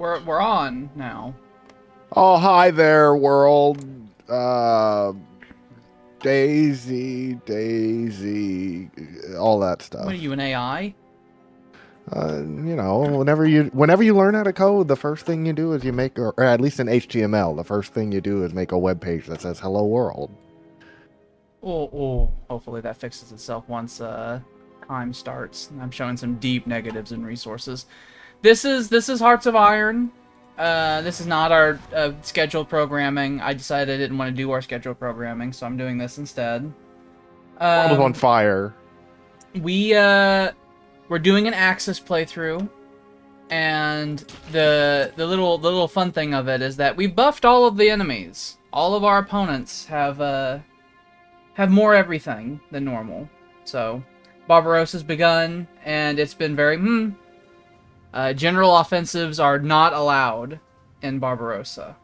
we're on now. Oh, hi there, world. Daisy, Daisy, all that What are stuff. you, an AI? Whenever you learn how to code, the first thing you do is you make, or at least in HTML, the first thing you do is make a web page that says "Hello World." Oh. Hopefully that fixes itself once time starts. I'm showing some deep negatives in resources. This is Hearts of Iron. This is not our scheduled programming. I decided I didn't want to do our scheduled programming, so I'm doing this instead. World is on fire. We're doing an Axis playthrough, and the little fun thing of it is that we buffed all of the enemies. All of our opponents have more everything than normal. So Barbarossa's begun, and it's been very general offensives are not allowed in Barbarossa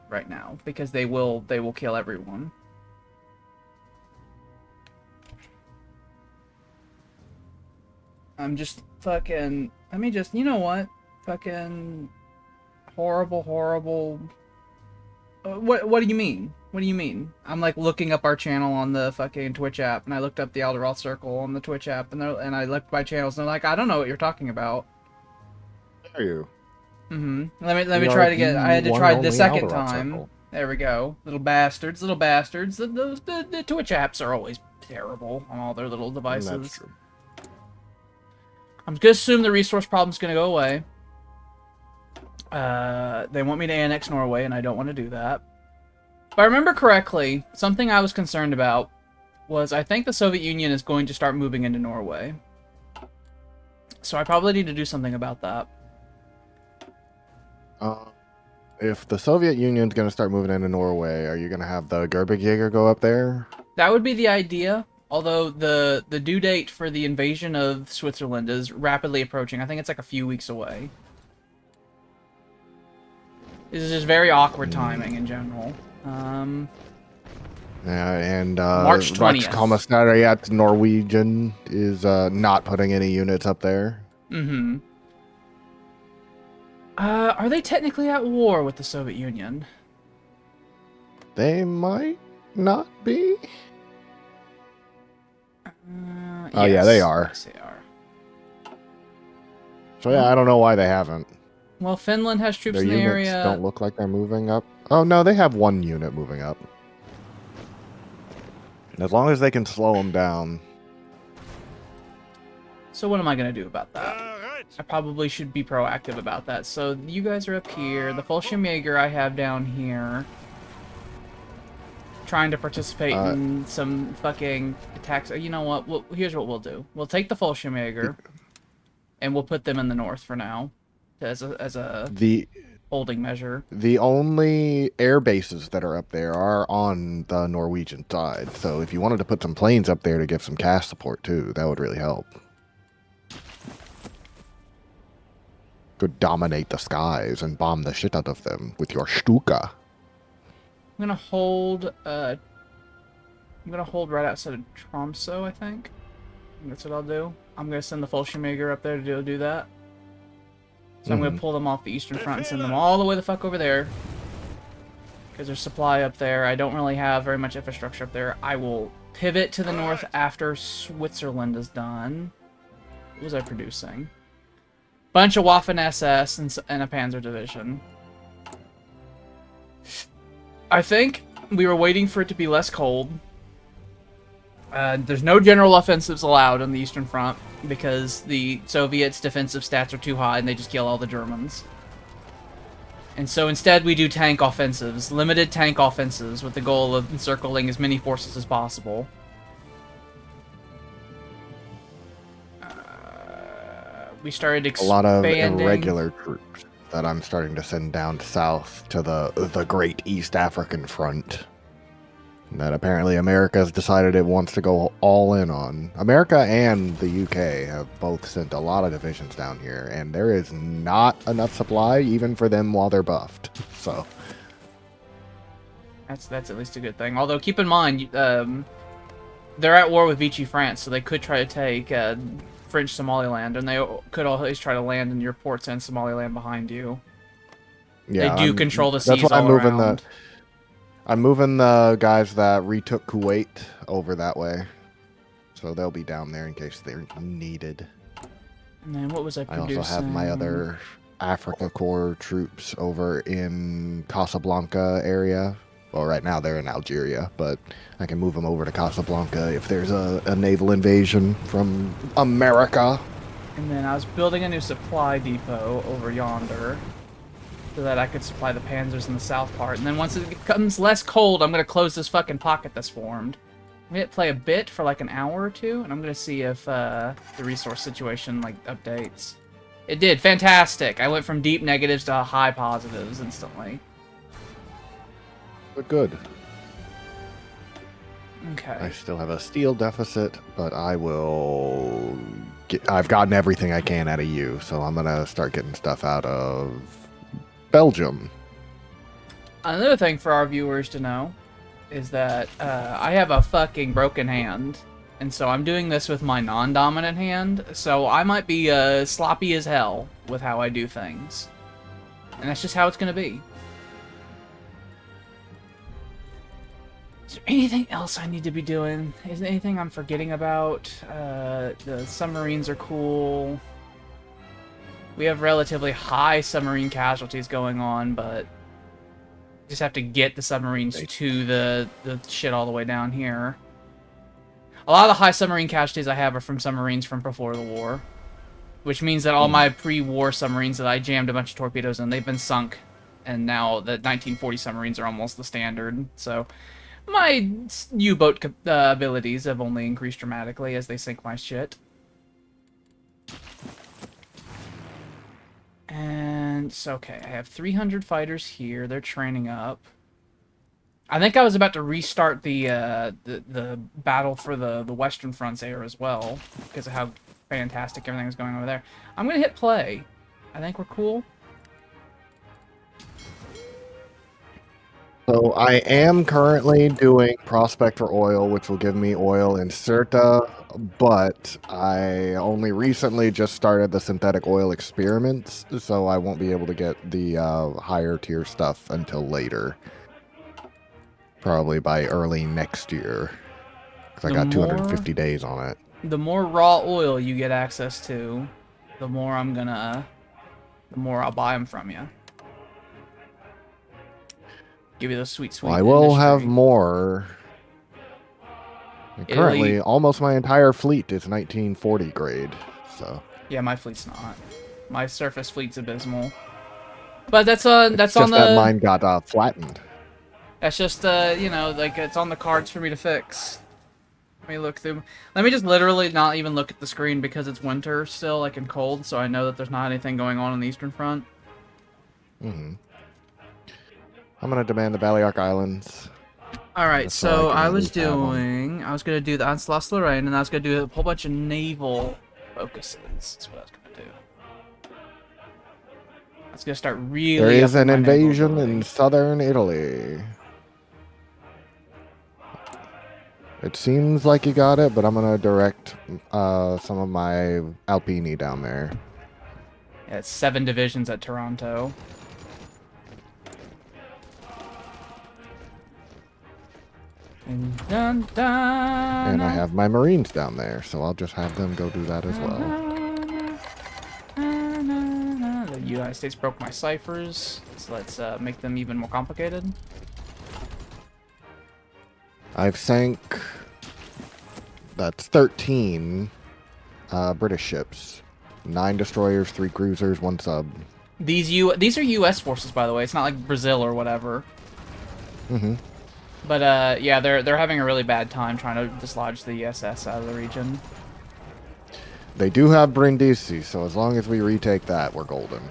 right now because they will kill everyone. I'm just fucking. Let me just. You know what? Fucking horrible. What do you mean? What do you mean? I'm like looking up our channel on the fucking Twitch app, and I looked up the Alderoth Circle on the Twitch app, and I looked by channels, and they're like, I don't know what you're talking about. Are you? Let me We are try to get. I the had to one and try the only second Alderoth time. Circle. There we go. Little bastards. The Twitch apps are always terrible on all their little devices. That's true. I'm gonna assume the resource problem's gonna go away. They want me to annex Norway, and I don't want to do that. If I remember correctly, something I was concerned about was I think the Soviet Union is going to start moving into Norway. So I probably need to do something about that. If the Soviet Union's going to start moving into Norway, are you going to have the Gerbig go up there? That would be the idea. Although the due date for the invasion of Switzerland is rapidly approaching. I think it's like a few weeks away. This is just very awkward timing in general. Yeah, and March 20th. Reichskommissariat Norwegian is not putting any units up there. Mm-hmm. Are they technically at war with the Soviet Union? They might not be. Oh, yes, yeah, they are. Yes, they are. So, yeah, I don't know why they haven't. Well, Finland has troops Their in the units area. don't look like they're moving up. Oh, no, they have one unit moving up. As long as they can slow them down. So what am I going to do about that? I probably should be proactive about that. So you guys are up here. The Fallschirmjäger I have down here. Trying to participate in some fucking attacks. You know what? Here's what we'll do. We'll take the Fallschirmjäger, and we'll put them in the north for now, as a holding measure. The only air bases that are up there are on the Norwegian side. So if you wanted to put some planes up there to give some cash support too, that would really help. Could dominate the skies and bomb the shit out of them with your Stuka. I'm gonna hold. I'm gonna hold right outside of Tromsø, I think. That's what I'll do. I'm gonna send the Fallschirmjäger up there to do that. So I'm gonna pull them off the eastern front and send them all the way the fuck over there. Because there's supply up there. I don't really have very much infrastructure up there. I will pivot to the north after Switzerland is done. What was I producing? Bunch of Waffen SS and a Panzer Division. I think we were waiting for it to be less cold. There's no general offensives allowed on the Eastern Front because the Soviets' defensive stats are too high and they just kill all the Germans. And so instead we do tank offensives, limited tank offensives with the goal of encircling as many forces as possible. We started expanding. A lot of irregular troops that I'm starting to send down south to the Great East African Front. That apparently America's decided it wants to go all in on. America and the UK have both sent a lot of divisions down here, and there is not enough supply even for them while they're buffed. So that's at least a good thing. Although keep in mind, they're at war with Vichy France, so they could try to take French Somaliland, and they could always try to land in your ports and Somaliland behind you. They Yeah, do control the that's seas why all around. I'm moving the guys that retook Kuwait over that way. So they'll be down there in case they're needed. And then what was I I also have my producing? other Africa Corps troops over in Casablanca area. Well, right now they're in Algeria, but I can move them over to Casablanca if there's a naval invasion from America. And then I was building a new supply depot over yonder so that I could supply the panzers in the south part. And then once it becomes less cold, I'm going to close this fucking pocket that's formed. I'm going to play a bit for like an hour or two, and I'm going to see if the resource situation like updates. It did. Fantastic. I went from deep negatives to high positives instantly. But good. Okay. I still have a steel deficit, but I've gotten everything I can out of you, so I'm gonna start getting stuff out of Belgium. Another thing for our viewers to know is that I have a fucking broken hand, and so I'm doing this with my non-dominant hand, so I might be sloppy as hell with how I do things. And that's just how it's gonna be. Is there anything else I need to be doing? Is there anything I'm forgetting about? The submarines are cool. We have relatively high submarine casualties going on, but just have to get the submarines to the shit all the way down here. A lot of the high submarine casualties I have are from submarines from before the war, which means that all my pre-war submarines that I jammed a bunch of torpedoes in, they've been sunk, and now the 1940 submarines are almost the standard. So my U-boat abilities have only increased dramatically as they sink my shit. And so, okay, I have 300 fighters here. They're training up. I think I was about to restart the battle for the Western Fronts air as well, because of how fantastic everything is going over there. I'm gonna hit play. I think we're cool. So I am currently doing Prospect for Oil, which will give me oil in Sirta, but I only recently just started the synthetic oil experiments, so I won't be able to get the higher tier stuff until later. Probably by early next year. Because I got 250 days on it. The more raw oil you get access to, the more I'll buy them from you. Give you the sweet, sweet I will industry. have more. Currently, almost my entire fleet is 1940 grade, so. Yeah, my fleet's not. My surface fleet's abysmal. But that's on just the... that mine got flattened. That's just, you know, like, it's on the cards for me to fix. Let me look through... Let me just literally not even look at the screen because it's winter still, like, and cold, so I know that there's not anything going on the Eastern Front. Mm-hmm. I'm gonna demand the Balearic Islands. Alright, so I was going to do the Alsace-Lorraine, and I was going to do a whole bunch of naval focuses. That's what I was going to do. I was going to start really... There is an invasion in southern Italy. It seems like you got it, but I'm going to direct some of my Alpini down there. Yeah, it's 7 divisions at Toronto. And I have my Marines down there, so I'll just have them go do that as well. The United States broke my ciphers, so let's make them even more complicated. I've sank... That's 13 British ships. 9 destroyers, 3 cruisers, 1 sub. These are U.S. forces, by the way. It's not like Brazil or whatever. Mm-hmm. But yeah, they're having a really bad time trying to dislodge the SS out of the region. They do have Brindisi, so as long as we retake that, we're golden.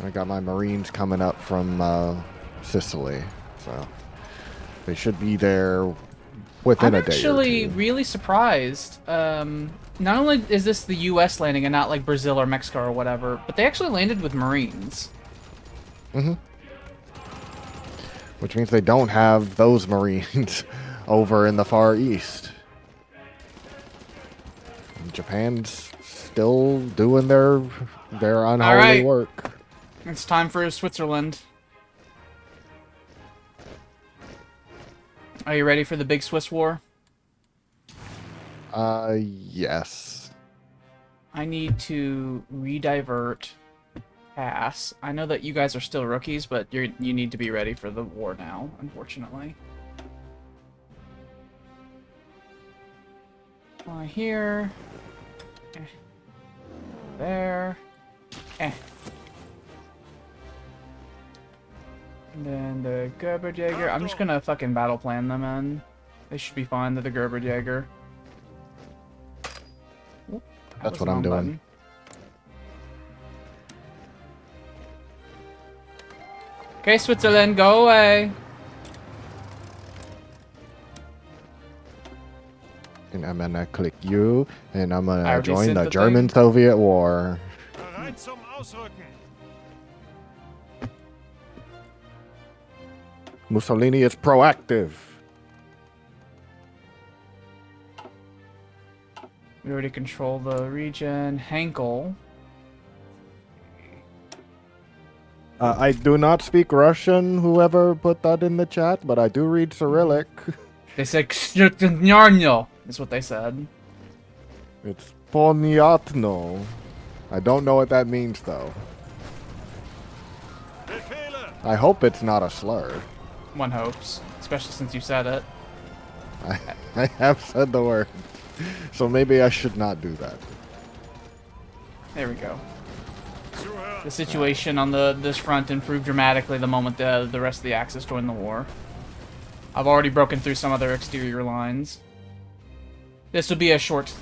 I got my Marines coming up from Sicily, so they should be there within a day or two. I'm actually really surprised. Not only is this the U.S. landing and not like Brazil or Mexico or whatever, but they actually landed with Marines. Mm-hmm. Which means they don't have those Marines over in the Far East. Japan's still doing their unholy right. work. It's time for Switzerland. Are you ready for the big Swiss war? Yes. I need to redivert pass. I know that you guys are still rookies, but you need to be ready for the war now, unfortunately. Here. There. And then the Gerberjäger. I'm just gonna fucking battle plan them in. They should be fine. They're the Gerberjäger. That's what I'm doing. Okay, Switzerland, go away. And I'm gonna click you, and I'm gonna join sent the the German-Soviet War. Bereit zum Ausrücken. Mussolini is proactive. We already control the region. Henkel. I do not speak Russian, whoever put that in the chat, but I do read Cyrillic. They said Knarnyo, is what they said. It's Poniatno. I don't know what that means, though. Befehle. I hope it's not a slur. One hopes, especially since you said it. I have said the word, so maybe I should not do that. There we go. Zuhören. The situation on this front improved dramatically the moment the rest of the Axis joined the war. I've already broken through some other exterior lines. This would be a short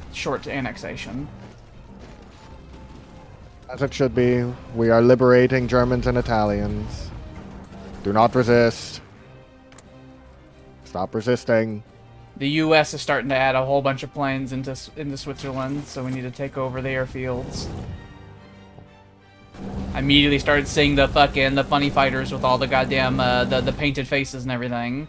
annexation. As it should be. We are liberating Germans and Italians. Do not resist. Stop resisting. The U.S. is starting to add a whole bunch of planes into Switzerland, so we need to take over the airfields. I immediately started seeing the funny fighters with all the goddamn the painted faces and everything.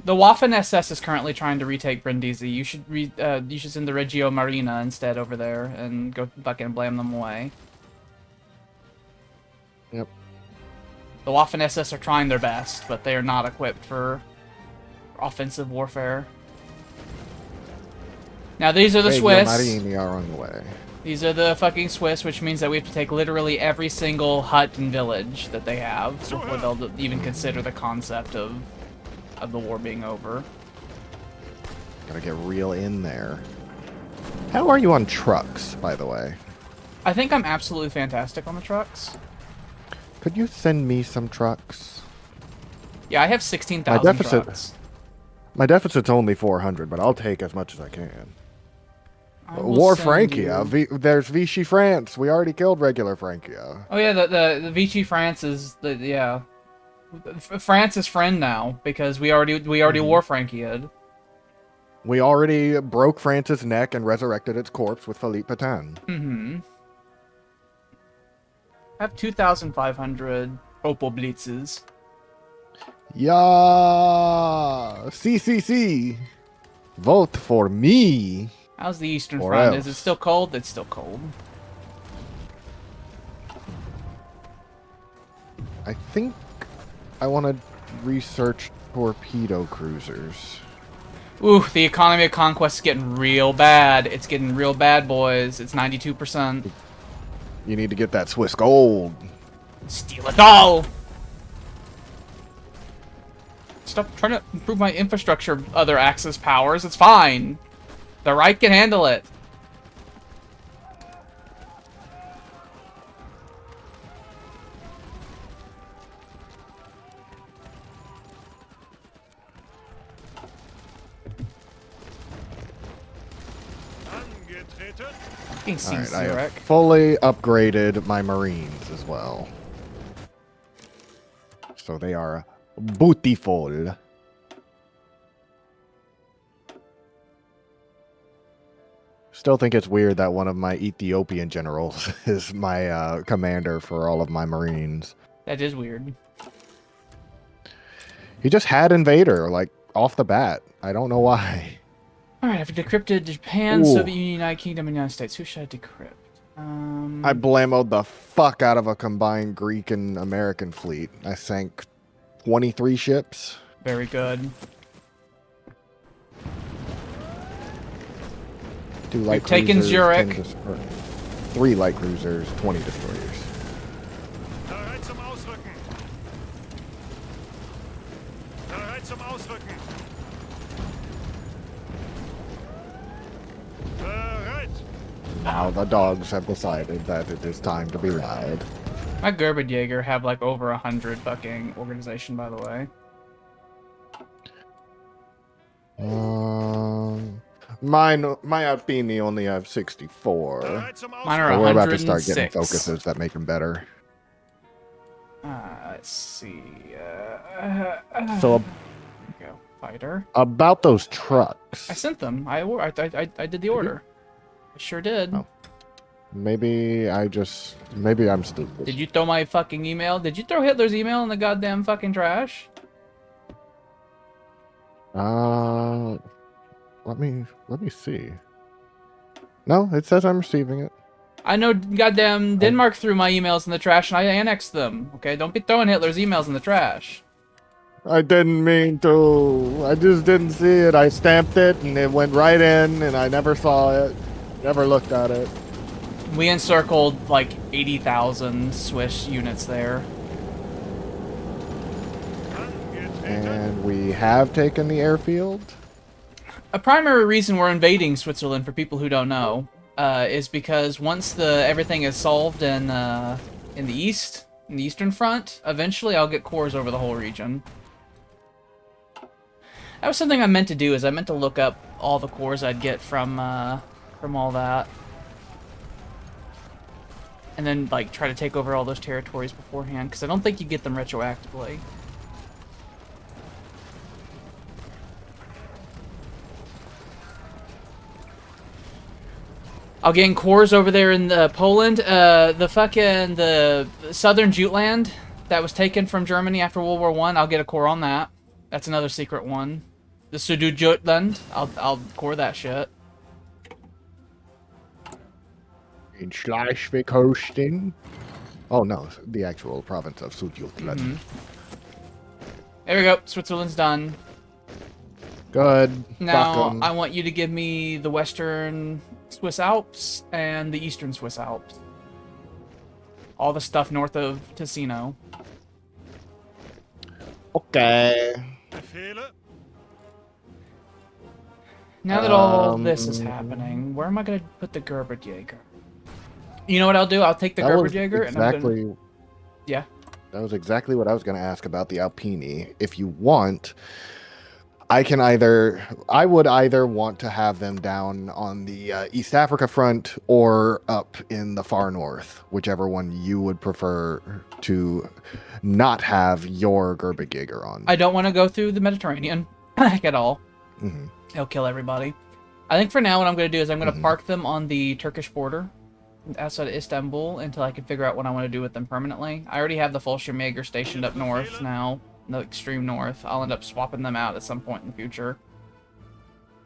The Waffen SS is currently trying to retake Brindisi. You should send the Reggio Marina instead over there and go fucking blame them away. Yep. The Waffen SS are trying their best, but they are not equipped for offensive warfare. Now these are the Swiss. Marini are on the way. These are the fucking Swiss, which means that we have to take literally every single hut and village that they have before they'll even consider the concept of the war being over. Gotta get real in there. How are you on trucks, by the way? I think I'm absolutely fantastic on the trucks. Could you send me some trucks? Yeah, I have 16,000 trucks. My deficit's only 400, but I'll take as much as I can. I will War send Francia. you- There's Vichy France. We already killed regular Francia. Oh yeah, the Vichy France is yeah. France's friend now because we already war Francia'd. We already broke France's neck and resurrected its corpse with Philippe Pétain. Mm-hmm. I have 2,500 Opel Blitzes. Yeah, CCC. Vote for me. How's the Eastern Or Front? else. Is it still cold? It's still cold. I think I want to research torpedo cruisers. Ooh, the economy of conquest is getting real bad. It's getting real bad, boys. It's 92%. You need to get that Swiss gold. Steal it all! Stop trying to improve my infrastructure, other Axis powers. It's fine. The Reich can handle it. Angetreten. Fucking Alright, I Zurich. have fully upgraded my Marines as well. So they are beautiful. still think it's weird that one of my Ethiopian generals is my commander for all of my Marines. That is weird. He just had Invader, like, off the bat. I don't know why. Alright, I've decrypted Japan, Ooh. Soviet Union, United Kingdom, and United States. Who should I decrypt? I blamoed the fuck out of a combined Greek and American fleet. I sank 23 ships. Very good. 2 light We've taken cruisers, Zurich. 3 light cruisers, 20 destroyers. Bereit zum Ausrücken. Bereit zum Ausrücken. Bereit. Now the dogs have decided that it is time to be loud. My Gerberdjäger have like over 100 fucking organization, by the way. My Alpini only have 64. Bereit zum Mine are But we're about to start 106. getting focuses that make them better. Let's see. So There we go. Fighter. about those trucks, I sent them. I did the order. I sure did. Oh. maybe I'm stupid. Did you throw my fucking email? Did you throw Hitler's email in the goddamn fucking trash? Let me see. No, it says I'm receiving it. I know goddamn Denmark threw my emails in the trash and I annexed them. Okay, don't be throwing Hitler's emails in the trash. I didn't mean to. I just didn't see it. I stamped it and it went right in and I never saw it. Never looked at it. We encircled like 80,000 Swiss units there. And we have taken the airfield. A primary reason we're invading Switzerland, for people who don't know, is because once everything is solved in the Eastern Front, eventually I'll get cores over the whole region. That was something I meant to do. Is I meant to look up all the cores I'd get from all that, and then like try to take over all those territories beforehand, because I don't think you get them retroactively. I'll gain cores over there in Poland. The southern Jutland that was taken from Germany after World War I. I'll get a core on that. That's another secret one. The Südjutland. I'll core that shit. In Schleswig-Holstein. Oh no, the actual province of Südjutland. Mm-hmm. There we go. Switzerland's done. Good. Now Fuck 'em. I want you to give me the Western Swiss Alps and the Eastern Swiss Alps. All the stuff north of Ticino. Okay. Befehle. Now that all this is happening, where am I going to put the Gerberdjäger? You know what I'll do? I'll take the Gerberdjäger and I'm going to... Yeah. That was exactly what I was going to ask about the Alpini. If you want, I would either want to have them down on the East Africa front or up in the far north, whichever one you would prefer to not have your Gerberdjäger on. I don't want to go through the Mediterranean at all. Mm-hmm. It'll kill everybody. I think for now what I'm going to do is I'm going to park them on the Turkish border outside of Istanbul until I can figure out what I want to do with them permanently. I already have the Fallschirmjäger stationed up north now, the extreme north. I'll end up swapping them out at some point in the future.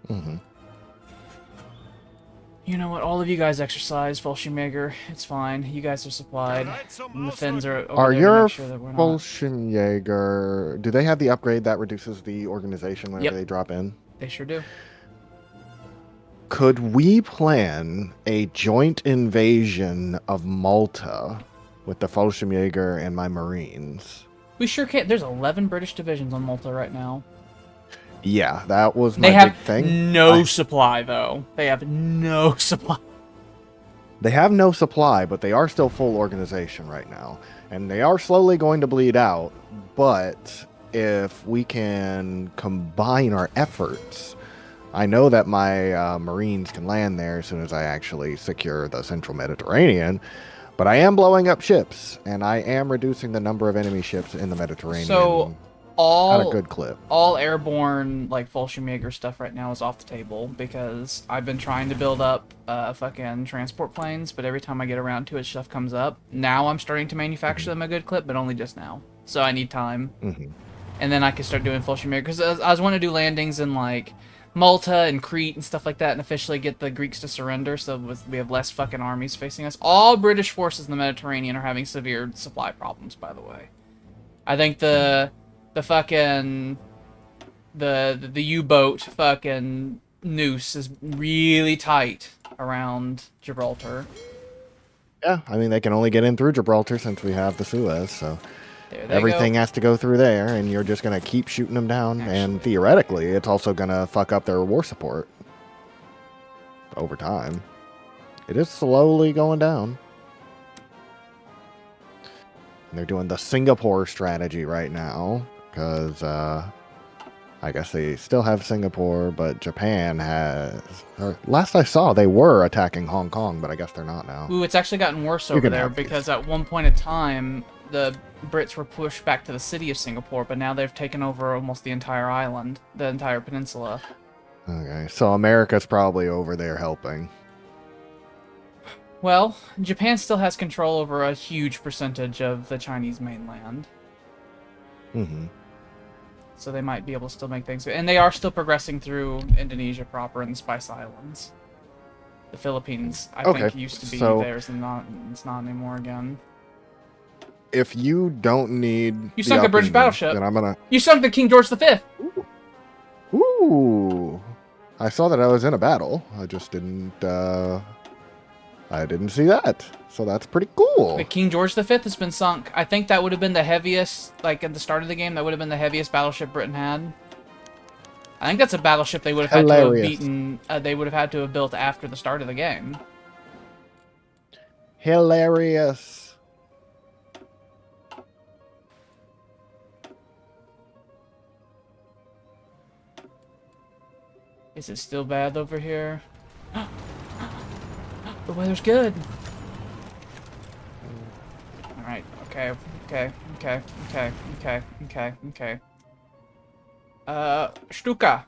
Mm-hmm. You know what? All of you guys exercise, Fallschirmjäger. It's fine. You guys are supplied. And the Finns are over Are there to your make sure that we're not... Fallschirmjäger, do they have the upgrade that reduces the organization whenever Yep. they drop in? They sure do. Could we plan a joint invasion of Malta with the Fallschirmjäger and my Marines? We sure can. There's 11 British divisions on Malta right now. Yeah, that was my They have big thing. no supply, though. They have no supply. They have no supply, but they are still full organization right now. And they are slowly going to bleed out. But if we can combine our efforts, I know that my Marines can land there as soon as I actually secure the central Mediterranean. But I am blowing up ships, and I am reducing the number of enemy ships in the Mediterranean. So, Had a all good clip. all airborne like Fallschirmjäger stuff right now is off the table because I've been trying to build up fucking transport planes, but every time I get around to it, stuff comes up. Now I'm starting to manufacture them a good clip, but only just now. So I need time, and then I can start doing Fallschirmjäger because I was wanting to do landings in like Malta and Crete and stuff like that, and officially get the Greeks to surrender, so we have less fucking armies facing us. All British forces in the Mediterranean are having severe supply problems, by the way. I think the fucking the U-boat fucking noose is really tight around Gibraltar. Yeah, I mean, they can only get in through Gibraltar since we have the Suez, so There they everything go. has to go through there, and you're just going to keep shooting them down, Actually. and theoretically, it's also going to fuck up their war support over time. It is slowly going down. And they're doing the Singapore strategy right now, because I guess they still have Singapore, but Japan has... Or last I saw, they were attacking Hong Kong, but I guess they're not now. Ooh, it's actually gotten worse You over can there have these. because at one point in time, the Brits were pushed back to the city of Singapore, but now they've taken over almost the entire island, the entire peninsula. Okay, so America's probably over there helping. Well, Japan still has control over a huge percentage of the Chinese mainland, so they might be able to still make things. And they are still progressing through Indonesia proper and the Spice Islands. The Philippines, I think, used to be so theirs, and it's not anymore again. If you don't need... You the sunk a British upping, battleship. then I'm gonna... You sunk the King George V. Ooh! I saw that I was in a battle. I just didn't... I didn't see that. So that's pretty cool. The King George V has been sunk. I think that would have been the heaviest, like at the start of the game, that would have been the heaviest battleship Britain had. I think that's a battleship they would have had to have beaten, they would have had to have built after the start of the game. Hilarious. Is it still bad over here? The weather's good. Alright, okay. Stuka.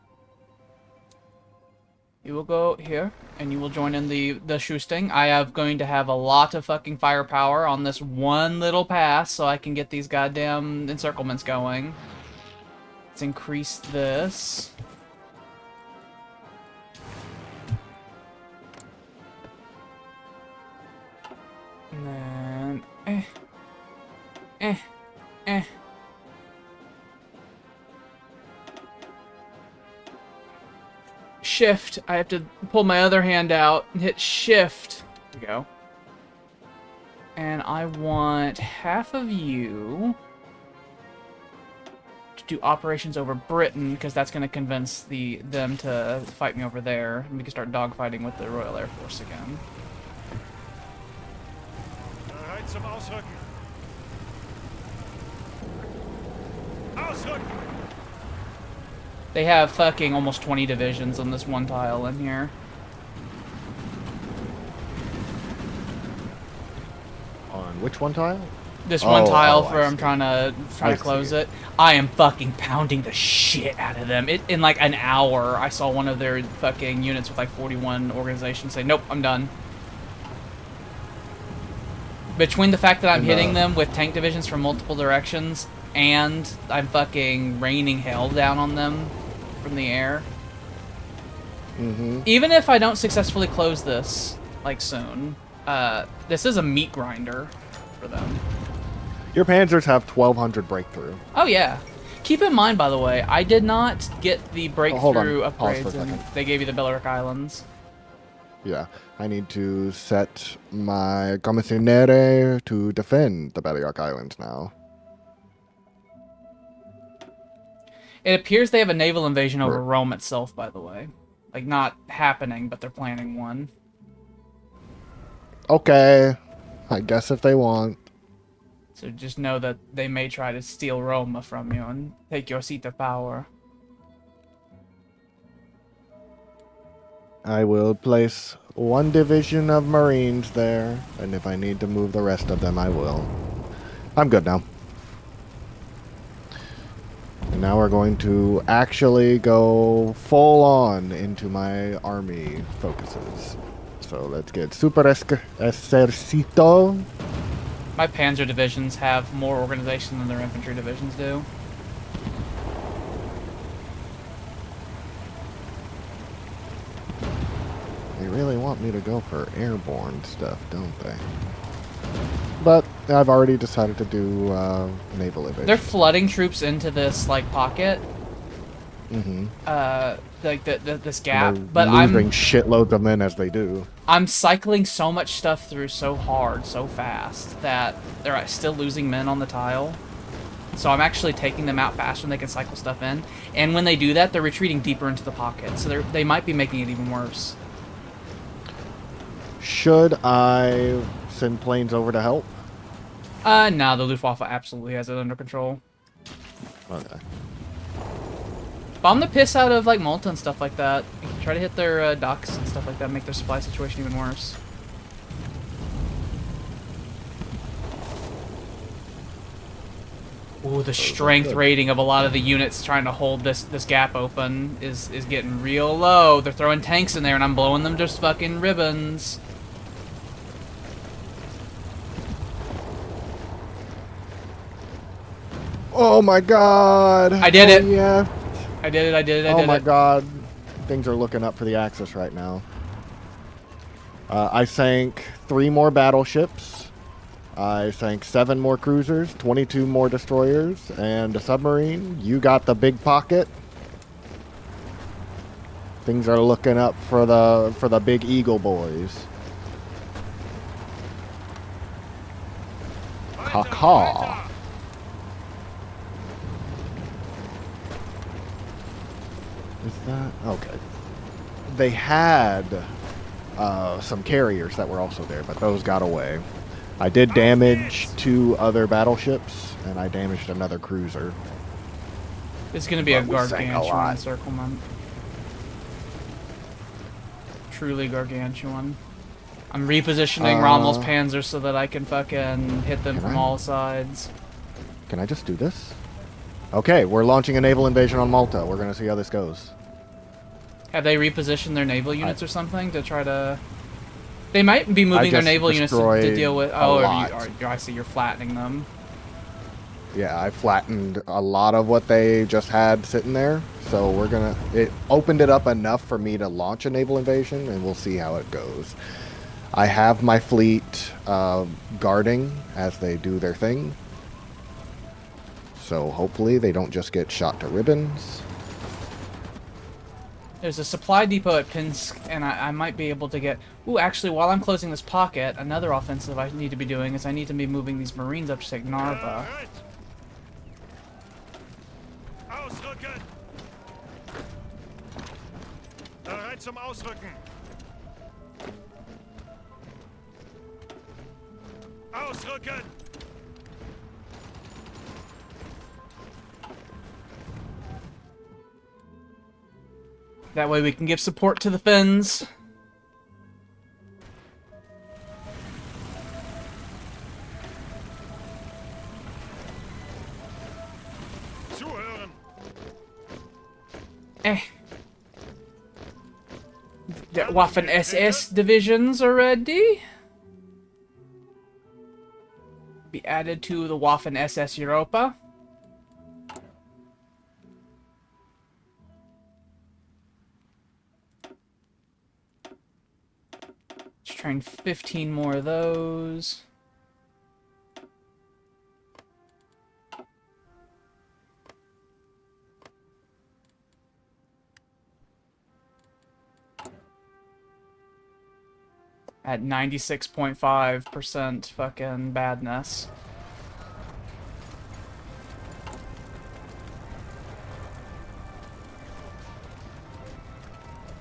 You will go here, and you will join in the shooting. I am going to have a lot of fucking firepower on this one little pass, so I can get these goddamn encirclements going. Let's increase this. And then... Shift. I have to pull my other hand out and hit shift. There we go. And I want half of you to do operations over Britain, because that's going to convince them to fight me over there, and we can start dogfighting with the Royal Air Force again. Bereit zum Ausrücken. Ausrücken! They have fucking almost 20 divisions on this one tile in here. On which one tile? This one tile I where I'm see. trying to I close see. it. I am fucking pounding the shit out of them. In like an hour, I saw one of their fucking units with like 41 organizations say, "Nope, I'm done." Between the fact that I'm hitting them with tank divisions from multiple directions, and I'm fucking raining hell down on them from the air. Even if I don't successfully close this, like soon, this is a meat grinder for them. Your Panzers have 1,200 breakthrough. Oh yeah. Keep in mind, by the way, I did not get the breakthrough Pause for a upgrades, and second. they gave you the Balearic Islands. Yeah, I need to set my Commissionere to defend the Balearic Islands now. It appears they have a naval invasion over Rome itself, by the way. Like, not happening, but they're planning one. Okay, I guess if they want. So just know that they may try to steal Roma from you and take your seat of power. I will place one division of Marines there, and if I need to move the rest of them, I will. I'm good now. now we're going to actually go full on into my army focuses. So let's get Super Esercito. My panzer divisions have more organization than their infantry divisions do. They really want me to go for airborne stuff, don't they? But I've already decided to do naval evasion. They're flooding troops into this like pocket. Mm-hmm. Like this gap, And but they're losing shitloads of men as they do. I'm cycling so much stuff through so hard, so fast, that they're still losing men on the tile. So I'm actually taking them out faster than they can cycle stuff in. And when they do that, they're retreating deeper into the pocket. So they might be making it even worse. Should I send planes over to help? No, the Luftwaffe absolutely has it under control. Okay. Bomb the piss out of like Malta and stuff like that. Try to hit their docks and stuff like that, make their supply situation even worse. Ooh, the strength rating of a lot of the units trying to hold this gap open is getting real low. They're throwing tanks in there and I'm blowing them just fucking ribbons. Oh my god! I did it. Yeah. I did it, I did it, I Oh did my it. god. Things are looking up for the Axis right now. I sank 3 more battleships. I sank 7 more cruisers, 22 more destroyers, and a submarine. You got the big pocket. Things are looking up for the big Eagle boys. Caw. Is that okay? They had some carriers that were also there, but those got away. I did damage 2 other battleships, and I damaged another cruiser. It's gonna be a But we sank a gargantuan lot. encirclement. Truly gargantuan. I'm repositioning Rommel's panzers so that I can fucking hit them Can from I? all sides. Can I just do this? Okay, we're launching a naval invasion on Malta. We're gonna see how this goes. Have they repositioned their naval units or something to try to... They might be moving their just naval units to destroyed deal with... a Oh, lot. I see, you're flattening them. Yeah, I flattened a lot of what they just had sitting there. So we're gonna... It opened it up enough for me to launch a naval invasion, and we'll see how it goes. I have my fleet guarding as they do their thing. So hopefully they don't just get shot to ribbons. There's a supply depot at Pinsk, and I might be able to get... Ooh, actually, while I'm closing this pocket, another offensive I need to be doing is I need to be moving these Marines up to take Narva. Ausrücken! Bereit zum Ausrücken! Ausrücken! That way we can give support to the Finns. Zuhören! The Waffen SS divisions are ready. Be added to the Waffen SS Europa. Let's train 15 more of those. At 96.5% fucking badness.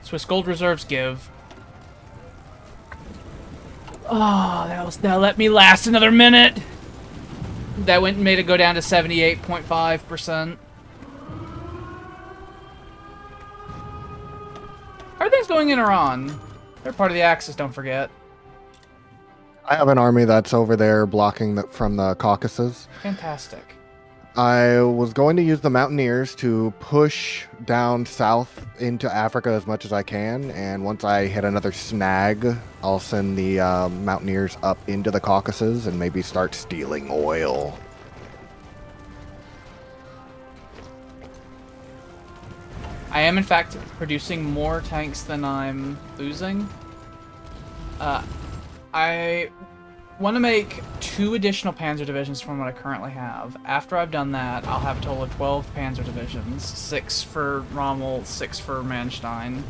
Swiss gold reserves give. Oh, that let me last another minute. That made it go down to 78.5%. How are things going in Iran? They're part of the Axis, don't forget. I have an army that's over there blocking from the Caucasus. Fantastic. I was going to use the Mountaineers to push down south into Africa as much as I can, and once I hit another snag, I'll send the Mountaineers up into the Caucasus and maybe start stealing oil. I am, in fact, producing more tanks than I'm losing. I want to make 2 additional Panzer divisions from what I currently have. After I've done that, I'll have a total of 12 Panzer divisions, 6 for Rommel, 6 for Manstein.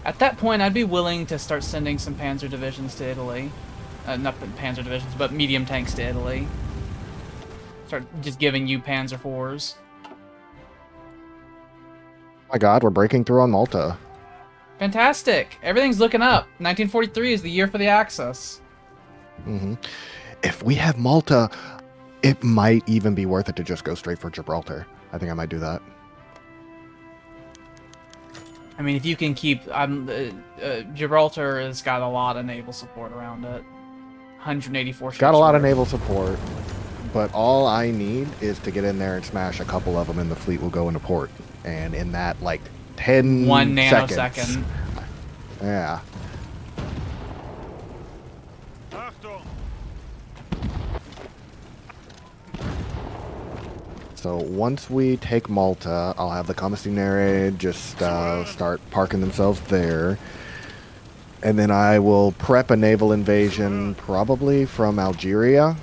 At that point, I'd be willing to start sending some Panzer divisions to Italy. Not the Panzer divisions, but medium tanks to Italy. Start just giving you Panzer IVs. Oh my god, we're breaking through on Malta. Fantastic! Everything's looking up. 1943 is the year for the Axis. Hmm. If we have Malta, it might even be worth it to just go straight for Gibraltar. I think I might do that. I mean, if you can keep... Gibraltar has got a lot of naval support around it. 184 ships. Got a lot of worth. naval support, but all I need is to get in there and smash a couple of them, and the fleet will go into port. And in that, like, 10 1 seconds. nanosecond. Yeah. Achtung! So once we take Malta, I'll have the Commissariat just start parking themselves there. And then I will prep a naval invasion probably from Algeria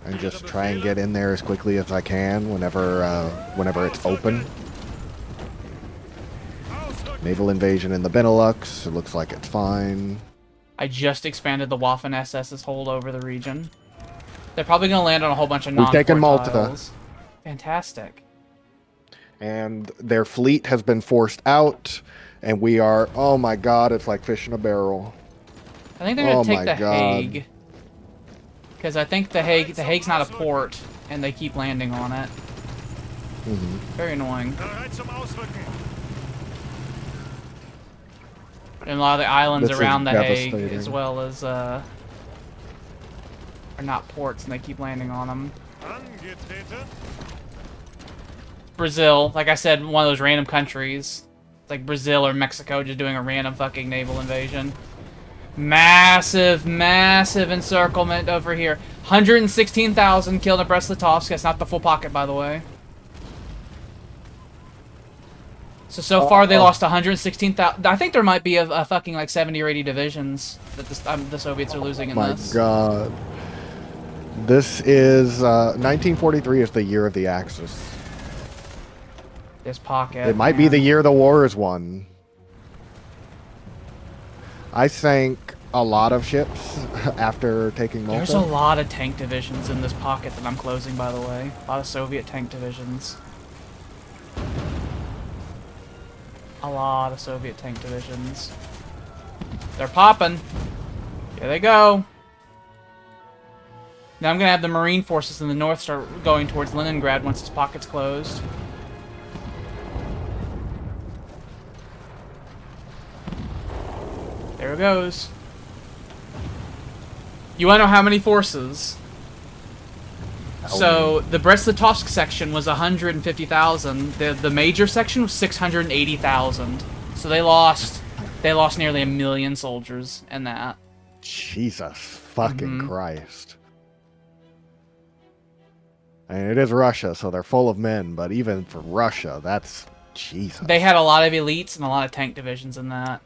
and just try and get in there as quickly as I can whenever it's open. Naval invasion in the Benelux. It looks like it's fine. I just expanded the Waffen SS's hold over the region. They're probably going to land on a whole bunch of We've taken non-port Malta. tiles. Fantastic. And their fleet has been forced out. And we are, oh my god, it's like fish in a barrel. I think they're going to Oh take my the God. Hague. Because I think the Hague's not a port, and they keep landing on it. Mhm. Very annoying. Bereit zum Ausrücken! And a lot of the islands This is around the Hague, devastating. as well as, are not ports, and they keep landing on them. Angetreten! Brazil, like I said, one of those random countries. It's like Brazil or Mexico just doing a random fucking naval invasion. Massive, massive encirclement over here. 116,000 killed at Brest-Litovsk. That's not the full pocket, by the way. So far they lost 116,000. I think there might be a fucking like 70 or 80 divisions that the Soviets are losing in My this. god. This is 1943 is the year of the Axis. This pocket. It might be the year the war is won. I sank a lot of ships after taking Malta. There's a lot of tank divisions in this pocket that I'm closing, by the way. A lot of Soviet tank divisions. A lot of Soviet tank divisions. They're popping. Here they go. Now I'm going to have the Marine forces in the north start going towards Leningrad once this pocket's closed. There it goes. You want to know how many forces? So the Brest-Litovsk section was 150,000. The major section was 680,000. So they lost nearly 1 million soldiers in that. Jesus fucking Christ. I mean, it is Russia, so they're full of men, but even for Russia, that's Jesus. They had a lot of elites and a lot of tank divisions in that.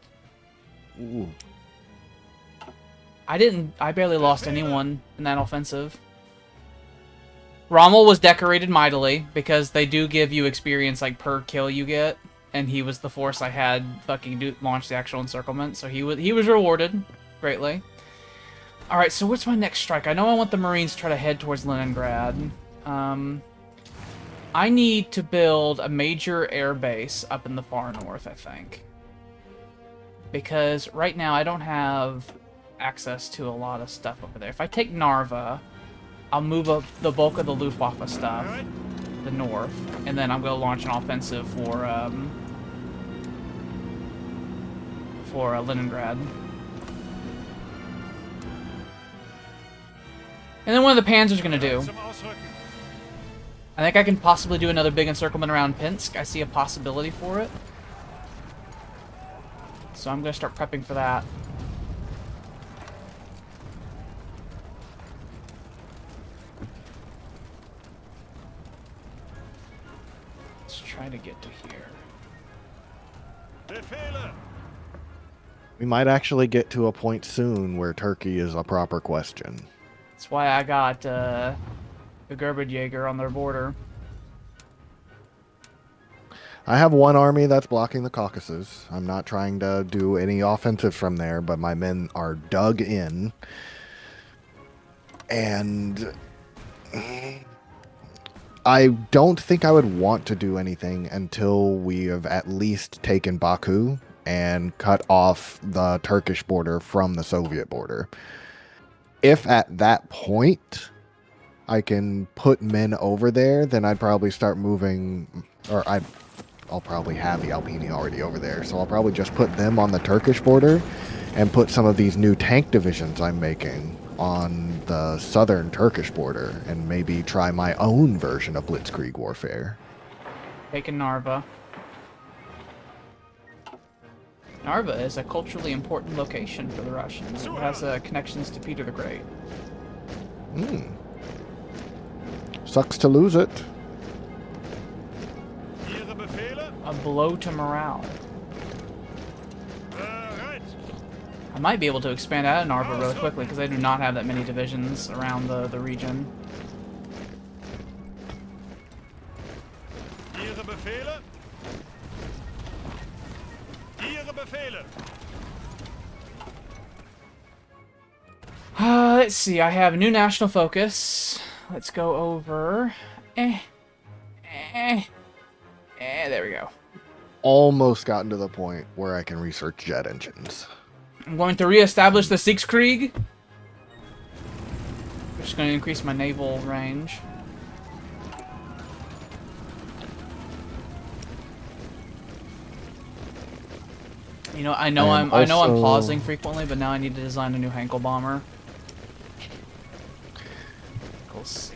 Ooh. I barely lost anyone in that offensive. Rommel was decorated mightily because they do give you experience like per kill you get, and he was the force I had fucking launch the actual encirclement, so he was rewarded greatly. All right, so what's my next strike? I know I want the Marines to try to head towards Leningrad. I need to build a major air base up in the far north, I think, because right now I don't have access to a lot of stuff over there. If I take Narva, I'll move up the bulk of the Luftwaffe stuff to the north, and then I'm going to launch an offensive for Leningrad. And then what are the Panzers going to do? Zum Ausrücken! I think I can possibly do another big encirclement around Pinsk. I see a possibility for it. So I'm going to start prepping for that. Let's try to get to here. Befehle! We might actually get to a point soon where Turkey is a proper question. That's why I got the Gerberdjäger on their border. I have one army that's blocking the Caucasus. I'm not trying to do any offensive from there, but my men are dug in. And I don't think I would want to do anything until we have at least taken Baku and cut off the Turkish border from the Soviet border. If at that point I can put men over there, then I'd probably start moving, or I'll probably have the Alpini already over there, so I'll probably just put them on the Turkish border and put some of these new tank divisions I'm making on the southern Turkish border and maybe try my own version of Blitzkrieg warfare. Taking Narva. Narva is a culturally important location for the Russians. It has connections to Peter the Great. Sucks to lose it. Ihre Befehle? A blow to morale. Bereit! I might be able to expand out of Narva really quickly because I do not have that many divisions around the region. Ihre Befehle? Ihre Befehle! Let's see, I have a new national focus. Let's go over. There we go. Almost gotten to the point where I can research jet engines. I'm going to reestablish the Siegskrieg. Which is going to increase my naval range. You know, I know I'm pausing frequently, but now I need to design a new Henkel bomber. We'll see.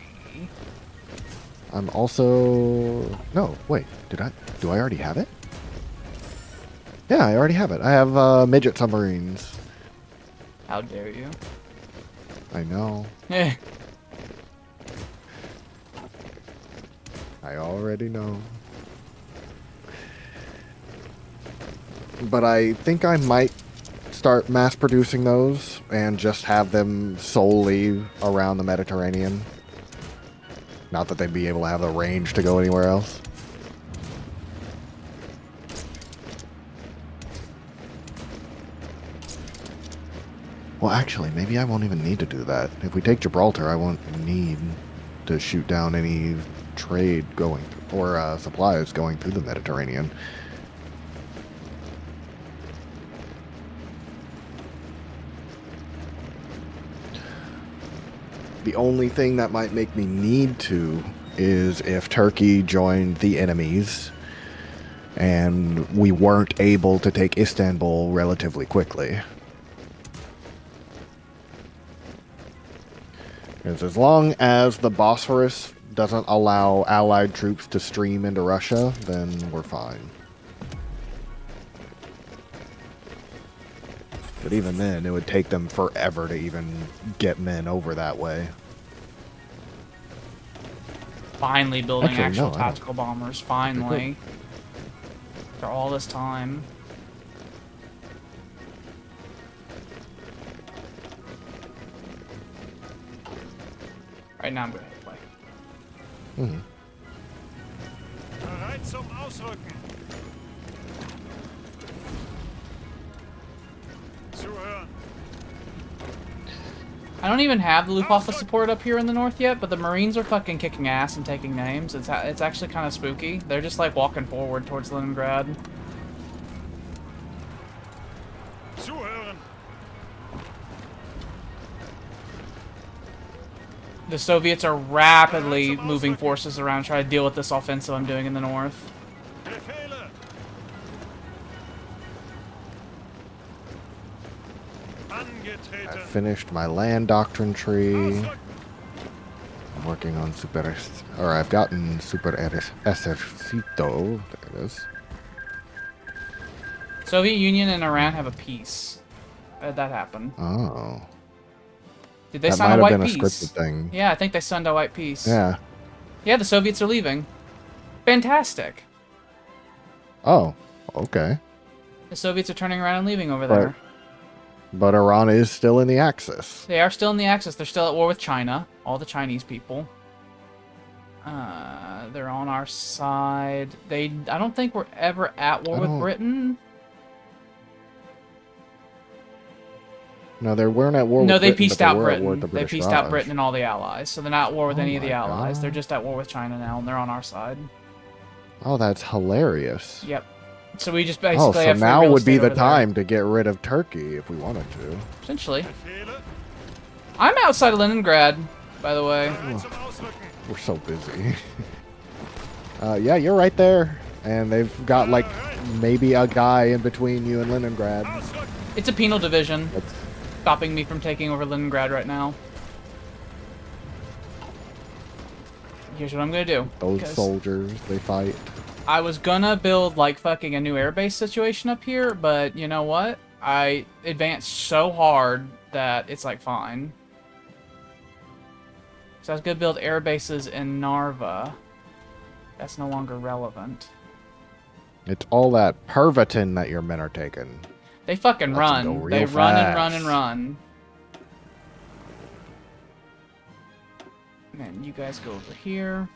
I'm also... No, wait. Do I already have it? Yeah, I already have it. I have midget submarines. How dare you? I know. Eh. I already know. But I think I might start mass producing those and just have them solely around the Mediterranean. Not that they'd be able to have the range to go anywhere else. Well, actually, maybe I won't even need to do that. If we take Gibraltar, I won't need to shoot down any trade going, or supplies going through the Mediterranean. The only thing that might make me need to is if Turkey joined the enemies and we weren't able to take Istanbul relatively quickly. Because as long as the Bosphorus doesn't allow Allied troops to stream into Russia, then we're fine. But even then, it would take them forever to even get men over that way. Finally building Actually, actual no, tactical bombers. Finally. After all this time. Right now I'm going to play. Bereit zum Ausrücken! Zuhören! I don't even have the Luftwaffe support up here in the north yet, but the Marines are fucking kicking ass and taking names. It's actually kind of spooky. They're just like walking forward towards Leningrad. Zuhören! The Soviets are rapidly moving forces around trying to deal with this offensive I'm doing in the north. Befehle! I Angetreten! finished my land doctrine tree. Ausrücken! working on I've gotten Super Ejercito. There it is. Soviet Union and Iran have a peace. That happened. Oh. Did they That sign might a have white been a peace? scripted thing. Yeah, I think they signed a white peace. Yeah. Yeah, the Soviets are leaving. Fantastic. Oh, okay. The Soviets are turning around and leaving over there. But Iran is still in the Axis. They are still in the Axis. They're still at war with China. All the Chinese people. They're on our side. I don't think we're ever at war with Britain. No, they weren't at war with No, they Britain, pieced but out they were at war Britain. with the They British pieced out Raj. Britain and all the allies. So they're not at war with Oh any of the my allies. They're God. just at war with China now, and they're on our side. Oh, that's hilarious. Yep. So we just Oh, basically so have free now real would be estate the over there. time to get rid of Turkey if we wanted to. Essentially. Befehle. I'm outside of Leningrad, by the way. Bereit zum Ausrücken. We're so busy. Yeah, you're right there. And they've got, like, maybe a guy in between you and Leningrad. Ausrücken. It's a penal division, That's, stopping me from taking over Leningrad right now. Here's what I'm gonna do. those 'cause soldiers, they fight. I was gonna build, like, fucking a new airbase situation up here, but you know what? I advanced so hard that it's, like, fine. So I was gonna build air bases in Narva. That's no longer relevant. It's all that Pervitin that your men are taking. They fucking Let's run. go real They run and run fast. and run. And then you guys go over here.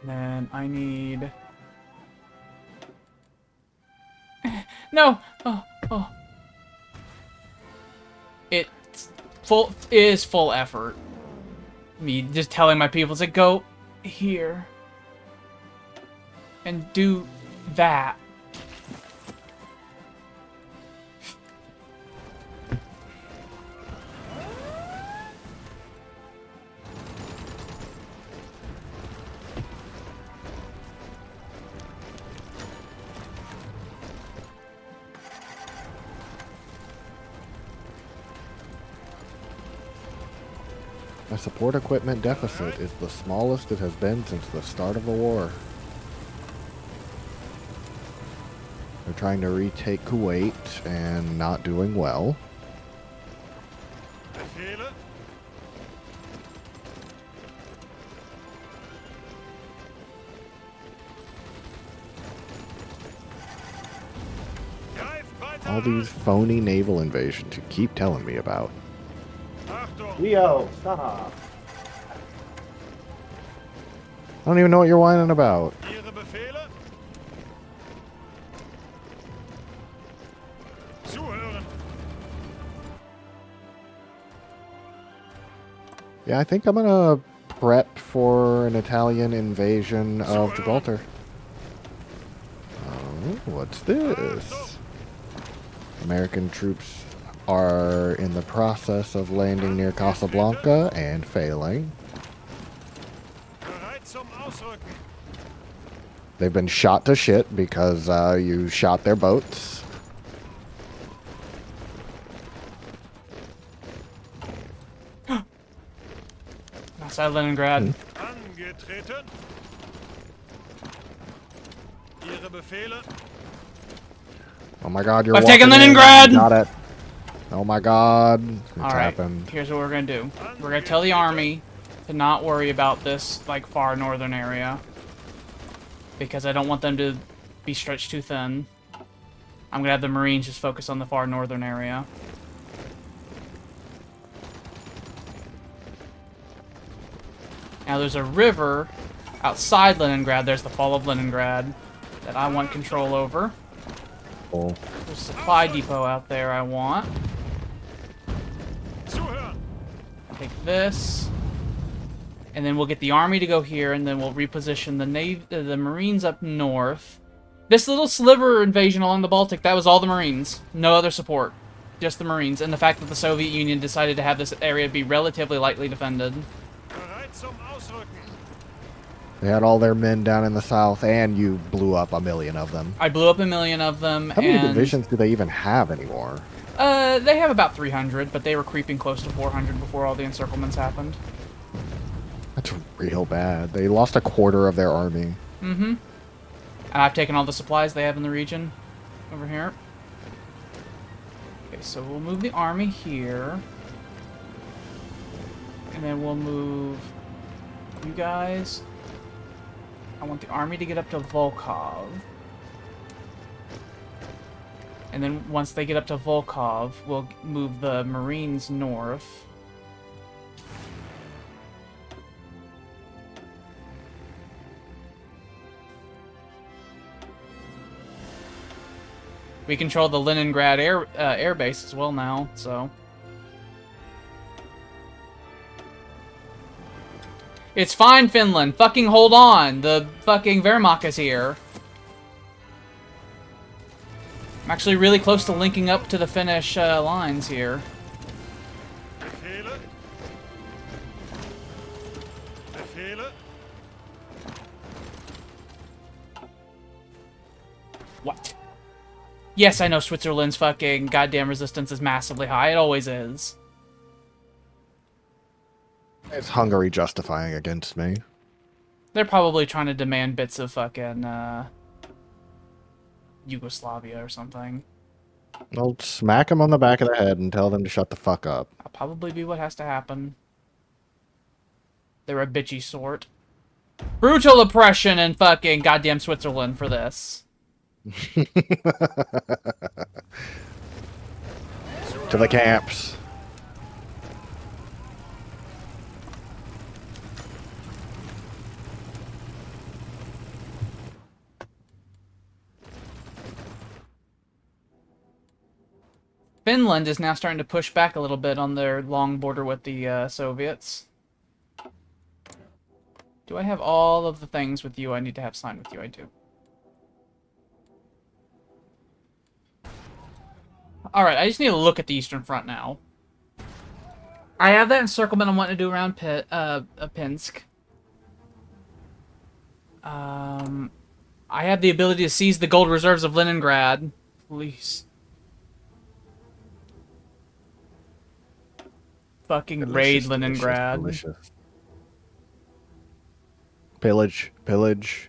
Then I need... No! Oh, oh. It is full effort. Me just telling my people to go here. And do that. The support equipment deficit is the smallest it has been since the start of the war. They're trying to retake Kuwait and not doing well. Befehle. Greift weiter All these phony naval invasions you keep telling me about. an. Achtung. Leo, stop. I don't even know what you're whining about. Ihre Befehle. Zuhören. Yeah, I think I'm gonna prep for an Italian invasion of Gibraltar. Oh, what's this? American troops are in the process of landing near Casablanca and failing. Bereit zum Ausrücken. They've been shot to shit because you shot their boats. Outside Leningrad. Angetreten. Ihre Befehle. Oh my god, you're I've taken walking in. Leningrad! Got it. Oh my god. It's Alright, happened. here's what we're gonna do. We're gonna tell the army to not worry about this, like, far northern area. Because I don't want them to be stretched too thin. I'm gonna have the Marines just focus on the far northern area. Now there's a river outside Leningrad. There's the Fall of Leningrad that I want control over. Cool. There's a supply depot out there I want. Zuhören. Take this. And then we'll get the army to go here, and then we'll reposition the Marines up north. This little sliver invasion along the Baltic, that was all the Marines. No other support. Just the Marines. And the fact that the Soviet Union decided to have this area be relatively lightly defended. Bereit zum Ausrücken. They had all their men down in the south, and you blew up 1 million of them. I blew up 1 million of them, How many and... divisions do they even have anymore? They have about 300, but they were creeping close to 400 before all the encirclements happened. That's real bad. They lost a quarter of their army. Mm-hmm. And I've taken all the supplies they have in the region over here. Okay, so we'll move the army here. And then we'll move you guys. I want the army to get up to Volkov. And then once they get up to Volkov, we'll move the Marines north. We control the Leningrad air base as well now, so... It's fine, Finland. Fucking hold on. The fucking Wehrmacht is here. I'm actually really close to linking up to the Finnish lines here. Befehle. Befehle. What? Yes, I know Switzerland's fucking goddamn resistance is massively high. It always is. It's Hungary justifying against me. They're probably trying to demand bits of fucking Yugoslavia or something. I'll smack them on the back of the head and tell them to shut the fuck up. That'll probably be what has to happen. They're a bitchy sort. Brutal oppression in fucking goddamn Switzerland for this. To the camps. Finland is now starting to push back a little bit on their long border with the Soviets. Do I have all of the things with you I need to have signed with you? I do. Alright, I just need to look at the Eastern Front now. I have that encirclement I'm wanting to do around Pinsk. I have the ability to seize the gold reserves of Leningrad. Please. Fucking raid Leningrad. Delicious. Pillage, pillage.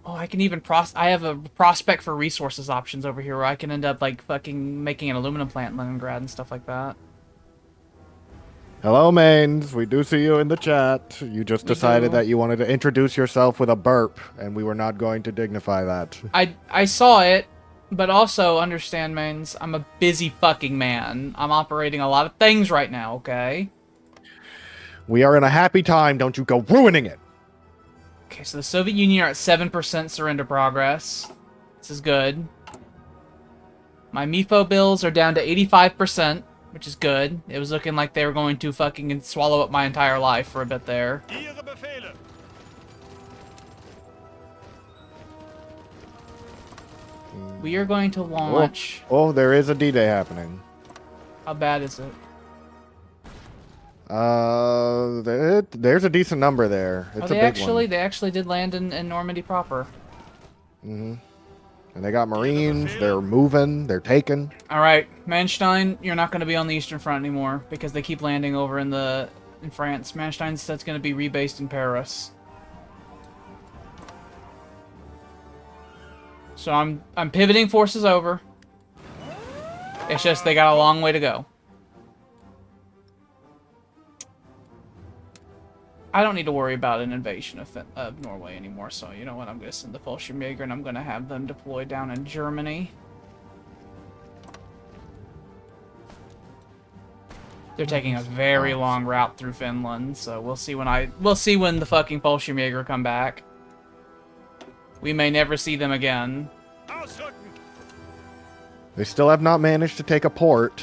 Oh, I can even I have a prospect for resources options over here where I can end up like fucking making an aluminum plant in Leningrad and stuff like that. Hello, mains. We do see you in the chat. You just decided that you wanted to introduce yourself with a burp, and we were not going to dignify that. I saw it, but also understand, mains, I'm a busy fucking man. I'm operating a lot of things right now, okay? We are in a happy time. Don't you go ruining it. Okay, so the Soviet Union are at 7% surrender progress. This is good. My MIFO bills are down to 85%, which is good. It was looking like they were going to fucking swallow up my entire life for a bit there. Ihre Befehle. We are going to launch... Oh, there is a D-Day happening. How bad is it? There's a decent number there. It's a big one. They actually did land in Normandy proper. Mm-hmm. And they got Marines. They're moving. They're taking. All right, Manstein, you're not going to be on the Eastern Front anymore because they keep landing over in France. Manstein's that's going to be rebased in Paris. So I'm pivoting forces over. It's just they got a long way to go. I don't need to worry about an invasion of Norway anymore, so you know what? I'm going to send the Fallschirmjäger and I'm going to have them deployed down in Germany. They're taking a very long route through Finland, so we'll see when the fucking Fallschirmjäger come back. We may never see them again. They still have not managed to take a port,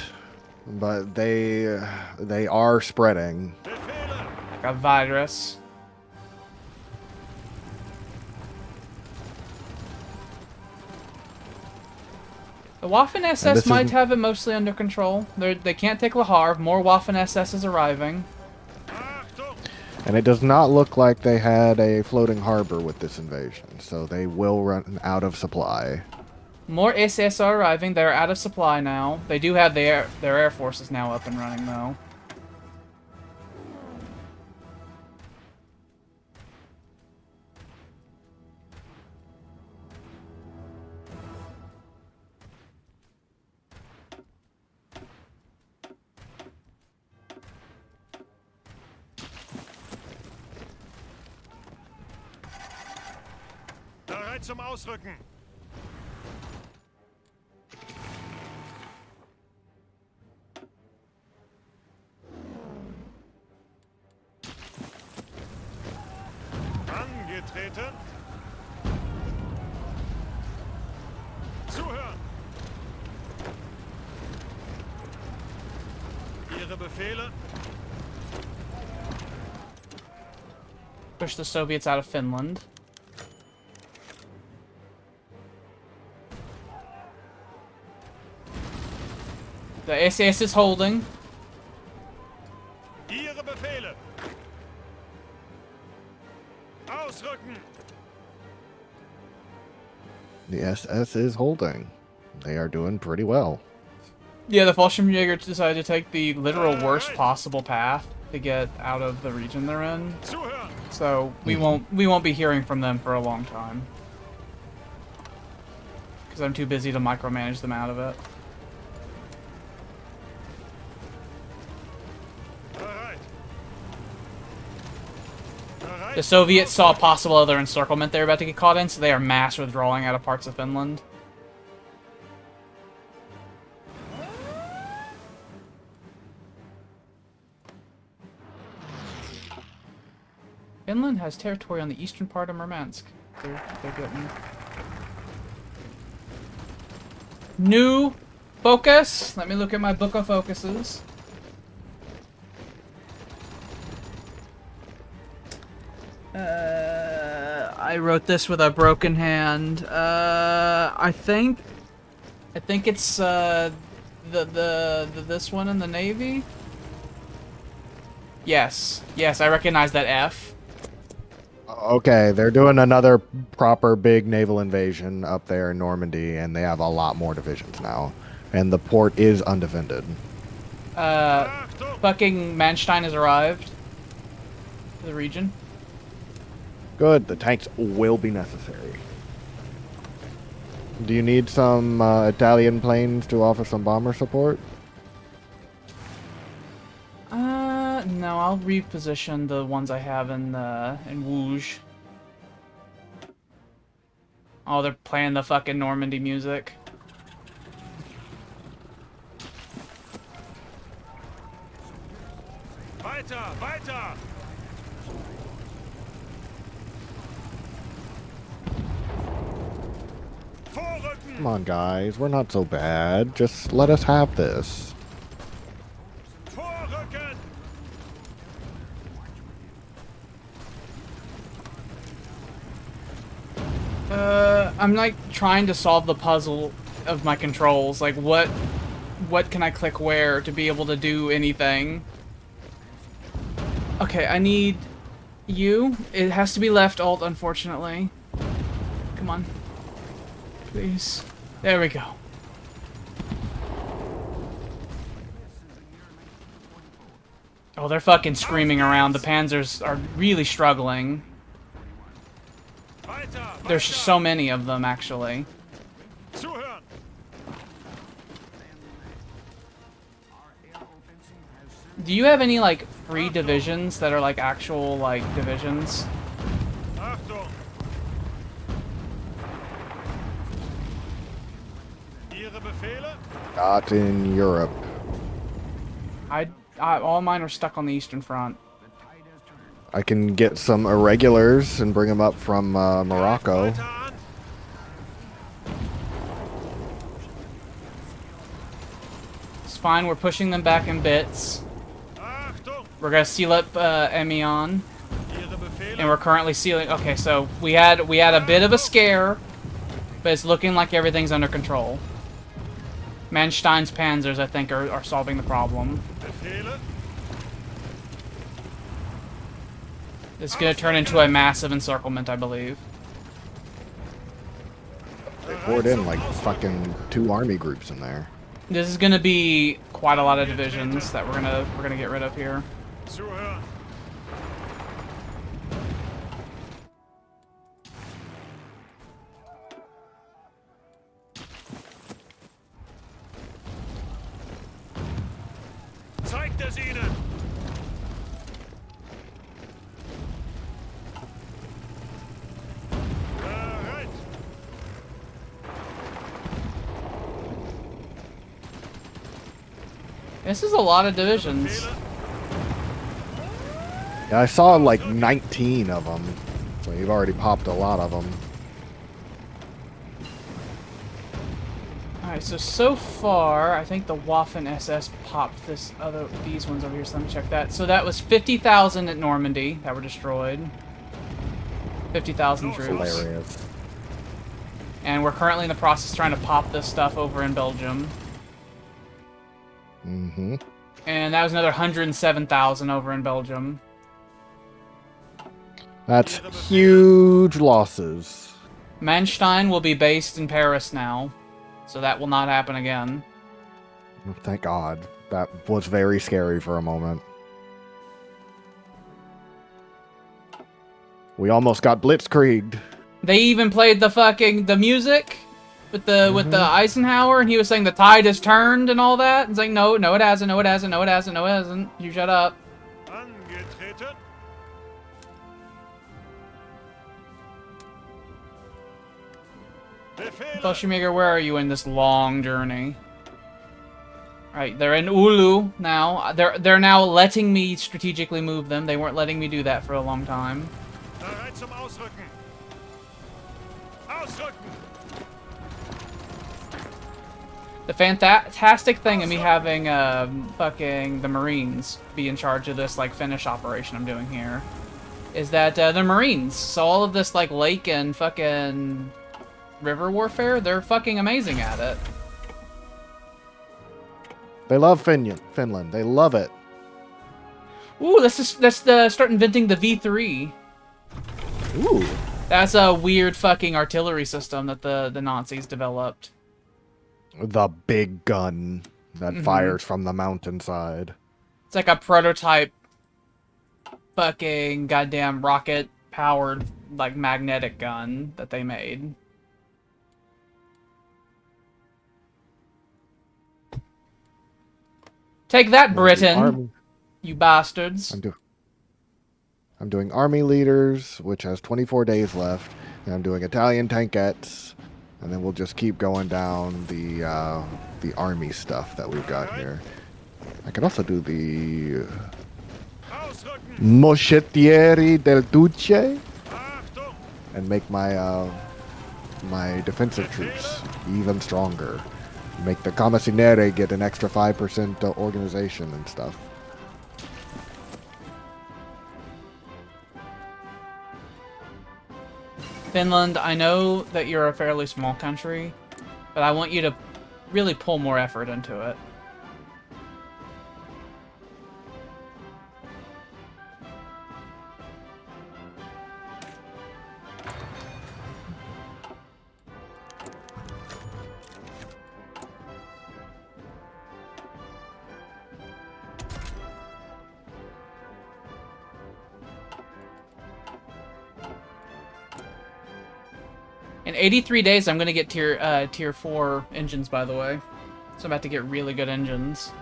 but they are spreading. Like a virus. The Waffen SS might have it mostly under control. They can't take Le Havre. More Waffen SS is arriving. And it does not look like they had a floating harbor with this invasion, so they will run out of supply. More SS are arriving. They're out of supply now. They do have their air forces now up and running, though. Bereit zum Ausrücken. Angetreten. Zuhören. Ihre Befehle. Push the Soviets out of Finland. The SAS is holding. Ihre Befehle. Ausrücken. The SS is holding. They are doing pretty well. Yeah, the Fallschirmjäger decided to take the literal worst possible path to get out of the region they're in. Zuhören. So we won't be hearing from them for a long time. Because I'm too busy to micromanage them out of it. Bereit. Bereit. The Soviets saw a possible other encirclement they were about to get caught in, so they are mass withdrawing out of parts of Finland. Finland has territory on the eastern part of Murmansk. They're getting... New focus! Let me look at my book of focuses. I wrote this with a broken hand. I think it's this one in the Navy. Yes, I recognize that F. Okay, they're doing another proper big naval invasion up there in Normandy, and they have a lot more divisions now. And the port is undefended. Fucking Manstein has arrived to the region. Good, the tanks will be necessary. Do you need some Italian planes to offer some bomber support? No, I'll reposition the ones I have in Wooge. Oh, they're playing the fucking Normandy music. Weiter, weiter. Vorrücken. Come on, guys, we're not so bad. Just let us have this. Vorrücken. I'm like trying to solve the puzzle of my controls. Like, what can I click where to be able to do anything? Okay, I need you. It has to be left alt, unfortunately. Come on. Please. There we go. Oh, they're fucking screaming around. The Panzers are really struggling. Weiter, There's so many of them, actually. Zuhören. Do you have any, like, free divisions that are, like, actual, like, divisions? Achtung. Ihre Befehle. Not in Europe. All mine are stuck on the Eastern Front. I can get some irregulars and bring them up from Morocco. Weiter an. It's fine, we're pushing them back in bits. Achtung. We're gonna seal up Emion, Ihre Befehle. and we're currently sealing... Okay, so we had a bit of a scare, but it's looking like everything's under control. Manstein's Panzers, I think, are solving the problem. Befehle. It's gonna turn into a massive encirclement, I believe. They poured in like fucking 2 army groups in there. This is gonna be quite a lot of divisions that we're gonna get rid of here. Zuhören. Zeigt es ihnen. Bereit. This is a lot of divisions. Yeah, I saw like 19 of them, so you've already popped a lot of them. Alright, so far, I think the Waffen SS popped these ones over here, so let me check that. So that was 50,000 at Normandy that were destroyed. 50,000 troops. Hilarious. And we're currently in the process trying to pop this stuff over in Belgium. Mm-hmm. And that was another 107,000 over in Belgium. That's huge losses. Manstein will be based in Paris now, so that will not happen again. Thank God. That was very scary for a moment. We almost got blitzkrieged. They even played the music with the Eisenhower, and he was saying the tide has turned and all that. It's like, no, it hasn't, no, it hasn't, no, it hasn't, no, it hasn't. You shut up. Angetreten. Befehle. Fallschirmjäger, where are you in this long journey? Right, they're in Ulu now. They're now letting me strategically move them. They weren't letting me do that for a long time. Bereit zum Ausrücken. Ausrücken. The fantastic thing of me having fucking the Marines be in charge of this like Finnish operation I'm doing here is that they're Marines. So all of this like lake and fucking river warfare, they're fucking amazing at it. They love Finland. They love it. Ooh, let's start inventing the V3. Ooh. That's a weird fucking artillery system that the Nazis developed. The big gun that fires from the mountainside. It's like a prototype fucking goddamn rocket powered like magnetic gun that they made. Take that, Britain! You bastards. I'm doing Army Leaders, which has 24 days left, and I'm doing Italian Tankettes, and then we'll just keep going down the Army stuff that we've got here. I could also do the Moschettieri del Duce, Achtung. and make my my defensive troops even stronger. Make the Commissaire get an extra 5% organization and stuff. Finland, I know that you're a fairly small country, but I want you to really pull more effort into it. In 83 days, I'm gonna get tier 4 engines, by the way. So I'm about to get really good engines.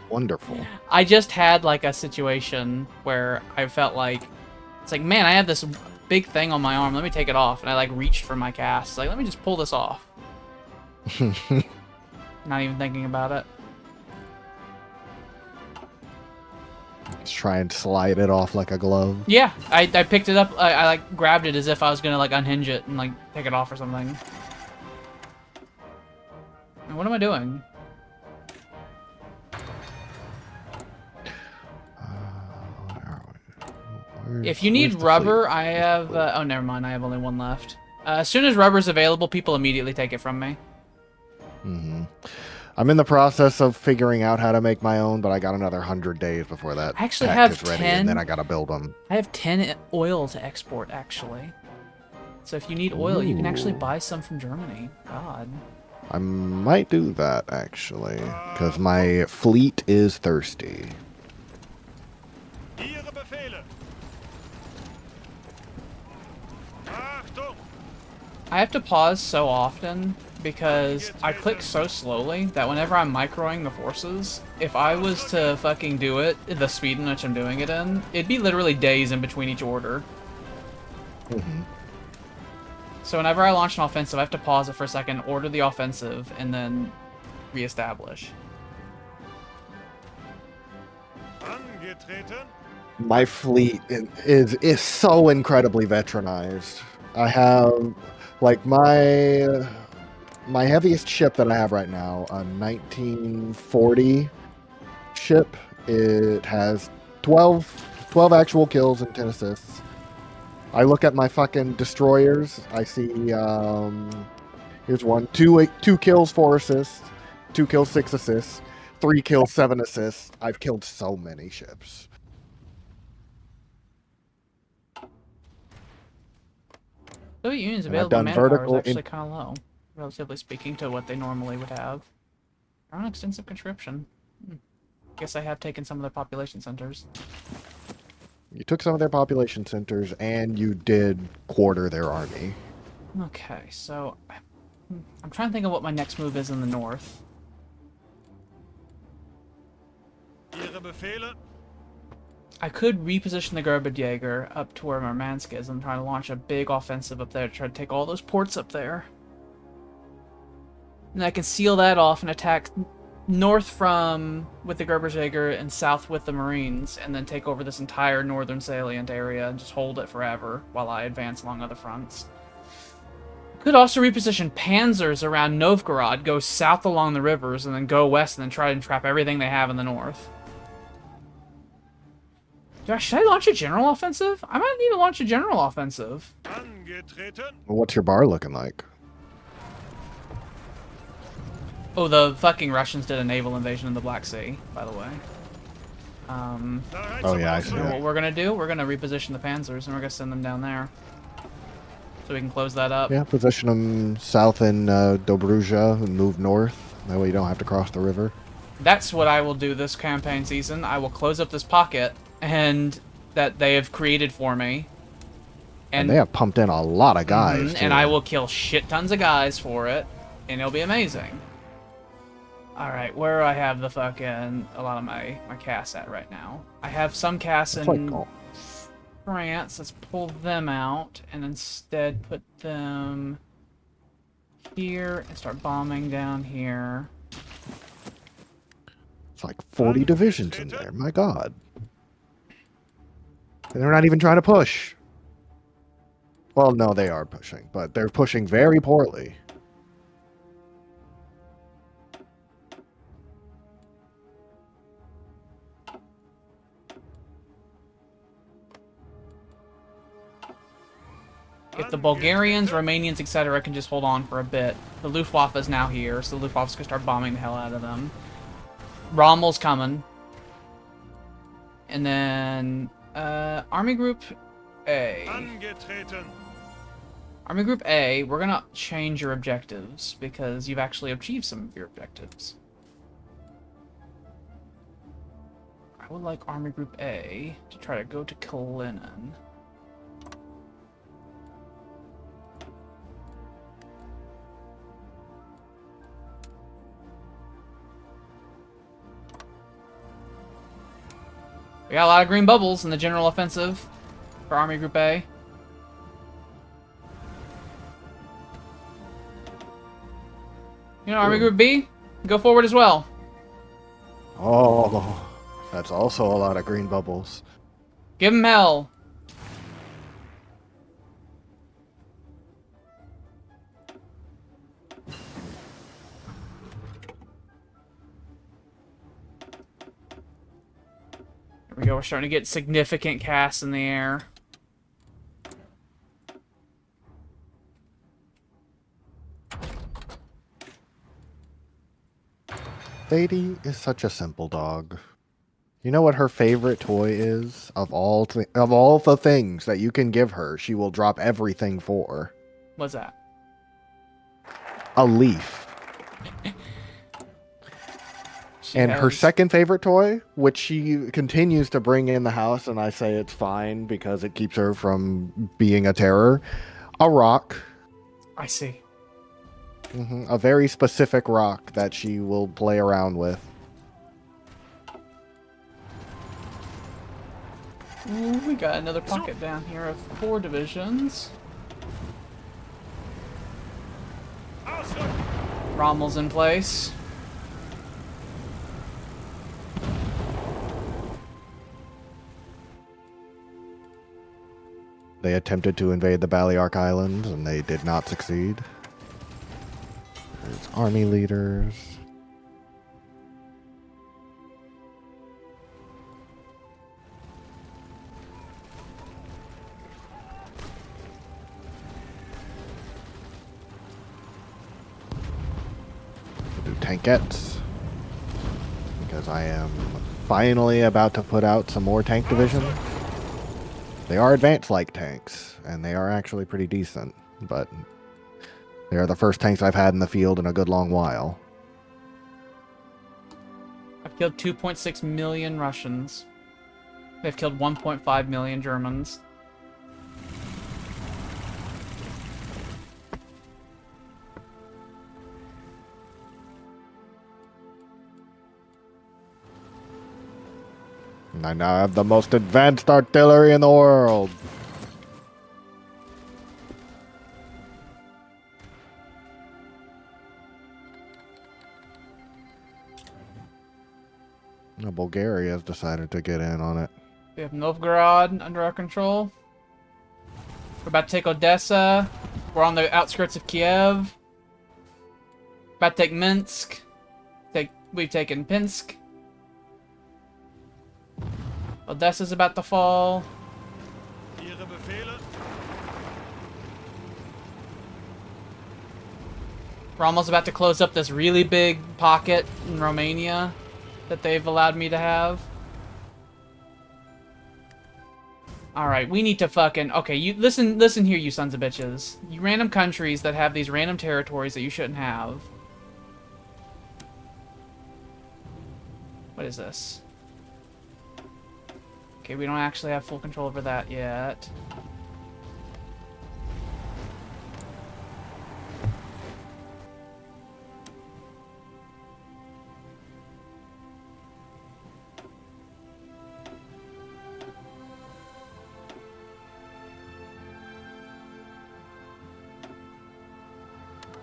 Wonderful. I just had like a situation where I felt like it's like, man, I have this big thing on my arm. Let me take it off, and I like reached for my cast. Like, let me just pull this off. Not even thinking about it. Let's try and slide it off like a glove. Yeah, I picked it up. I like grabbed it as if I was gonna like unhinge it and like take it off or something. And what am I doing? If you need rubber, I have... oh, never mind. I have only one left. As soon as rubber's available, people immediately take it from me. Mm-hmm. I'm in the process of figuring out how to make my own, but I got another 100 days before that I actually tech have is ready, 10. and then I gotta build them. I have 10 oil to export, actually. So if you need oil, you can actually Ooh. buy some from Germany. God. I might do that, actually, because my fleet is thirsty. Ihre Befehle. Achtung. I have to pause so often because I click so slowly that whenever I'm microing the forces, if I was to fucking do it in the speed in which I'm doing it in, it'd be literally days in between each order. Mm-hmm. So whenever I launch an offensive, I have to pause it for a second, order the offensive, and then reestablish. Angetreten. My fleet is so incredibly veteranized. I have like my heaviest ship that I have right now, a 1940 ship. It has 12 actual kills and 10 assists. I look at my fucking destroyers. I see here's one, two kills, 4 assists, 2 kills, 6 assists, 3 kills, 7 assists. I've killed so many ships. Soviet Union's And I've available done manpower is vertical actually kind of low, relatively speaking to what they normally would have. They're on extensive conscription. Guess I have taken some of their population centers. You took some of their population centers, and you did quarter their army. Okay, so I'm trying to think of what my next move is in the north. Ihre Befehle. I could reposition the Jäger up to where Murmansk is and try to launch a big offensive up there to try to take all those ports up there. And I can seal that off and attack north from with the Jäger and south with the Marines, and then take over this entire northern salient area and just hold it forever while I advance along other fronts. Could also reposition panzers around Novgorod, go south along the rivers, and then go west and then try and trap everything they have in the north. Should I launch a general offensive? I might need to launch a general offensive. Angetreten. Well, what's your bar looking like? Oh, the fucking Russians did a naval invasion in the Black Sea, by the way. Bereit Oh zum yeah, I see You know Ausrücken. what we're gonna do? We're gonna reposition the panzers, and we're gonna send them down there. So we can close that up. Yeah, position them south in Dobruja and move north. That way you don't have to cross the river. That's what I will do this campaign season. I will close up this pocket and that they have created for me. And they have pumped in a lot of guys. And I will kill shit tons of guys for it, and it'll be amazing. Alright, where do I have the fucking a lot of my casts at right now? I have some casts It's in like, France. Let's pull them out and instead put them here and start bombing down here. it's like 40 divisions in there. My God. And they're not even trying to push. Well, no, they are pushing, but they're pushing very poorly. If the Bulgarians, Romanians, etc. can just hold on for a bit. The Luftwaffe is now here, so the Luftwaffe's gonna start bombing the hell out of them. Rommel's coming. And then, Army Group A. Angetreten. Army Group A, we're gonna change your objectives, because you've actually achieved some of your objectives. I would like Army Group A to try to go to Kalinin. We got a lot of green bubbles in the general offensive for Army Group A. You know, Army Group B, go forward as well. Oh, that's also a lot of green bubbles. Give them hell. There we go, we're starting to get significant casts in the air. Sadie is such a simple dog. You know what her favorite toy is? Of all the things that you can give her, she will drop everything for. What's that? A leaf. And her second favorite toy, which she continues to bring in the house, and I say it's fine because it keeps her from being a terror, a rock. I see. A very specific rock that she will play around with. Ooh, we got another pocket down here of 4 divisions. Ausrücken. Rommel's in place. They attempted to invade the Balearic Islands, and they did not succeed. There's army leaders. We'll do tankettes. Because I am finally about to put out some more tank divisions. They are advanced like tanks, and they are actually pretty decent, but they are the first tanks I've had in the field in a good long while. I've killed 2.6 million Russians. They've killed 1.5 million Germans. And I now have the most advanced artillery in the world. Now Bulgaria has decided to get in on it. We have Novgorod under our control. We're about to take Odessa. We're on the outskirts of Kiev. About to take Minsk. We've taken Pinsk. Odessa's about to fall. Ihre Befehle. We're almost about to close up this really big pocket in Romania that they've allowed me to have. Alright, we need to fucking... Okay, you listen here, you sons of bitches. You random countries that have these random territories that you shouldn't have. What is this? Okay, we don't actually have full control over that yet.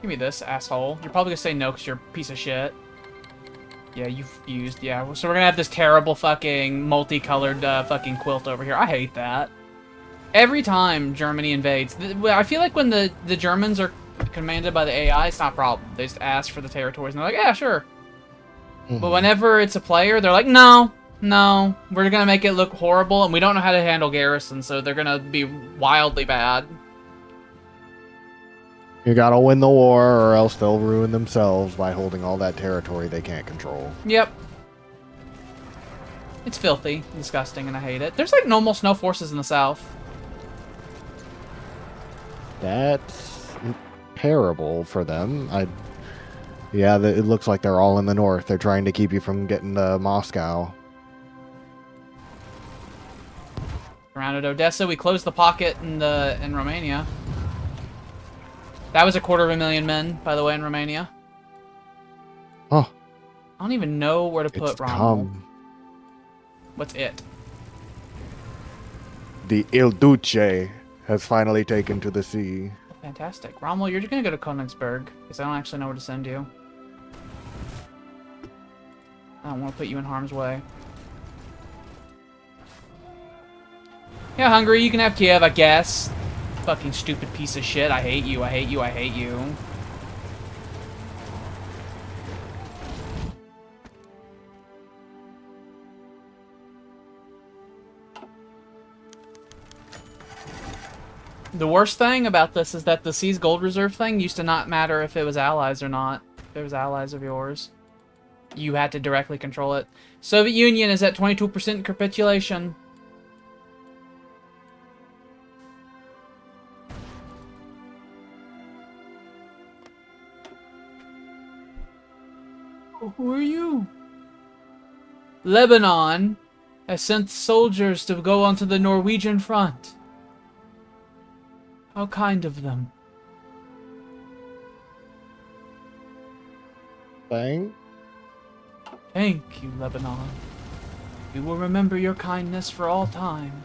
Give me this, asshole. You're probably gonna say no because you're a piece of shit. Yeah, you fused. Yeah, so we're gonna have this terrible fucking multicolored fucking quilt over here. I hate that. Every time Germany invades, I feel like when the Germans are commanded by the AI, it's not a problem. They just ask for the territories and they're like, yeah, sure. But whenever it's a player, they're like, no, we're gonna make it look horrible, and we don't know how to handle garrisons, so they're gonna be wildly bad. You gotta win the war, or else they'll ruin themselves by holding all that territory they can't control. Yep. It's filthy, disgusting, and I hate it. There's like almost no forces in the south. That's terrible for them. Yeah, it looks like they're all in the north. They're trying to keep you from getting to Moscow. Surrounded Odessa. We closed the pocket in Romania. That was 250,000 men, by the way, in Romania. Oh. I don't even know where to put Rommel. What's it? The Il Duce has finally taken to the sea. Fantastic. Rommel, you're just gonna go to Königsberg, because I don't actually know where to send you. I don't want to put you in harm's way. Yeah, Hungary, you can have Kiev, I guess. Fucking stupid piece of shit. I hate you, I hate you, I hate you. The worst thing about this is that the Sea's gold reserve thing used to not matter if it was allies or not. If it was allies of yours. You had to directly control it. Soviet Union is at 22% capitulation. Who are you? Lebanon has sent soldiers to go onto the Norwegian front. How kind of them. Thank you, Lebanon. We will remember your kindness for all time.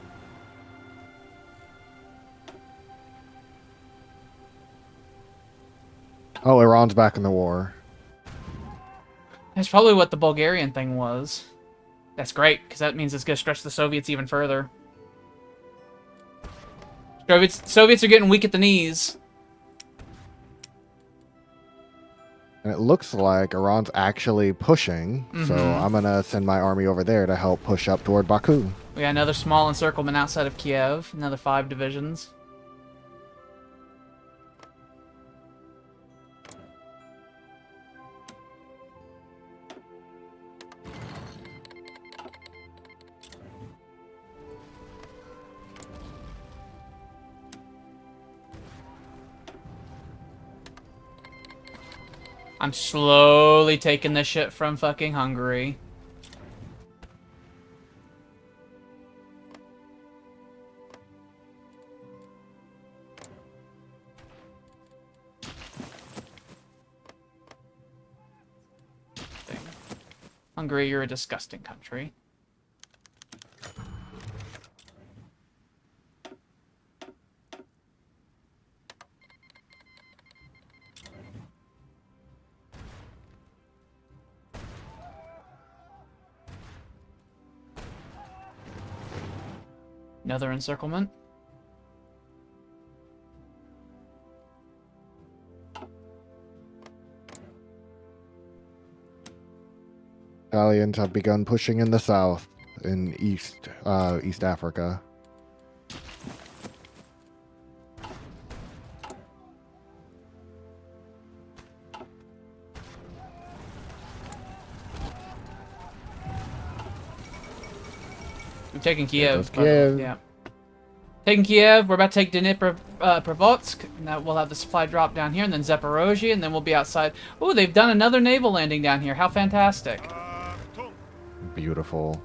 Oh, Iran's back in the war. That's probably what the Bulgarian thing was. That's great, because that means it's going to stretch the Soviets even further. Soviets are getting weak at the knees. And it looks like Iran's actually pushing, so I'm gonna send my army over there to help push up toward Baku. We got another small encirclement outside of Kiev. Another 5 divisions. I'm slowly taking this shit from fucking Hungary. Hungary, you're a disgusting country. Another encirclement. Italians have begun pushing in the south, in East Africa. We're taking Kiev. Kiev. Yeah. Taking Kiev. We're about to take Dnipropetrovsk. Now we'll have the supply drop down here, and then Zaporozhye, and then we'll be outside. Oh, they've done another naval landing down here. How fantastic. Achtung! Beautiful.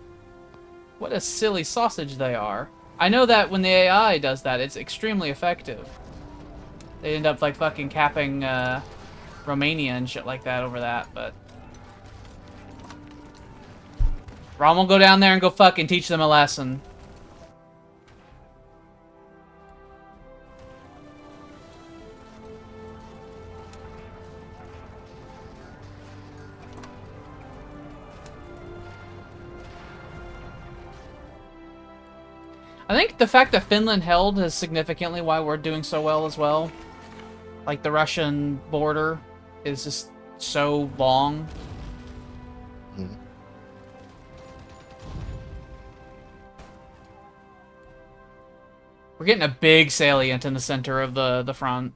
What a silly sausage they are. I know that when the AI does that, it's extremely effective. They end up, like, fucking capping Romania and shit like that over that, but... Rom will go down there and go fucking teach them a lesson. I think the fact that Finland held is significantly why we're doing so well as well. Like, the Russian border is just so long. Mm. We're getting a big salient in the center of the front.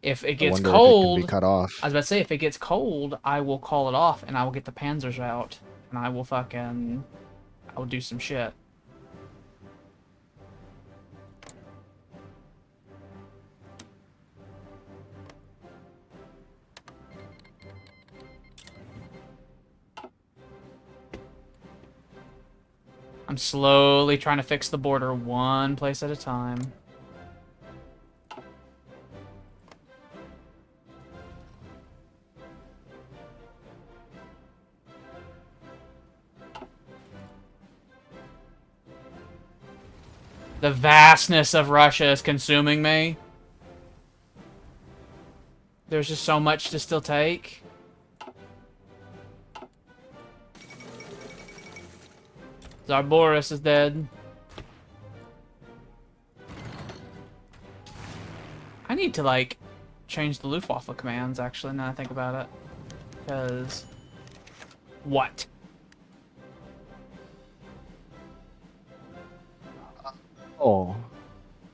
If it gets cold, if it can be cut off. I was about to say, if it gets cold, I will call it off and I will get the panzers out and I will do some shit. I'm slowly trying to fix the border one place at a time. The vastness of Russia is consuming me. There's just so much to still take. Tsar Boris is dead. I need to, like, change the Luftwaffe commands, actually, now I think about it. Because... What? Oh.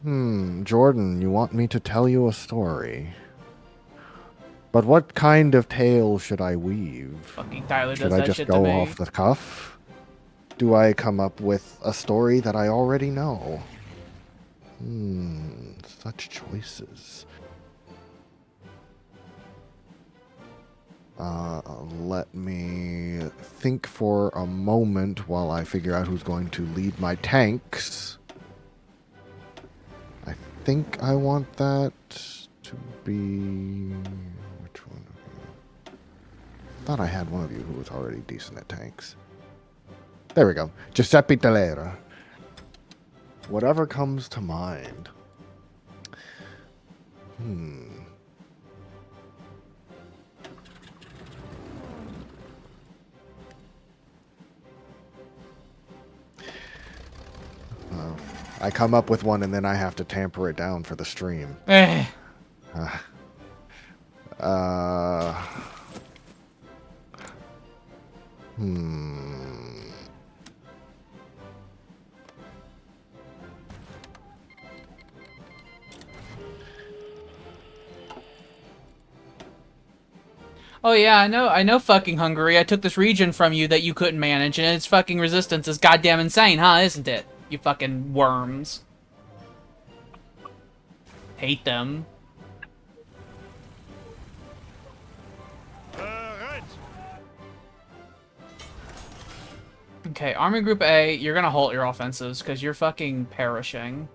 Jordan, you want me to tell you a story. But what kind of tale should I weave? Fucking Tyler Should does I that just shit to go me. off the cuff? Do I come up with a story that I already know? Such choices. Let me think for a moment while I figure out who's going to lead my tanks. I think I want that to be... Which one? Thought I had one of you who was already decent at tanks. There we go. Giuseppe Tellera. Whatever comes to mind. I come up with one and then I have to tamper it down for the stream. Eh. Uh, hmm. Oh yeah, I know fucking Hungary. I took this region from you that you couldn't manage, and its fucking resistance is goddamn insane, huh? Isn't it? You fucking worms. Hate them. Bereit. Okay, Army Group A, you're gonna halt your offensives, because you're fucking perishing.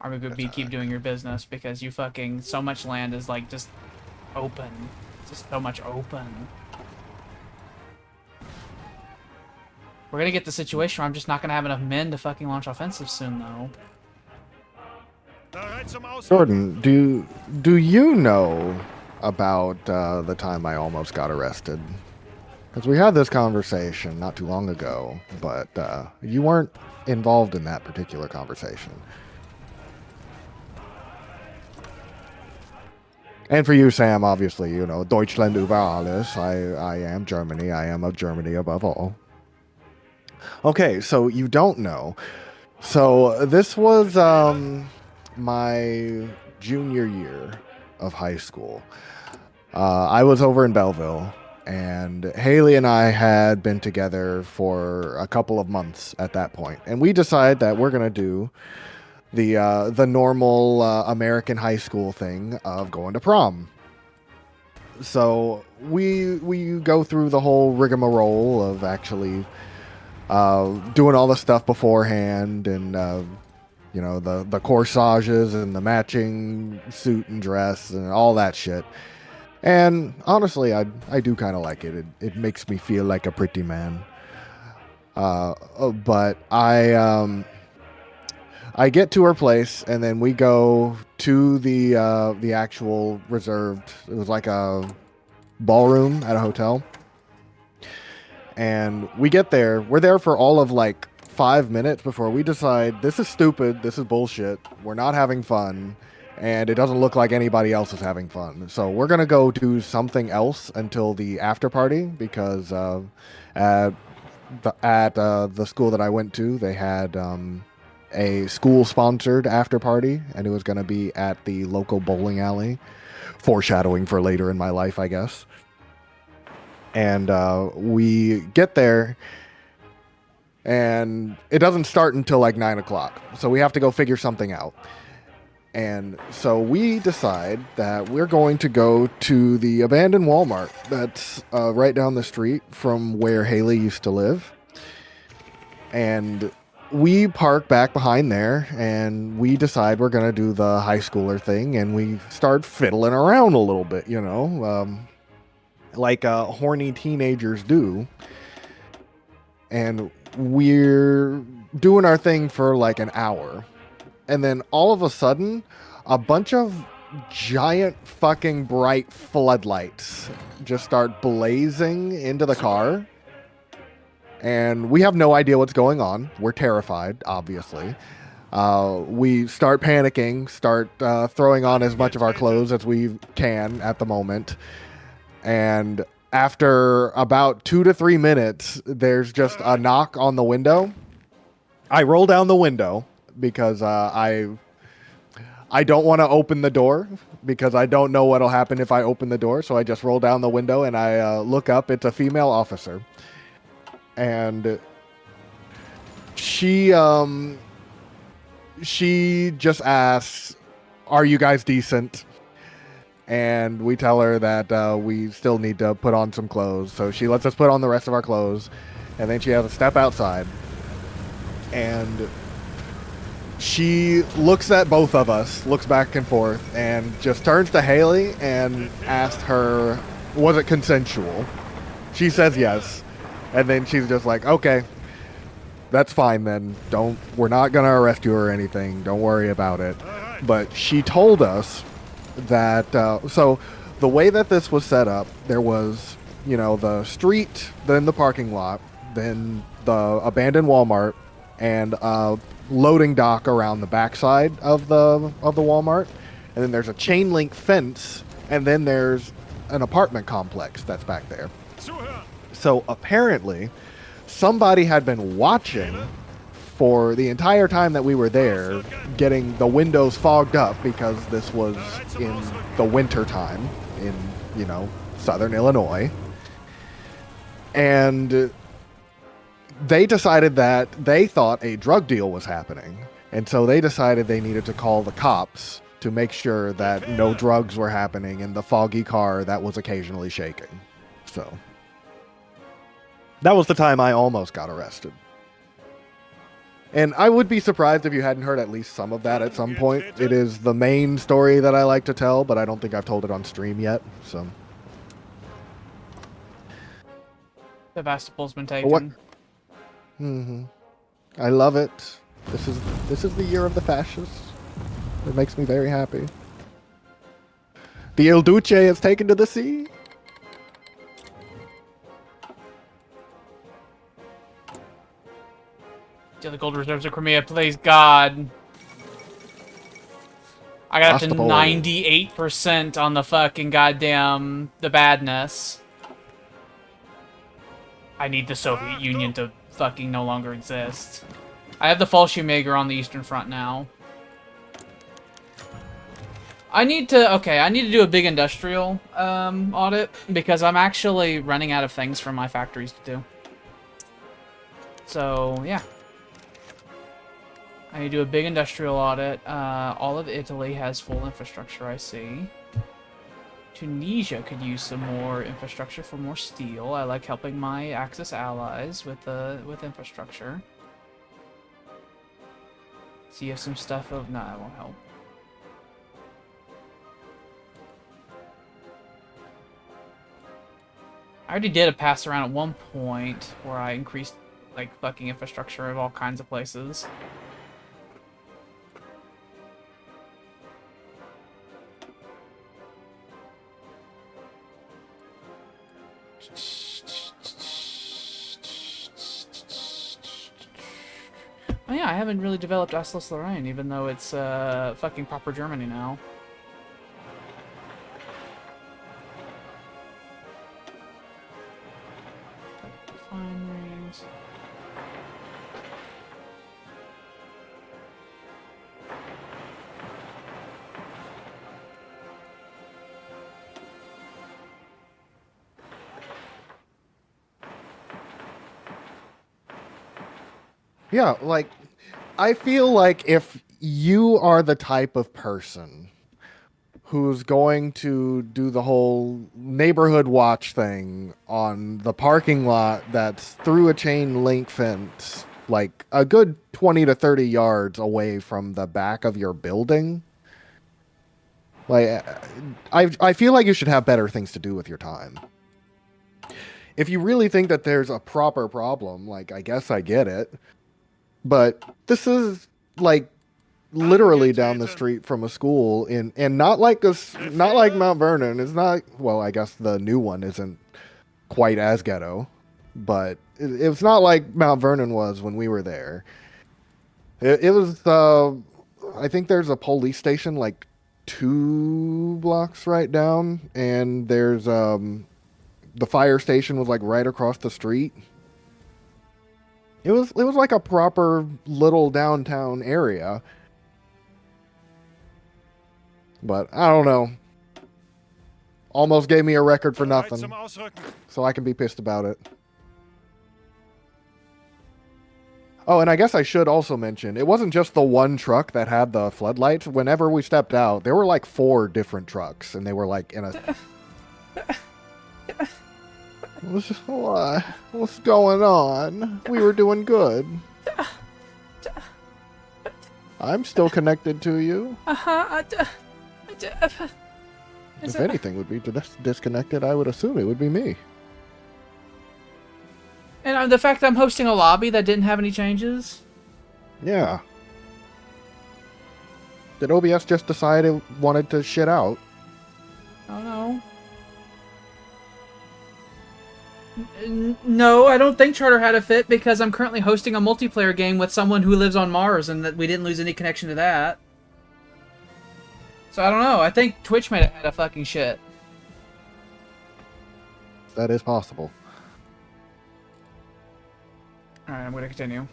Army Group B, keep doing your business, because you fucking... So much land is, like, just open. Just so much open. We're gonna get the situation where I'm just not gonna have enough men to fucking launch offensives soon, though. Bereit zum Ausrücken. Jordan, do you know about the time I almost got arrested? Because we had this conversation not too long ago, but you weren't involved in that particular conversation. And for you, Sam, obviously, you know, Deutschland über alles. I am Germany. I am of Germany above all. Okay, so you don't know. So this was my junior year of high school. I was over in Belleville, and Haley and I had been together for a couple of months at that point, and we decided that we're gonna do the normal American high school thing of going to prom. So we go through the whole rigmarole of actually doing all the stuff beforehand, and you know, the corsages and the matching suit and dress and all that shit. And honestly, I do kind of like it. It makes me feel like a pretty man. But I get to her place, and then we go to the actual reserved. It was like a ballroom at a hotel. And we get there. We're there for all of like 5 minutes before we decide this is stupid. This is bullshit. We're not having fun. And it doesn't look like anybody else is having fun. So we're going to go do something else until the after party, because at the school that I went to, they had a school-sponsored after party, and it was going to be at the local bowling alley. Foreshadowing for later in my life, I guess. And we get there, and it doesn't start until like 9 o'clock. So we have to go figure something out. And so we decide that we're going to go to the abandoned Walmart that's right down the street from where Haley used to live. And we park back behind there, and we decide we're going to do the high schooler thing, and we start fiddling around a little bit, you know, like horny teenagers do. And we're doing our thing for like an hour. And then all of a sudden, a bunch of giant fucking bright floodlights just start blazing into the car. And we have no idea what's going on. We're terrified, obviously. We start panicking, start throwing on as much of our clothes as we can at the moment. And after about 2 to 3 minutes, there's just a knock on the window. I roll down the window because I don't want to open the door, because I don't know what'll happen if I open the door. So I just roll down the window, and I look up. It's a female officer. And she just asks, "Are you guys decent?" And we tell her that we still need to put on some clothes. So she lets us put on the rest of our clothes. And then she has to step outside. And she looks at both of us, looks back and forth, and just turns to Haley and asks her, was it consensual? She says yes. And then she's just like, okay, that's fine then. We're not going to arrest you or anything. Don't worry about it. But she told us that, so the way that this was set up, there was the street, then the parking lot, then the abandoned Walmart, and a loading dock around the backside of the Walmart, and then there's a chain link fence, and then there's an apartment complex that's back there. Zuhören! So apparently, somebody had been watching for the entire time that we were there, getting the windows fogged up because this was in the winter time in, southern Illinois. And they decided that they thought a drug deal was happening. And so they decided they needed to call the cops to make sure that no drugs were happening in the foggy car that was occasionally shaking. So that was the time I almost got arrested. And I would be surprised if you hadn't heard at least some of that at some point. It is the main story that I like to tell, but I don't think I've told it on stream yet. So Sevastopol's been taken. I love it. This is the year of the fascists. It makes me very happy. The Il Duce is taken to the sea. To the gold reserves of Crimea, please God. I got up to 98% on the fucking goddamn the badness. I need the Soviet Union to fucking no longer exist. I have the Fallschirmjäger on the Eastern Front now. I need to do a big industrial audit because I'm actually running out of things for my factories to do. So, yeah. I need to do a big industrial audit. All of Italy has full infrastructure, I see. Tunisia could use some more infrastructure for more steel. I like helping my Axis allies with infrastructure. So you have some stuff of... No, that won't help. I already did a pass around at one point where I increased, like, fucking infrastructure of all kinds of places. Oh yeah, I haven't really developed Alsace-Lorraine, even though it's fucking proper Germany now. Refineries. Yeah, like, I feel like if you are the type of person who's going to do the whole neighborhood watch thing on the parking lot that's through a chain link fence, like a good 20 to 30 yards away from the back of your building, like, I feel like you should have better things to do with your time. If you really think that there's a proper problem, like, I guess I get it. But this is, like, literally down the street from a school and not like Mount Vernon. It's not, well, I guess the new one isn't quite as ghetto, but it's not like Mount Vernon was when we were there. It was, I think there's a police station like 2 blocks right down, and there's, the fire station was like right across the street. It was like a proper little downtown area. But I don't know. Almost gave me a record for nothing. So I can be pissed about it. Oh, and I guess I should also mention, it wasn't just the one truck that had the floodlights. Whenever we stepped out, there were like 4 different trucks, and they were like in a... What's going on? We were doing good. I'm still connected to you. If anything would be disconnected, I would assume it would be me. And the fact that I'm hosting a lobby that didn't have any changes? Yeah. Did OBS just decide it wanted to shit out? Oh no. No, I don't think Charter had a fit because I'm currently hosting a multiplayer game with someone who lives on Mars, and that we didn't lose any connection to that. So I don't know. I think Twitch made it had a fucking shit. That is possible. All right, I'm gonna continue.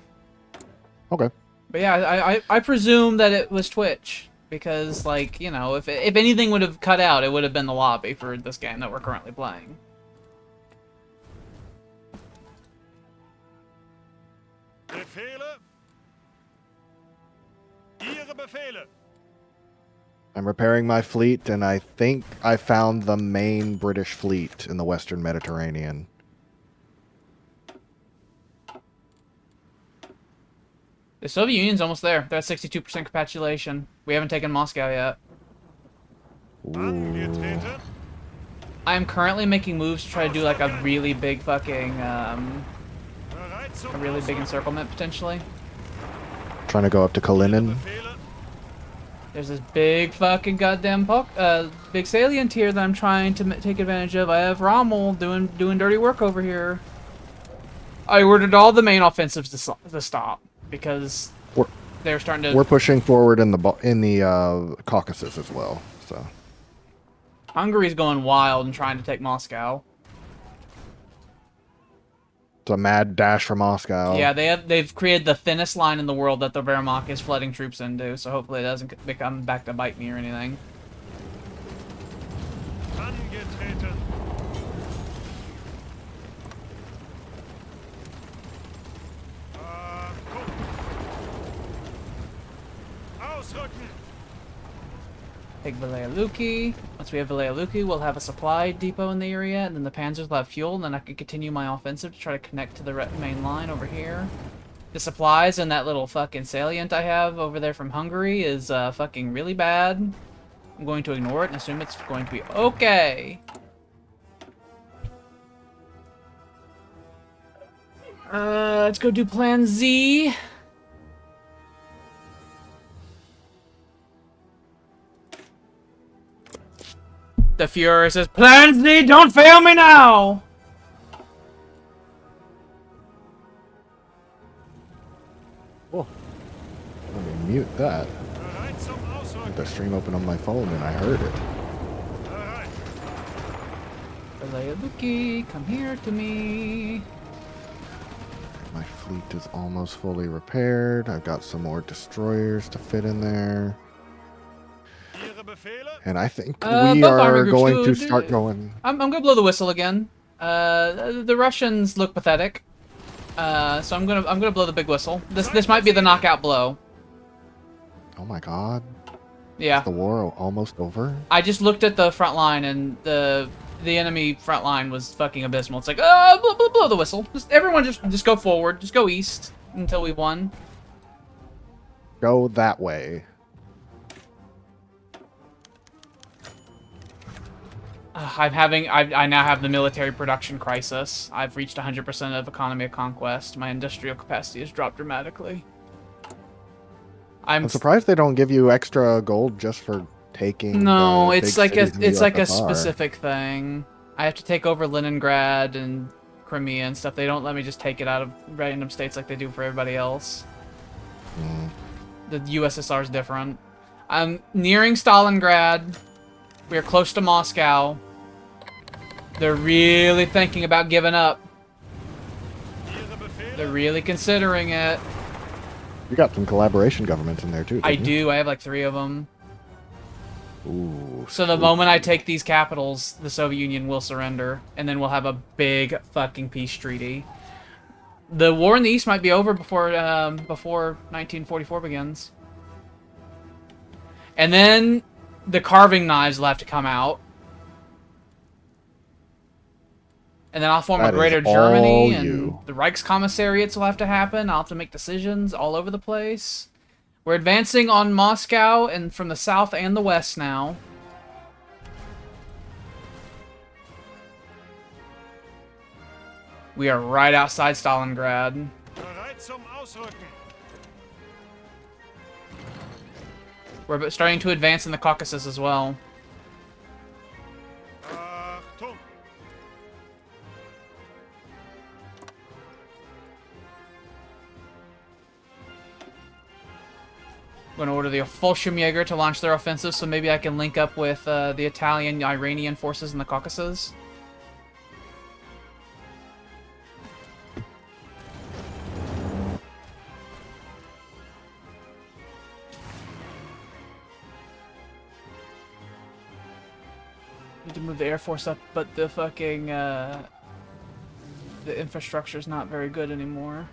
Okay. But yeah, I presume that it was Twitch because, like, you know, if anything would have cut out, it would have been the lobby for this game that we're currently playing. Befehle? Ihre Befehle. I'm repairing my fleet, and I think I found the main British fleet in the Western Mediterranean. The Soviet Union's almost there. They're at 62% capitulation. We haven't taken Moscow yet. Angetreten. I am currently making moves to try to do like a really big fucking, Bereit zum a really big Ausrücken. encirclement potentially. Trying to go up to Kalinin. Befehle. There's this big fucking goddamn big salient here that I'm trying to take advantage of. I have Rommel doing dirty work over here. I ordered all the main offensives to stop because they're starting to. We're pushing forward in the Caucasus as well. So Hungary's going wild and trying to take Moscow. it's a mad dash for Moscow. Yeah, they've created the thinnest line in the world that the Wehrmacht is flooding troops into. So hopefully it doesn't become back to bite me or anything. Angetreten. Achtung. Ausrücken. Take Vilayaluki. Once we have Vilayaluki, we'll have a supply depot in the area, and then the panzers will have fuel, and then I can continue my offensive to try to connect to the main line over here. The supplies and that little fucking salient I have over there from Hungary is fucking really bad. I'm going to ignore it and assume it's going to be okay. Let's go do Plan Z. The Fuhrer says, Plan Z, don't fail me now! Oh. Let me mute that. Bereit zum I Ausrücken. had the stream open on my phone and I heard it. Bereit. Vilayaluki, come here to me. My fleet is almost fully repaired. I've got some more destroyers to fit in there. Ihre Befehle. And I think both we army are groups going do- to do- start going. I'm gonna blow the whistle again. The Russians look pathetic. So I'm gonna blow the big whistle. This might be the knockout blow. Oh my god. Yeah. Is the war almost over? I just looked at the front line and the enemy front line was fucking abysmal. It's like, oh, blow the whistle. Everyone just go forward. Just go east until we won. Go that way. I now have the military production crisis. I've reached 100% of economy of conquest. My industrial capacity has dropped dramatically. I'm surprised they don't give you extra gold just for taking. No, the it's big like cities in the it's like a USSR. specific thing. I have to take over Leningrad and Crimea and stuff. They don't let me just take it out of random states like they do for everybody else. Mm. The USSR is different. I'm nearing Stalingrad. We are close to Moscow. They're really thinking about giving up. Ihre Befehle. They're really considering it. You got some collaboration governments in there too. I didn't you? do. I have like 3 of them. Ooh. So the moment I take these capitals, the Soviet Union will surrender, and then we'll have a big fucking peace treaty. The war in the East might be over before 1944 begins. And then the carving knives will have to come out. And then I'll form a That is greater all Germany, and you. the Reichskommissariats will have to happen. I'll have to make decisions all over the place. We're advancing on Moscow, and from the south and the west now. We are right outside Stalingrad. Bereit zum Ausrücken. We're starting to advance in the Caucasus as well. Achtung. I'm going to order the Fallschirmjäger to launch their offensive, so maybe I can link up with the Italian, Iranian forces in the Caucasus. Need to move the Air Force up, but the fucking, the infrastructure's not very good anymore.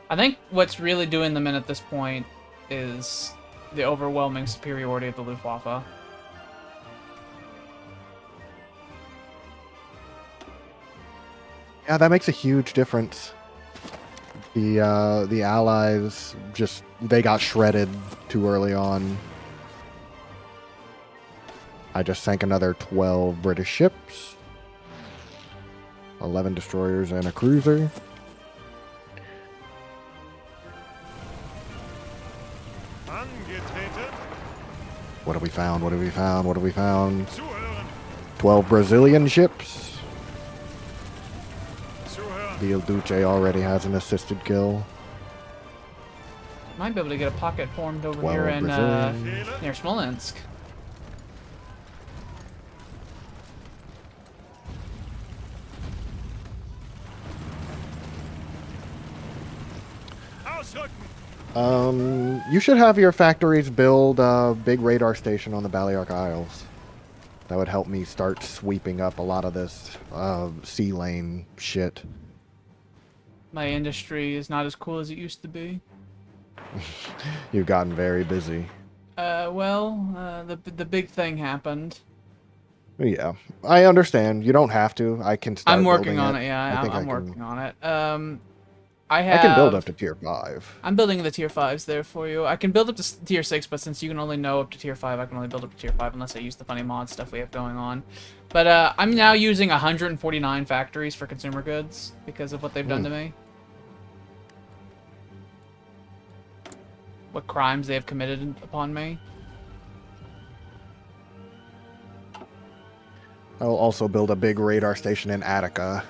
I think what's really doing them in at this point is the overwhelming superiority of the Luftwaffe. Yeah, that makes a huge difference. The Allies they got shredded too early on. I just sank another 12 British ships, 11 destroyers and a cruiser. Angetreten. What have we found? What have we found? What have we found? Zuhören. 12 Brazilian ships. Zuhören. The Il Duce already has an assisted kill. Might be able to get a pocket formed over 12 here in Brazilian. near Smolensk. Ausrücken. You should have your factories build a big radar station on the Balearic Isles. That would help me start sweeping up a lot of this sea lane shit. My industry is not as cool as it used to be. You've gotten very busy. The big thing happened. Yeah, I understand. You don't have to. I can start I'm working building on it. Yeah, I think I'm I can- working on it. I can build up to tier 5. I'm building the tier 5s there for you. I can build up to tier 6, but since you can only know up to tier 5, I can only build up to tier 5 unless I use the funny mod stuff we have going on. But I'm now using 149 factories for consumer goods because of what they've done to me. What crimes they have committed upon me. I'll also build a big radar station in Attica.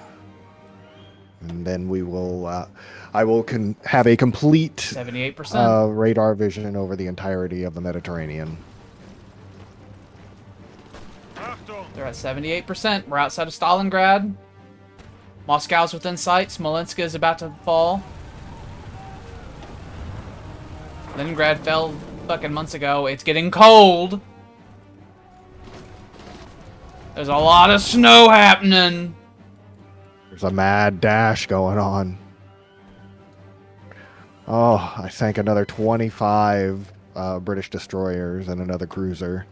And then we will, I will have a complete 78%. radar vision over the entirety of the Mediterranean. Achtung. They're at 78%. We're outside of Stalingrad. Moscow's within sight. Smolensk is about to fall. Leningrad fell fucking months ago. It's getting cold. There's a lot of snow happening. There's a mad dash going on. Oh, I sank another 25 British destroyers and another cruiser.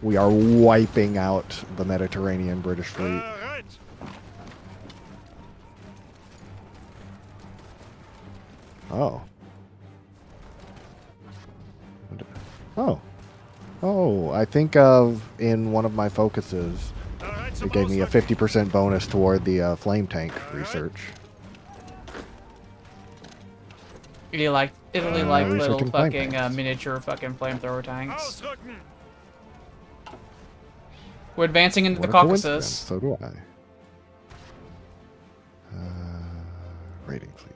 We are wiping out the Mediterranean British fleet. Bereit. Oh. Oh. Oh, I think of in one of my focuses, Bereit zum it gave me a Ausrücken. 50% bonus toward the flame tank research. Italy like researching little flame fucking tanks. miniature fucking flamethrower tanks. Ausrücken. We're advancing into What the a coincidence. Caucasus. So do I. Raiding fleet.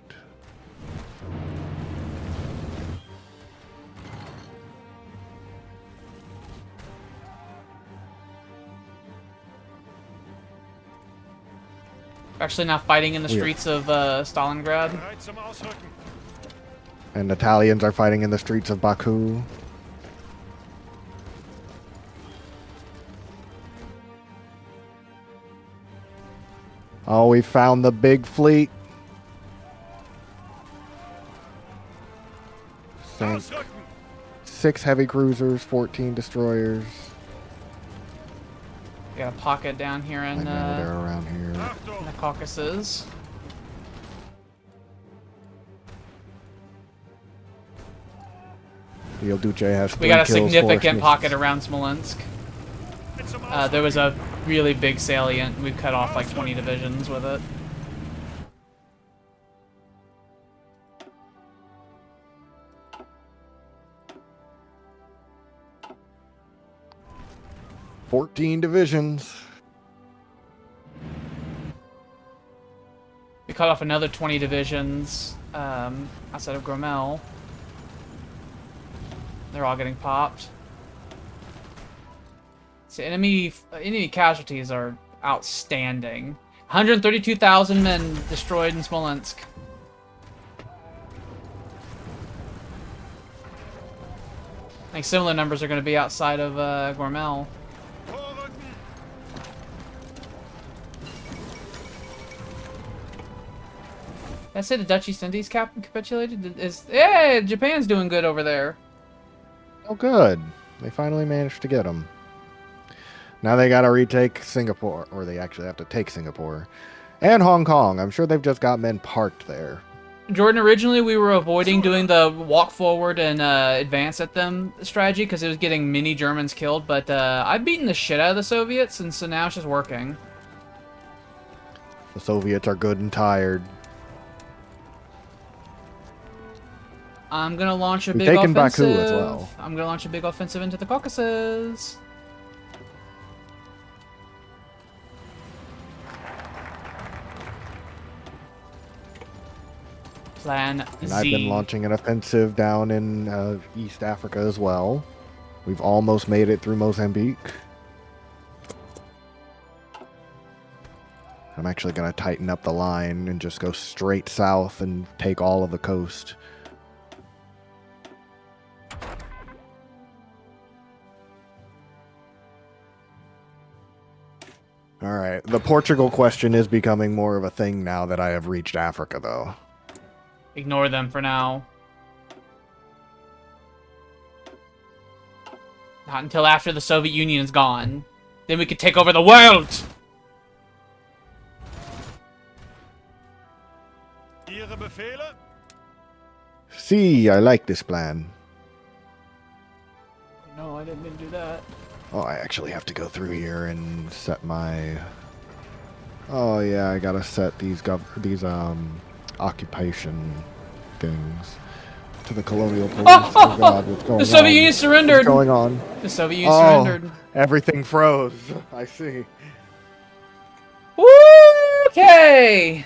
Actually now fighting in the Yeah. streets of Stalingrad. Bereit zum Ausrücken. And Italians are fighting in the streets of Baku. Oh, we found the big fleet. Sank Ausrücken. 6 heavy cruisers, 14 destroyers. We got a pocket down here I in know they're around here. Achtung. the Caucasus. The Il Duce has 3 We got a kills, 4 significant misses. pocket around Smolensk. zum There was Ausrücken. a really big salient. We cut off like 20 divisions with it. "14 divisions." We cut off another 20 divisions outside of Gromel. They're all getting popped. So enemy casualties are outstanding. 132,000 men destroyed in Smolensk. I think similar numbers are going to be outside of Gormel. Vorrücken. Did I say the Dutch East Indies capitulated? Yeah, Japan's doing good over there. Oh, good. They finally managed to get them. Now they gotta retake Singapore, or they actually have to take Singapore. And Hong Kong. I'm sure they've just got men parked there. Jordan, originally we were avoiding doing the walk forward and advance at them strategy because it was getting many Germans killed, but I've beaten the shit out of the Soviets, and so now it's just working. The Soviets are good and tired. I'm gonna launch a We've big taken offensive. Baku as well. I'm gonna launch a big offensive into the Caucasus. Plan And Z. I've been launching an offensive down in East Africa as well. We've almost made it through Mozambique. I'm actually going to tighten up the line and just go straight south and take all of the coast. All right. The Portugal question is becoming more of a thing now that I have reached Africa, though. Ignore them for now. Not until after the Soviet Union is gone. Then we could take over the world! Ihre Befehle? See, I like this plan. No, I didn't mean to do that. Oh, I actually have to go through here and set my... Oh, yeah, I gotta set these occupation things to the colonial police. Oh, God, what's going on? The Soviet Union surrendered! What's going on? The Soviet Union surrendered. Everything froze. I see. Okay!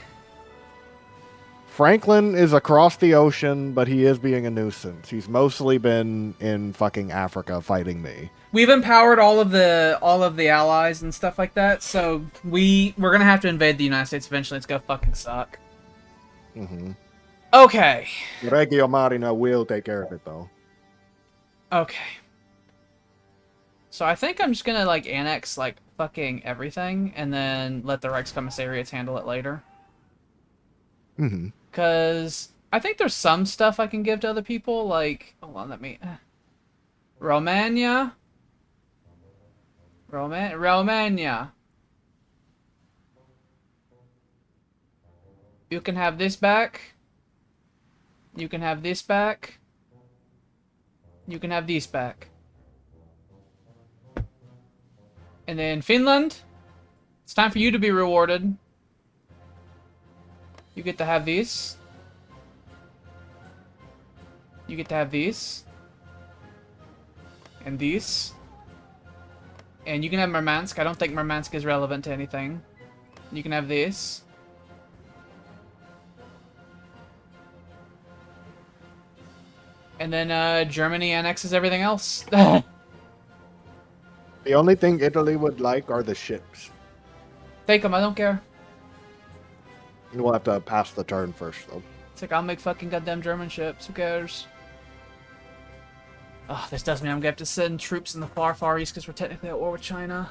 Franklin is across the ocean, but he is being a nuisance. He's mostly been in fucking Africa fighting me. We've empowered all of the allies and stuff like that, so we're gonna have to invade the United States eventually. It's gonna fucking suck. Mm-hmm. Okay. Reggio Marina will take care of it, though. Okay. So I think I'm just gonna, like, annex, like, fucking everything, and then let the Reichskommissariats handle it later. Mm-hmm. Because I think there's some stuff I can give to other people, like... Hold on, let me... Romania. Romania. You can have this back. You can have this back. You can have these back. And then Finland. It's time for you to be rewarded. You get to have these. You get to have these. And these. And you can have Murmansk. I don't think Murmansk is relevant to anything. You can have this. And then Germany annexes everything else. The only thing Italy would like are the ships. Take them, I don't care. We'll have to pass the turn first, though. It's like, I'll make fucking goddamn German ships. Who cares? Oh, this does mean I'm gonna have to send troops in the far, far east because we're technically at war with China.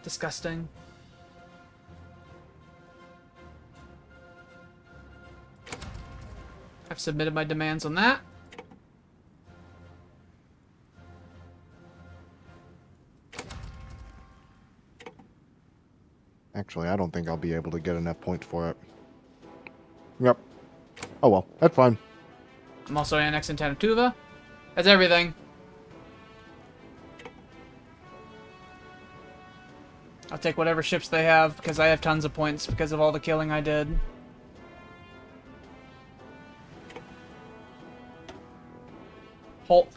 Disgusting. I've submitted my demands on that. Actually, I don't think I'll be able to get enough points for it. Yep. Oh well, that's fine. I'm also annexing Tanatuva. That's everything. I'll take whatever ships they have, because I have tons of points because of all the killing I did.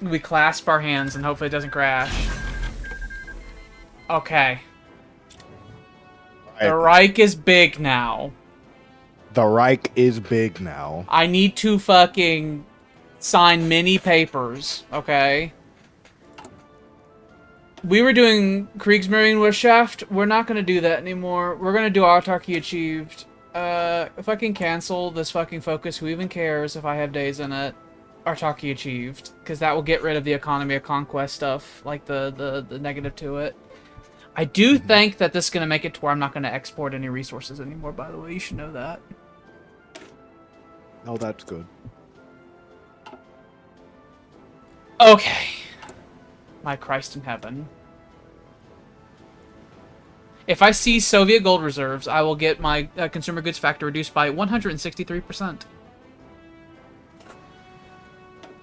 We clasp our hands and hopefully it doesn't crash. Okay. The Reich is big now. The Reich is big now. I need to fucking sign many papers, okay? We were doing Kriegsmarine We're not gonna do that anymore. We're gonna do autarky achieved. If I can cancel this fucking focus, who even cares if I have days in it? Autarky achieved, because that will get rid of the economy of conquest stuff, like the negative to it. I do think that this is gonna make it to where I'm not gonna export any resources anymore. By the way, you should know that. Oh, that's good. Okay. My Christ in heaven. If I see Soviet gold reserves, I will get my consumer goods factor reduced by 163%.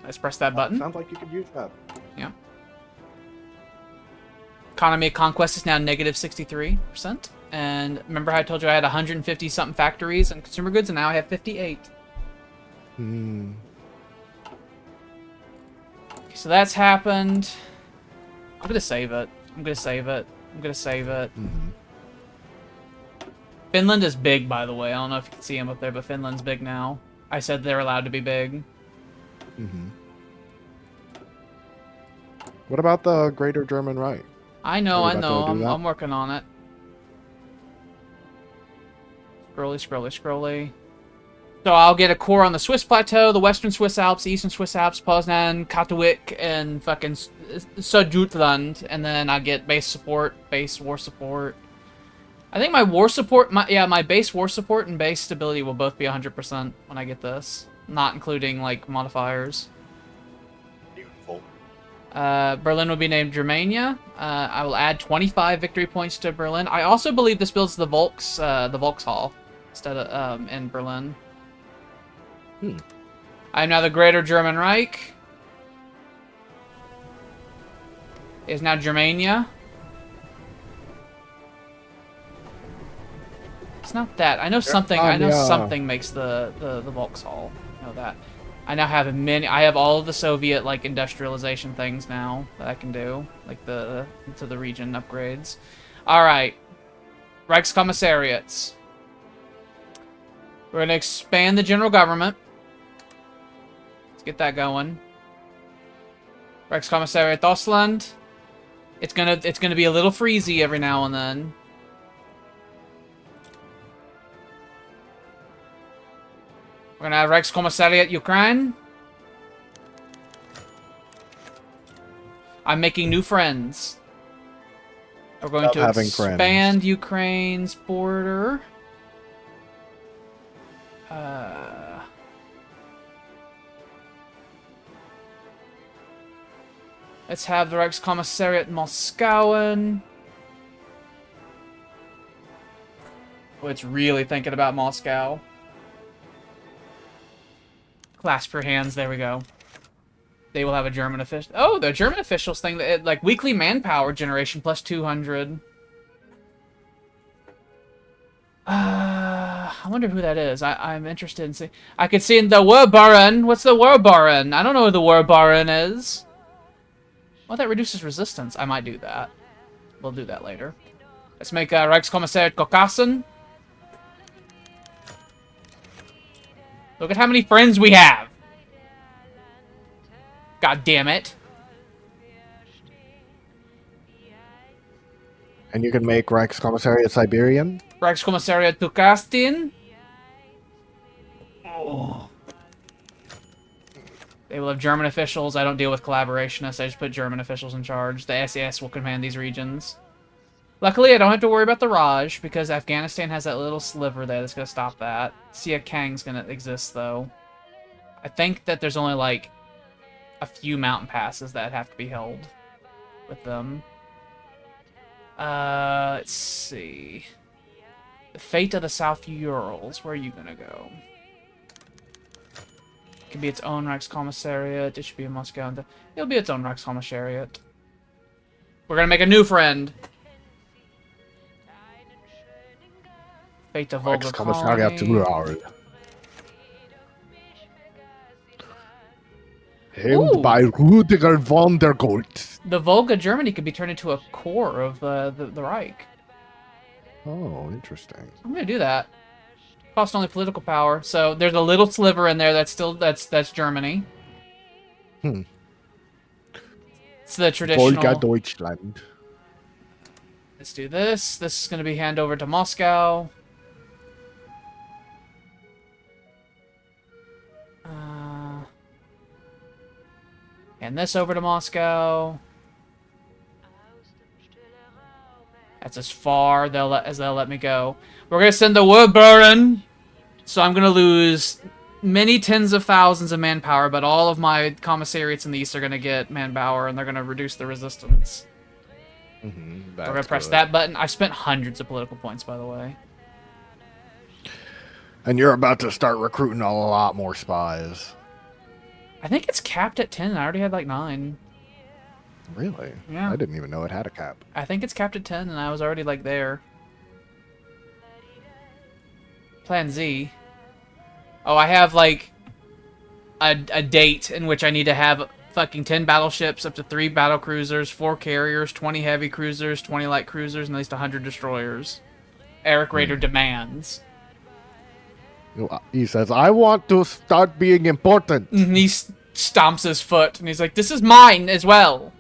Let's press that button. Sounds like you could use that. Yeah. Economy of conquest is now negative 63%. And remember how I told you I had 150 something factories and consumer goods, and now I have 58. Hmm. Okay, so that's happened. I'm gonna save it. I'm gonna save it. I'm gonna save it. Mm-hmm. Finland is big, by the way. I don't know if you can see him up there, but Finland's big now. I said they're allowed to be big. Mm-hmm. What about the Greater German Reich? I know, I Are we know. about to do that? I'm working on it. Scrolly, scrolly, scrolly. So I'll get a core on the Swiss Plateau, the Western Swiss Alps, the Eastern Swiss Alps, Poznan, Katowice, and fucking Südjutland, and then I get base support, base war support. I think my war support, my base war support and base stability will both be 100% when I get this, not including like modifiers. Beautiful. Berlin will be named Germania. I will add 25 victory points to Berlin. I also believe this builds the Volkshall instead of in Berlin. I am now the Greater German Reich. It is now Germania. It's not that. I know something. I know something makes the Volkshall. I know that. I now have many. I have all of the Soviet like industrialization things now that I can do, like the to the region upgrades. All right, Reichskommissariats. We're gonna expand the general government. Let's get that going. Reichskommissariat Deutschland. It's gonna be a little freezy every now and then. We're gonna have Reichskommissariat Ukraine. I'm making new friends. We're going to expand Ukraine's border. Let's have the Reichskommissariat Moskowen. Oh, it's really thinking about Moscow. Clasp your hands. There we go. They will have a German official. Oh, the German officials thing. Like weekly manpower generation plus 200. I wonder who that is. I'm interested in seeing. I could see in the War Baron. What's the War Baron? I don't know who the War Baron is. Well, that reduces resistance. I might do that. We'll do that later. Let's make Reichskommissariat Caucasen. Look at how many friends we have. God damn it. And you can make Reichskommissariat Siberian? Reichskommissariat Tukastin. Oh. They will have German officials. I don't deal with collaborationists. I just put German officials in charge. The SAS will command these regions. Luckily, I don't have to worry about the Raj, because Afghanistan has that little sliver there that's going to stop that. Sia Kang's going to exist, though. I think that there's only, like, a few mountain passes that have to be held with them. Let's see. The fate of the South Urals. Where are you going to go? It can be its own Reichskommissariat. It should be in Moscow. It'll be its own Reichskommissariat. We're going to make a new friend. Fate of Volga Kommissariat zu Colony. Aul. Hemmed Ooh! by Rudiger von der Gold. The Volga Germany could be turned into a core of the Reich. Oh, interesting. I'm gonna do that. Cost only political power. So there's a little sliver in there that's still that's Germany. Hmm. It's the traditional. Volga Deutschland. Let's do this. This is gonna be hand over to Moscow. Hand this over to Moscow. That's as far as they'll let me go. We're gonna send the War Baron, so I'm gonna lose many tens of thousands of manpower, but all of my commissariats in the east are gonna get manpower, and they're gonna reduce the resistance. We're gonna press that button. I've spent hundreds of political points, by the way. And you're about to start recruiting a lot more spies. I think it's capped at 10. I already had like 9. Really? Yeah. I didn't even know it had a cap. I think it's capped at 10, and I was already like there. Plan Z. Oh, I have like a date in which I need to have fucking 10 battleships, up to 3 battle cruisers, 4 carriers, 20 heavy cruisers, 20 light cruisers, and at least 100 destroyers. Eric Raider demands. He says, I want to start being important. And he stomps his foot, and he's like, this is mine as well.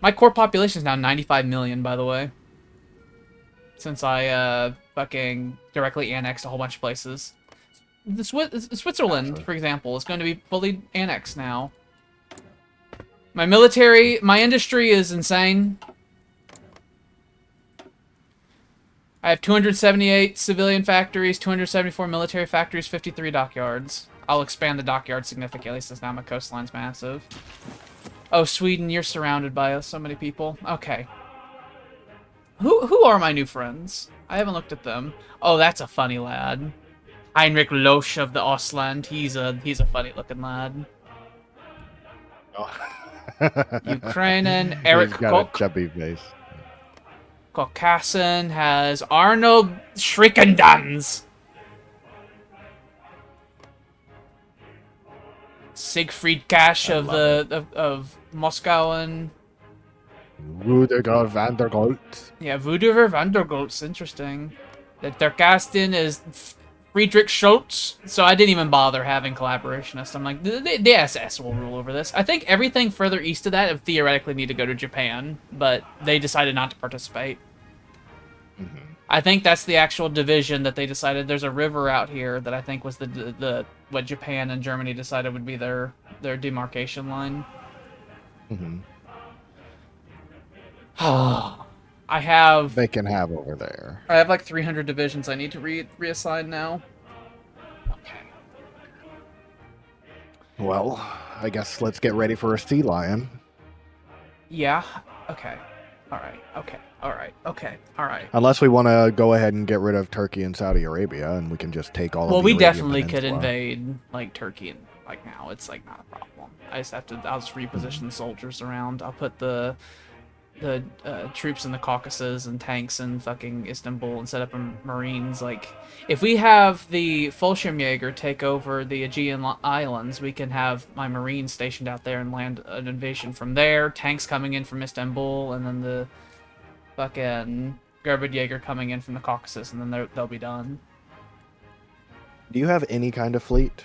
My core population is now 95 million, by the way. Since I, fucking directly annexed a whole bunch of places. Switzerland, for example, is going to be fully annexed now. My military, my industry is insane. I have 278 civilian factories, 274 military factories, 53 dockyards. I'll expand the dockyard significantly since now my coastline's massive. Oh, Sweden, you're surrounded by so many people. Okay. Who are my new friends? I haven't looked at them. Oh, that's a funny lad. Heinrich Losch of the Ostland. He's a funny looking lad. Oh. Ukrainian Eric He's got Koch. a chubby face. Caucasian has Arnold Schrickendans. Siegfried Cash of of Moscowan. Rudiger van der Gold. Yeah, Rudiger van der Goltz. Interesting. That their cast-in is Friedrich Schultz, so I didn't even bother having collaborationists. I'm like, the SS will rule over this. I think everything further east of that would theoretically need to go to Japan, but they decided not to participate. I think that's the actual division that they decided. There's a river out here that I think was the what Japan and Germany decided would be their demarcation line. I have... They can have over there. I have like 300 divisions I need to reassign now. Okay. Well, I guess let's get ready for a sea lion. Yeah. Okay. Alright. Okay. Alright. Okay. Alright. Unless we want to go ahead and get rid of Turkey and Saudi Arabia, and we can just take all of the Well, we Arabian definitely could Peninsula. invade, like, Turkey, and, like, now. It's, like, not a problem. I just have to... I'll just reposition the soldiers around. I'll put the troops in the Caucasus and tanks in fucking Istanbul and set up Marines. Like, if we have the Fallschirmjäger take over the Aegean Islands, we can have my Marines stationed out there and land an invasion from there, tanks coming in from Istanbul, and then the fucking Gerberdjäger coming in from the Caucasus, and then they'll be done. Do you have any kind of fleet?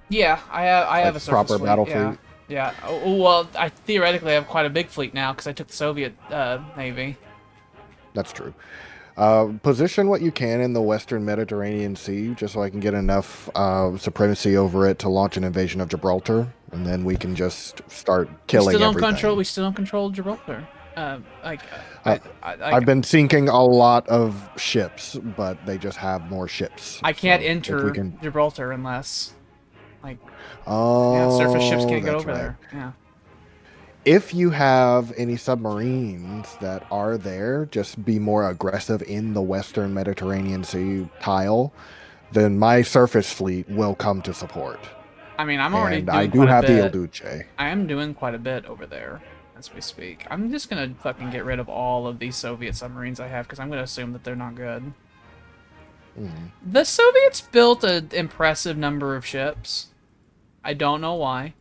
Yeah, I have a surface proper fleet, battle yeah. fleet? Yeah. Oh, well, I theoretically have quite a big fleet now because I took the Soviet Navy. That's true. Position what you can in the Western Mediterranean Sea, just so I can get enough supremacy over it to launch an invasion of Gibraltar, and then we can just start killing everything. We still don't control Gibraltar. I've been sinking a lot of ships, but they just have more ships. I can't So enter if we can... Gibraltar unless, like, Oh, surface ships can't get that's over right. there. Yeah. If you have any submarines that are there, just be more aggressive in the Western Mediterranean Sea tile, then my surface fleet will come to support. I mean, I'm already And doing I do quite have a the bit. Il Duce. I am doing quite a bit over there. as we speak. I'm just gonna fucking get rid of all of these Soviet submarines I have, because I'm gonna assume that they're not good. Mhm. The Soviets built an impressive number of ships. I don't know why.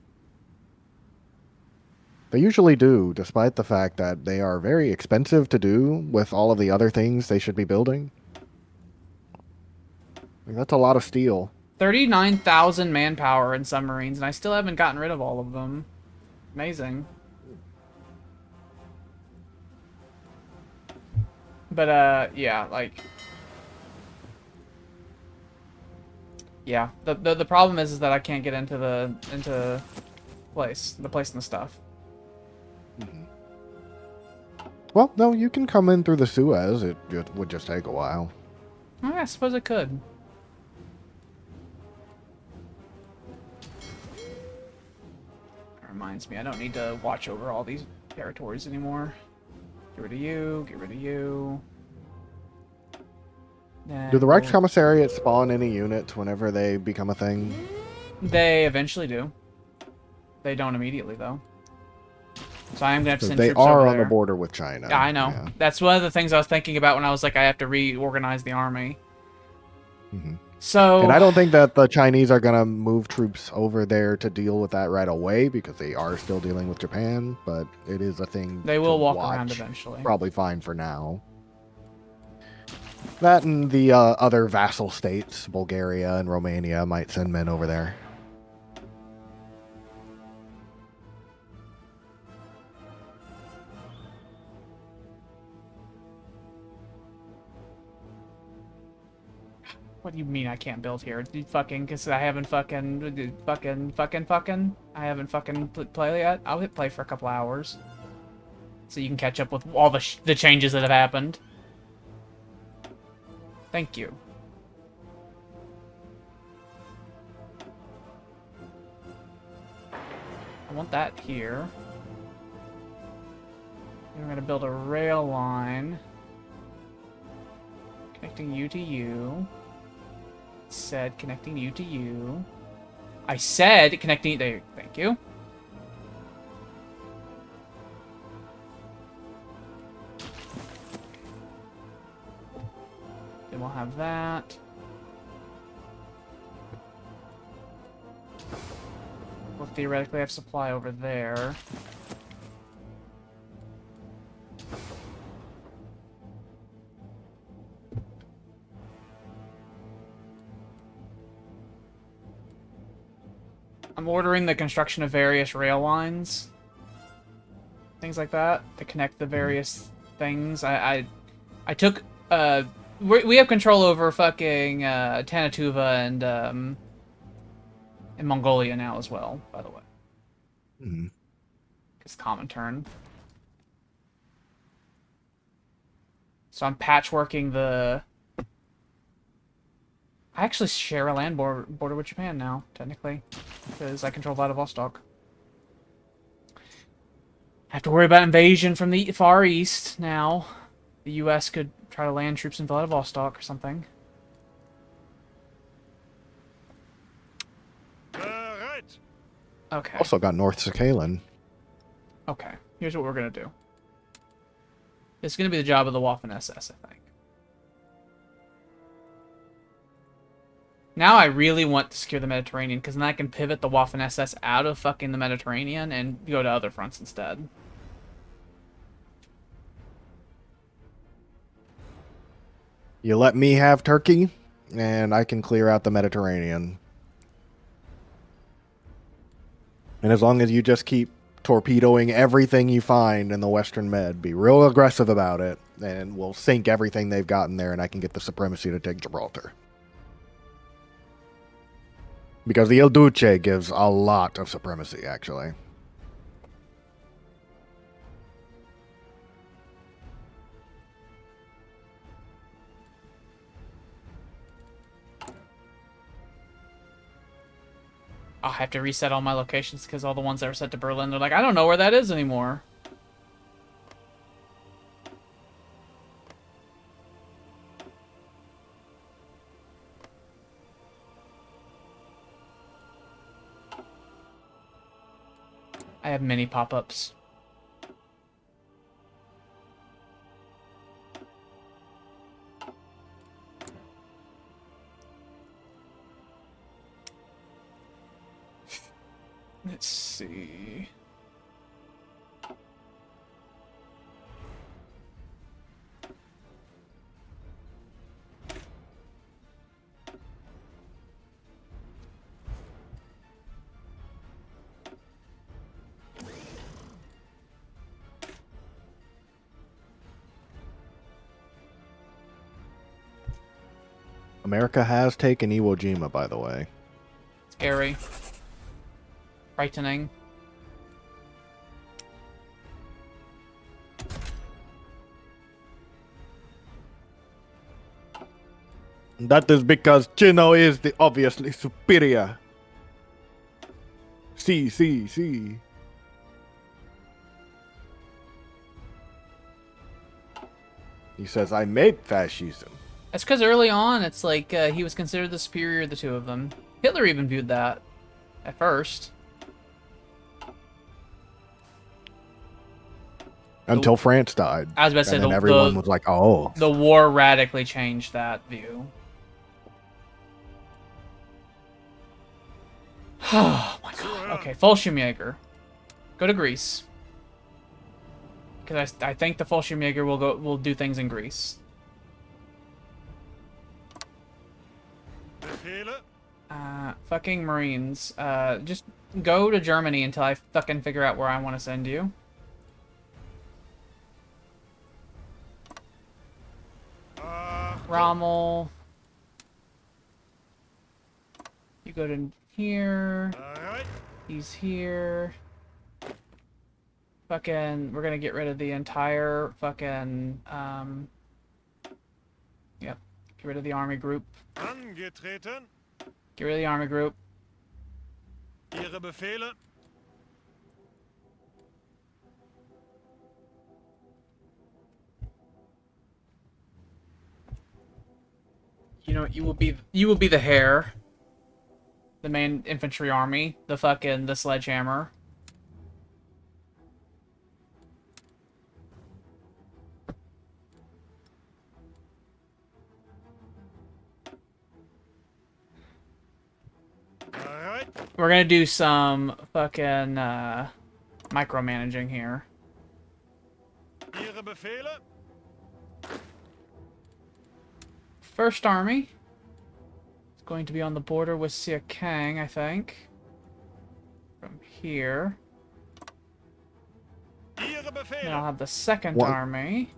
They usually do, despite the fact that they are very expensive to do with all of the other things they should be building. Like, that's a lot of steel. 39,000 manpower in submarines, and I still haven't gotten rid of all of them. Amazing. But, yeah, like... Yeah, the problem is that I can't get into the place and the stuff. Well, no, you can come in through the Suez. It would just take a while. Oh, yeah, I suppose I could. That reminds me, I don't need to watch over all these territories anymore. Get rid of you, get rid of you. Do the Then Reich Commissariat spawn any units whenever they become a thing? they eventually do. They don't immediately, though. So I am going to have to Because send they troops over are on there. the border with China. Yeah, I know. Yeah. That's one of the things I was thinking about when I was like, I have to reorganize the army. Hmm. So... And I don't think that the Chinese are going to move troops over there to deal with that right away because they are still dealing with Japan, but it is a thing they will to walk watch. around eventually. Probably fine for now. That and the other vassal states, Bulgaria and Romania, might send men over there. What do you mean I can't build here? You fucking, because I haven't fucking, I haven't fucking play yet? I'll hit play for a couple hours. So you can catch up with all the changes that have happened. Thank you. I want that here. Then we're going to build a rail line. Connecting you to you. Said connecting you to you. I said connecting... There, thank you. Then we'll have that. We'll theoretically have supply over there. I'm ordering the construction of various rail lines. Things like that to connect the various things. I took we have control over fucking Tanatuva and Mongolia now as well, by the way. Mm-hmm. It's common turn. So I'm patchworking the... I actually share a land border with Japan now, technically, because I control Vladivostok. Have to worry about invasion from the Far East now. The U.S. could try to land troops in Vladivostok or something. Bereit. Okay. Also got North Sakhalin. Okay. Here's what we're gonna do. It's gonna be the job of the Waffen SS, I think. Now I really want to secure the Mediterranean, because then I can pivot the Waffen SS out of fucking the Mediterranean and go to other fronts instead. You let me have Turkey, and I can clear out the Mediterranean. And as long as you just keep torpedoing everything you find in the Western Med, be real aggressive about it, and we'll sink everything they've gotten there, and I can get the supremacy to take Gibraltar. Because the Il Duce gives a lot of supremacy, actually. I'll have to reset all my locations because all the ones that were set to Berlin, they're like, I don't know where that is anymore. I have many pop-ups. Let's see. America has taken Iwo Jima, by the way. Scary. Frightening. That is because Chino is the obviously superior. See. He says, I made fascism. It's because early on, it's like he was considered the superior of the two of them. Hitler even viewed that at first. Until France died. I was about to say, and then everyone was like, oh. The war radically changed that view. Oh my god. Okay, Fallschirmjäger. Go to Greece. Because I think the Fallschirmjäger will do things in Greece. Befehle. Fucking Marines. Just go to Germany until I fucking figure out where I want to send you. Rommel. You go to here. Alright. He's here. Fucking, we're gonna get rid of the entire fucking, yep. Get rid of the army group. Angetreten. Get rid of the army group. Ihre Befehle. You know, you will be the hare. The main infantry army. The sledgehammer. Alright. We're gonna do some fucking, micromanaging here. Ihre Befehle. First army. It's going to be on the border with Siakang, I think. From here. Ihre Then Befehle. I'll have the second What? army.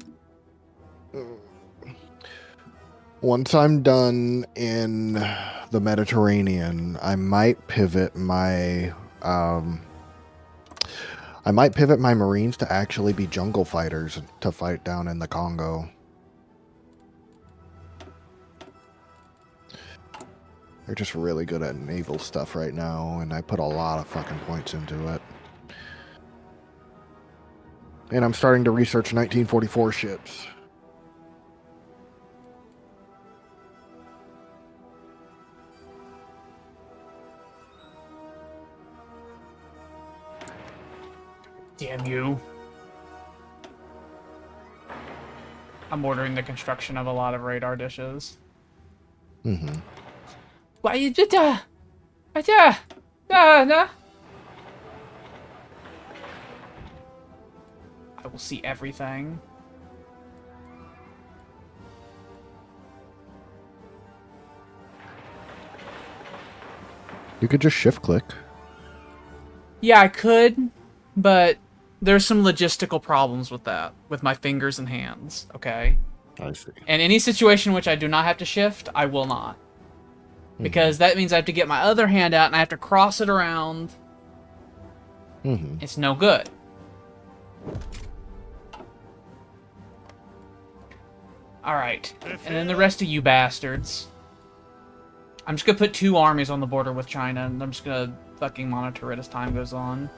Once I'm done in the Mediterranean, I might pivot my Marines to actually be jungle fighters to fight down in the Congo. They're just really good at naval stuff right now, and I put a lot of fucking points into it. And I'm starting to research 1944 ships. Damn you. I'm ordering the construction of a lot of radar dishes. Mm-hmm. Why you did that? No. I will see everything. You could just shift click. Yeah, I could, but there's some logistical problems with that, with my fingers and hands, okay? I see. And any situation in which I do not have to shift, I will not. Because that means I have to get my other hand out and I have to cross it around. Mm-hmm. It's no good. Alright. And then the rest of you bastards. I'm just gonna put 2 armies on the border with China, and I'm just gonna fucking monitor it as time goes on.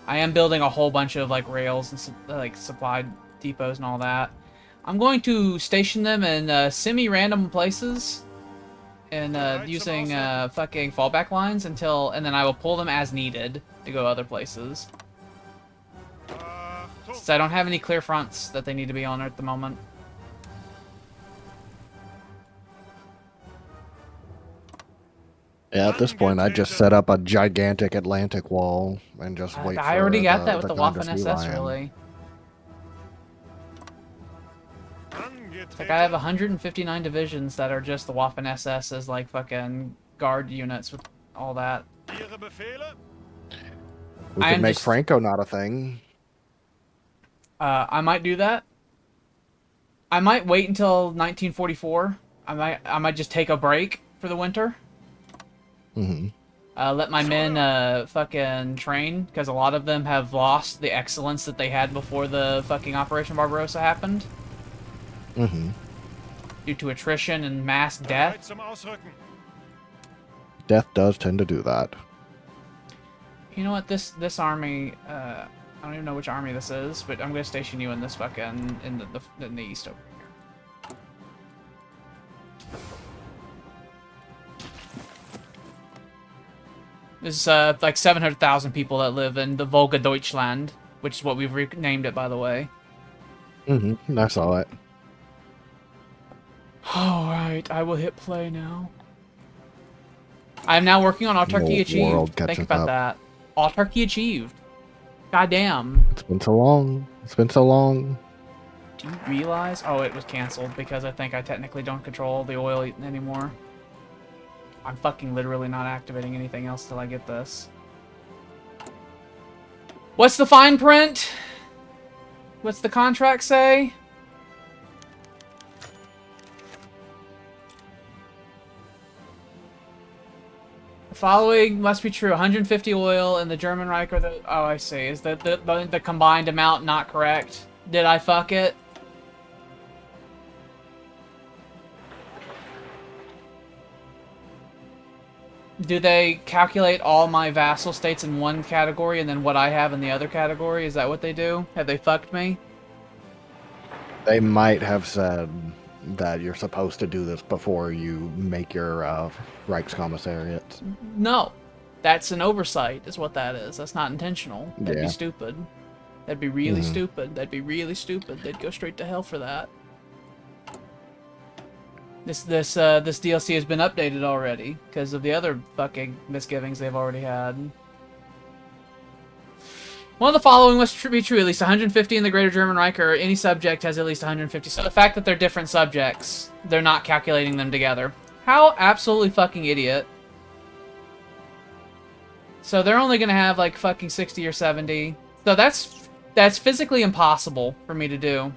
I am building a whole bunch of, like, rails and, like, supply depots and all that. I'm going to station them in semi-random places. And using fucking fallback lines and then I will pull them as needed to go other places. Since I don't have any clear fronts that they need to be on at the moment. Yeah, at this point, I'd just set up a gigantic Atlantic wall and just wait I for already got that with the the Congress Waffen Sea SS, Lion. really. Like, I have 159 divisions that are just the Waffen SS as, like, fucking guard units with all that. Ihre Befehle? We I could am make just... Franco not a thing. I might do that. I might wait until 1944. I might just take a break for the winter. Hmm. Let my men fucking train, because a lot of them have lost the excellence that they had before the fucking Operation Barbarossa happened. Hmm. Due to attrition and mass death. Bereit zum Ausrücken. Death does tend to do that. You know what? This army, I don't even know which army this is, but I'm gonna station you in this fucking in the east over here. There's like 700,000 people that live in the Volga Deutschland, which is what we've renamed it, by the way. I saw it. Alright, I will hit play now. I am now working on autarky The achieved. world Think catches about up. that. Autarky achieved. Goddamn. It's been so long. It's been so long. Do you realize? Oh, it was canceled because I think I technically don't control the oil anymore. I'm fucking literally not activating anything else till I get this. What's the fine print? What's the contract say? The following must be true. 150 oil and the German Reich or the... Oh, I see. Is the combined amount not correct? Did I fuck it? Do they calculate all my vassal states in one category and then what I have in the other category? Is that what they do? Have they fucked me? They might have said that you're supposed to do this before you make your Reichskommissariat. No. That's an oversight, is what that is. That's not intentional. That'd be Yeah. stupid. That'd be really stupid. That'd be really stupid. They'd go straight to hell for that. This DLC has been updated already because of the other fucking misgivings they've already had. One of the following must be true. At least 150 in the Greater German Reich, or any subject has at least 150. So the fact that they're different subjects, they're not calculating them together. How absolutely fucking idiot. So they're only gonna have like fucking 60 or 70. So that's physically impossible for me to do.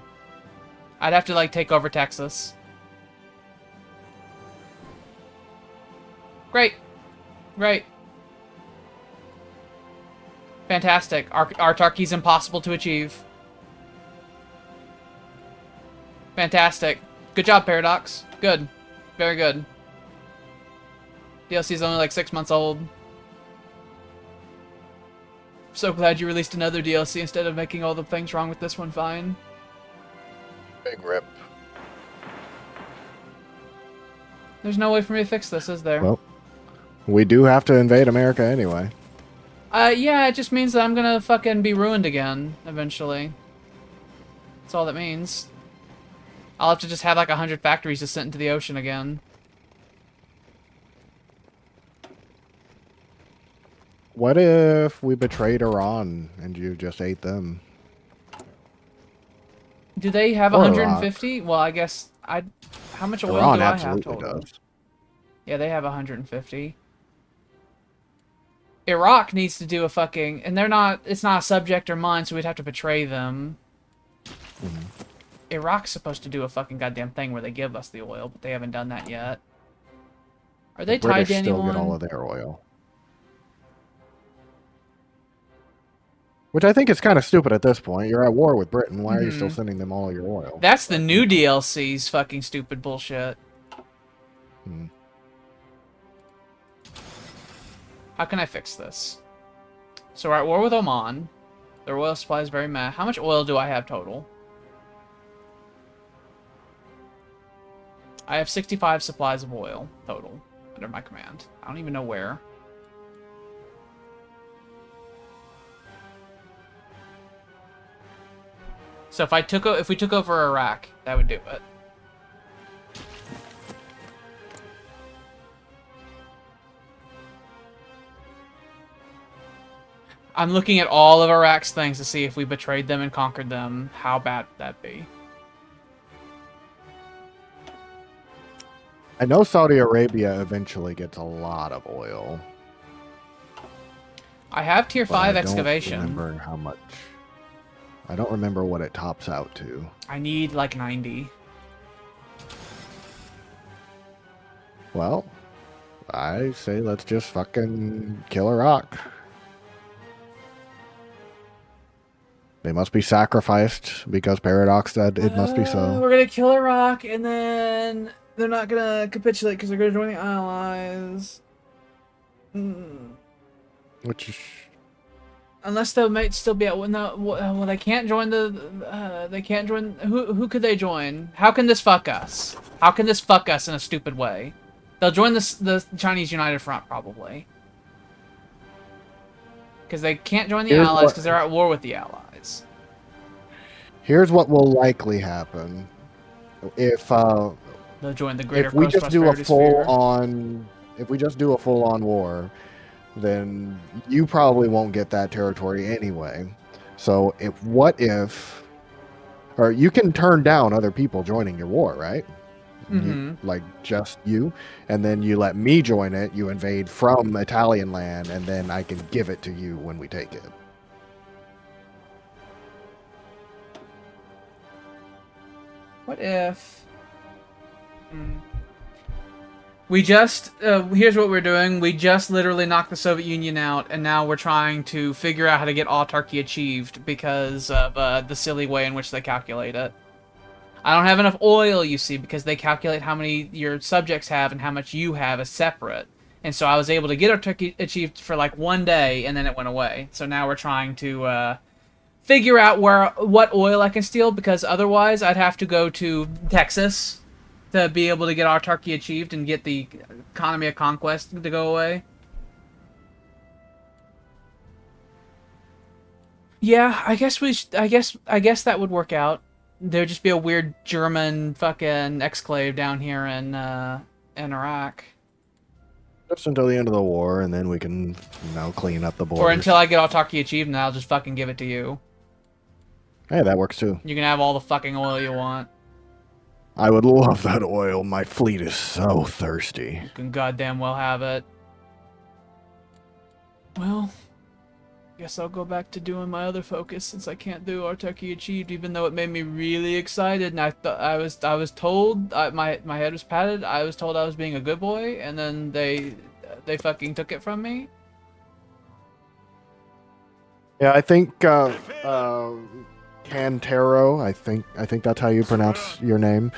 I'd have to like take over Texas. Great. Great. Fantastic. Autarky's impossible to achieve. Fantastic. Good job, Paradox. Good. Very good. DLC's only like 6 months old. So glad you released another DLC instead of making all the things wrong with this one fine. Big rip. There's no way for me to fix this, is there? Well, we do have to invade America anyway. Yeah, it just means that I'm gonna fucking be ruined again, eventually. That's all that means. I'll have to just have like 100 factories just sent into the ocean again. What if we betrayed Iran and you just ate them? Do they have Or 150? Well, I guess I. How much oil Iran do I have absolutely total? does. Yeah, they have 150. Iraq needs to do a fucking, and they're not. It's not a subject or mine, so we'd have to betray them. Iraq's supposed to do a fucking goddamn thing where they give us the oil, but they haven't done that yet. Are they The tied British to anyone? still get all of their oil. Which I think is kind of stupid at this point. You're at war with Britain. Why are you still sending them all your oil? That's the new DLC's fucking stupid bullshit. Hmm. How can I fix this? So we're at war with Oman. Their oil supply is very meh. How much oil do I have total? I have 65 supplies of oil total under my command. I don't even know where. So if we took over Iraq, that would do it. I'm looking at all of Iraq's things to see if we betrayed them and conquered them. How bad would that be? I know Saudi Arabia eventually gets a lot of oil, I have tier but 5 I don't excavation. remember how much. I don't remember what it tops out to. I need like 90. Well, I say let's just fucking kill Iraq. They must be sacrificed because Paradox said it must be so. We're gonna kill Iraq, and then they're not gonna capitulate because they're gonna join the Allies. Which is... Unless they might still be at no, well, they can't join the. They can't join. Who could they join? How can this fuck us? How can this fuck us in a stupid way? They'll join the Chinese United Front probably. Because they can't join the Here's Allies what- because they're at war with the Allies. Here's what will likely happen. If They'll join the Greater if we Coast just do a Prosperity Sphere. full on war, then you probably won't get that territory anyway. So or you can turn down other people joining your war, right? Like just you, and then you let me join it. You invade from Italian land, and then I can give it to you when we take it. What if... We just... here's what we're doing. We just literally knocked the Soviet Union out, and now we're trying to figure out how to get autarky achieved because of the silly way in which they calculate it. I don't have enough oil, you see, because they calculate how many your subjects have and how much you have as separate. And so I was able to get autarky achieved for like 1 day, and then it went away. So now we're trying to... figure out what oil I can steal, because otherwise I'd have to go to Texas to be able to get autarky achieved and get the economy of conquest to go away. Yeah, I guess I guess that would work out. There'd just be a weird German fucking exclave down here in Iraq. Just until the end of the war, and then we can, clean up the borders. Or until I get autarky achieved, and I'll just fucking give it to you. Hey, that works too. You can have all the fucking oil you want. I would love that oil. My fleet is so thirsty. You can goddamn well have it. Well, guess I'll go back to doing my other focus since I can't do autarky achieved, even though it made me really excited. And I was told my head was patted. I was told I was being a good boy, and then they fucking took it from me. Yeah, I think Cantero, I think that's how you pronounce your name.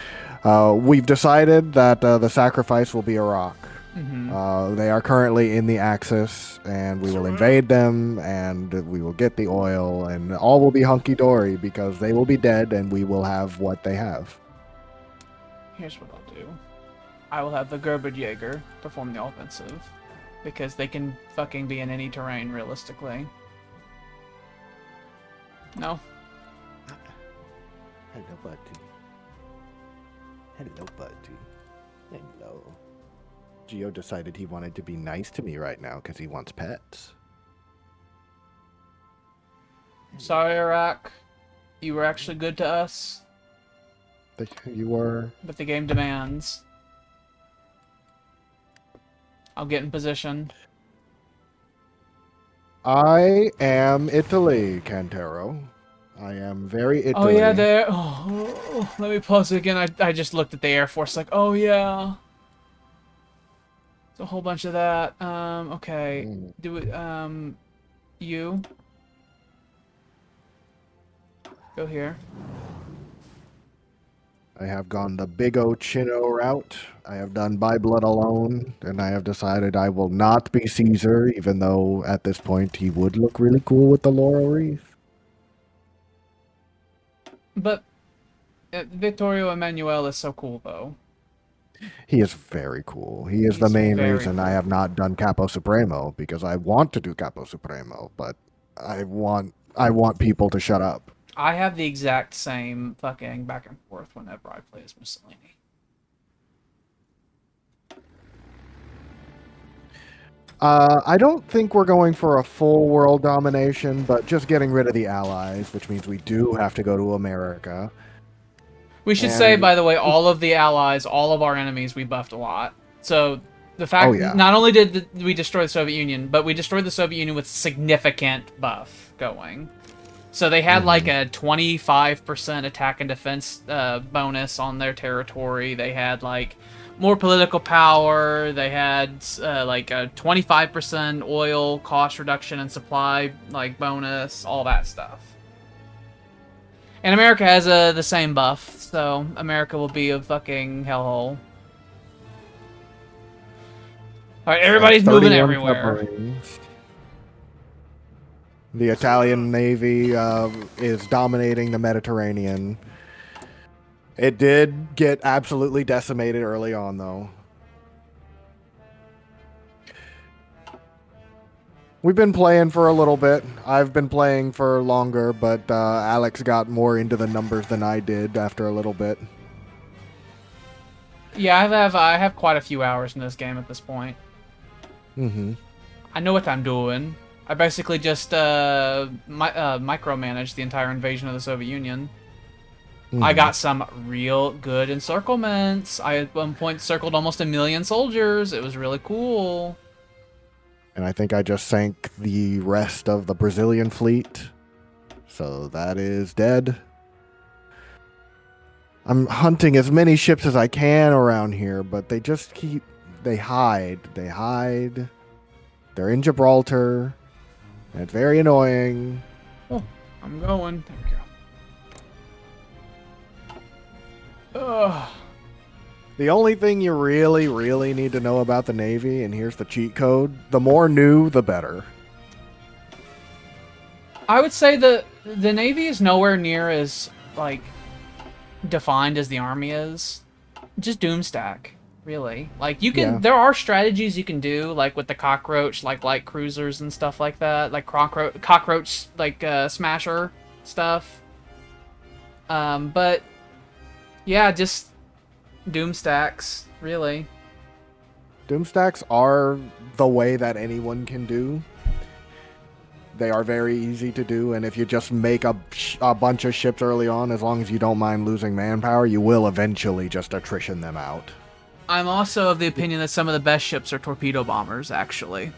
We've decided that the sacrifice will be Iraq. They are currently in the Axis, and we will invade them, and we will get the oil, and all will be hunky-dory because they will be dead, and we will have what they have. Here's what I'll do. I will have the Gerberdjäger perform the offensive, because they can fucking be in any terrain, realistically. No? Hello, buddy. Hello, buddy. Hello. Gio decided he wanted to be nice to me right now because he wants pets. Sorry, Iraq. You were actually good to us, You were... but the game demands. I'll get in position. I am Italy, Cantero. I am very Italy. Oh yeah, there. Oh, let me pause it again. I just looked at the Air Force like, oh yeah. There's a whole bunch of that. Okay. Do it. You. Go here. I have gone the Big O Chino route. I have done by blood alone, and I have decided I will not be Caesar, even though at this point he would look really cool with the laurel wreath. But Vittorio Emanuele is so cool, though. He is very cool. He is He's the main very reason I cool. have not done Capo Supremo, because I want to do Capo Supremo, but I want people to shut up. I have the exact same fucking back and forth whenever I play as Mussolini. I don't think we're going for a full world domination, but just getting rid of the allies, which means we do have to go to America. We should say, And by the way, all of the allies, all of our enemies, we buffed a lot. So the oh fact, yeah, not only did we destroy the Soviet Union, but we destroyed the Soviet Union with significant buff going. So they had like a 25% attack and defense bonus on their territory. They had like more political power. They had like a 25% oil cost reduction and supply like bonus, all that stuff. And America has the same buff, so America will be a fucking hellhole. Alright, everybody's moving 31 everywhere. submarines. The Italian Navy is dominating the Mediterranean. It did get absolutely decimated early on, though. We've been playing for a little bit. I've been playing for longer, but Alex got more into the numbers than I did after a little bit. Yeah, I have quite a few hours in this game at this point. Mm-hmm. I know what I'm doing. I basically just micromanaged the entire invasion of the Soviet Union. I got some real good encirclements. I at one point circled almost 1 million soldiers. It was really cool. And I think I just sank the rest of the Brazilian fleet. So that is dead. I'm hunting as many ships as I can around here, but they just keep... They hide. They hide. They're in Gibraltar. And it's very annoying. Oh, I'm going. There we go. Ugh. The only thing you really, really need to know about the Navy, and here's the cheat code, the more new, the better. I would say the Navy is nowhere near as, like, defined as the Army is. Just doomstack, really. Like, you can... Yeah. There are strategies you can do, like, with the cockroach, like, light cruisers and stuff like that. Like, cockroach like, smasher stuff. But... Yeah, just doomstacks, really. Doomstacks are the way that anyone can do. They are very easy to do, and if you just make a bunch of ships early on, as long as you don't mind losing manpower, you will eventually just attrition them out. I'm also of the opinion that some of the best ships are torpedo bombers, actually.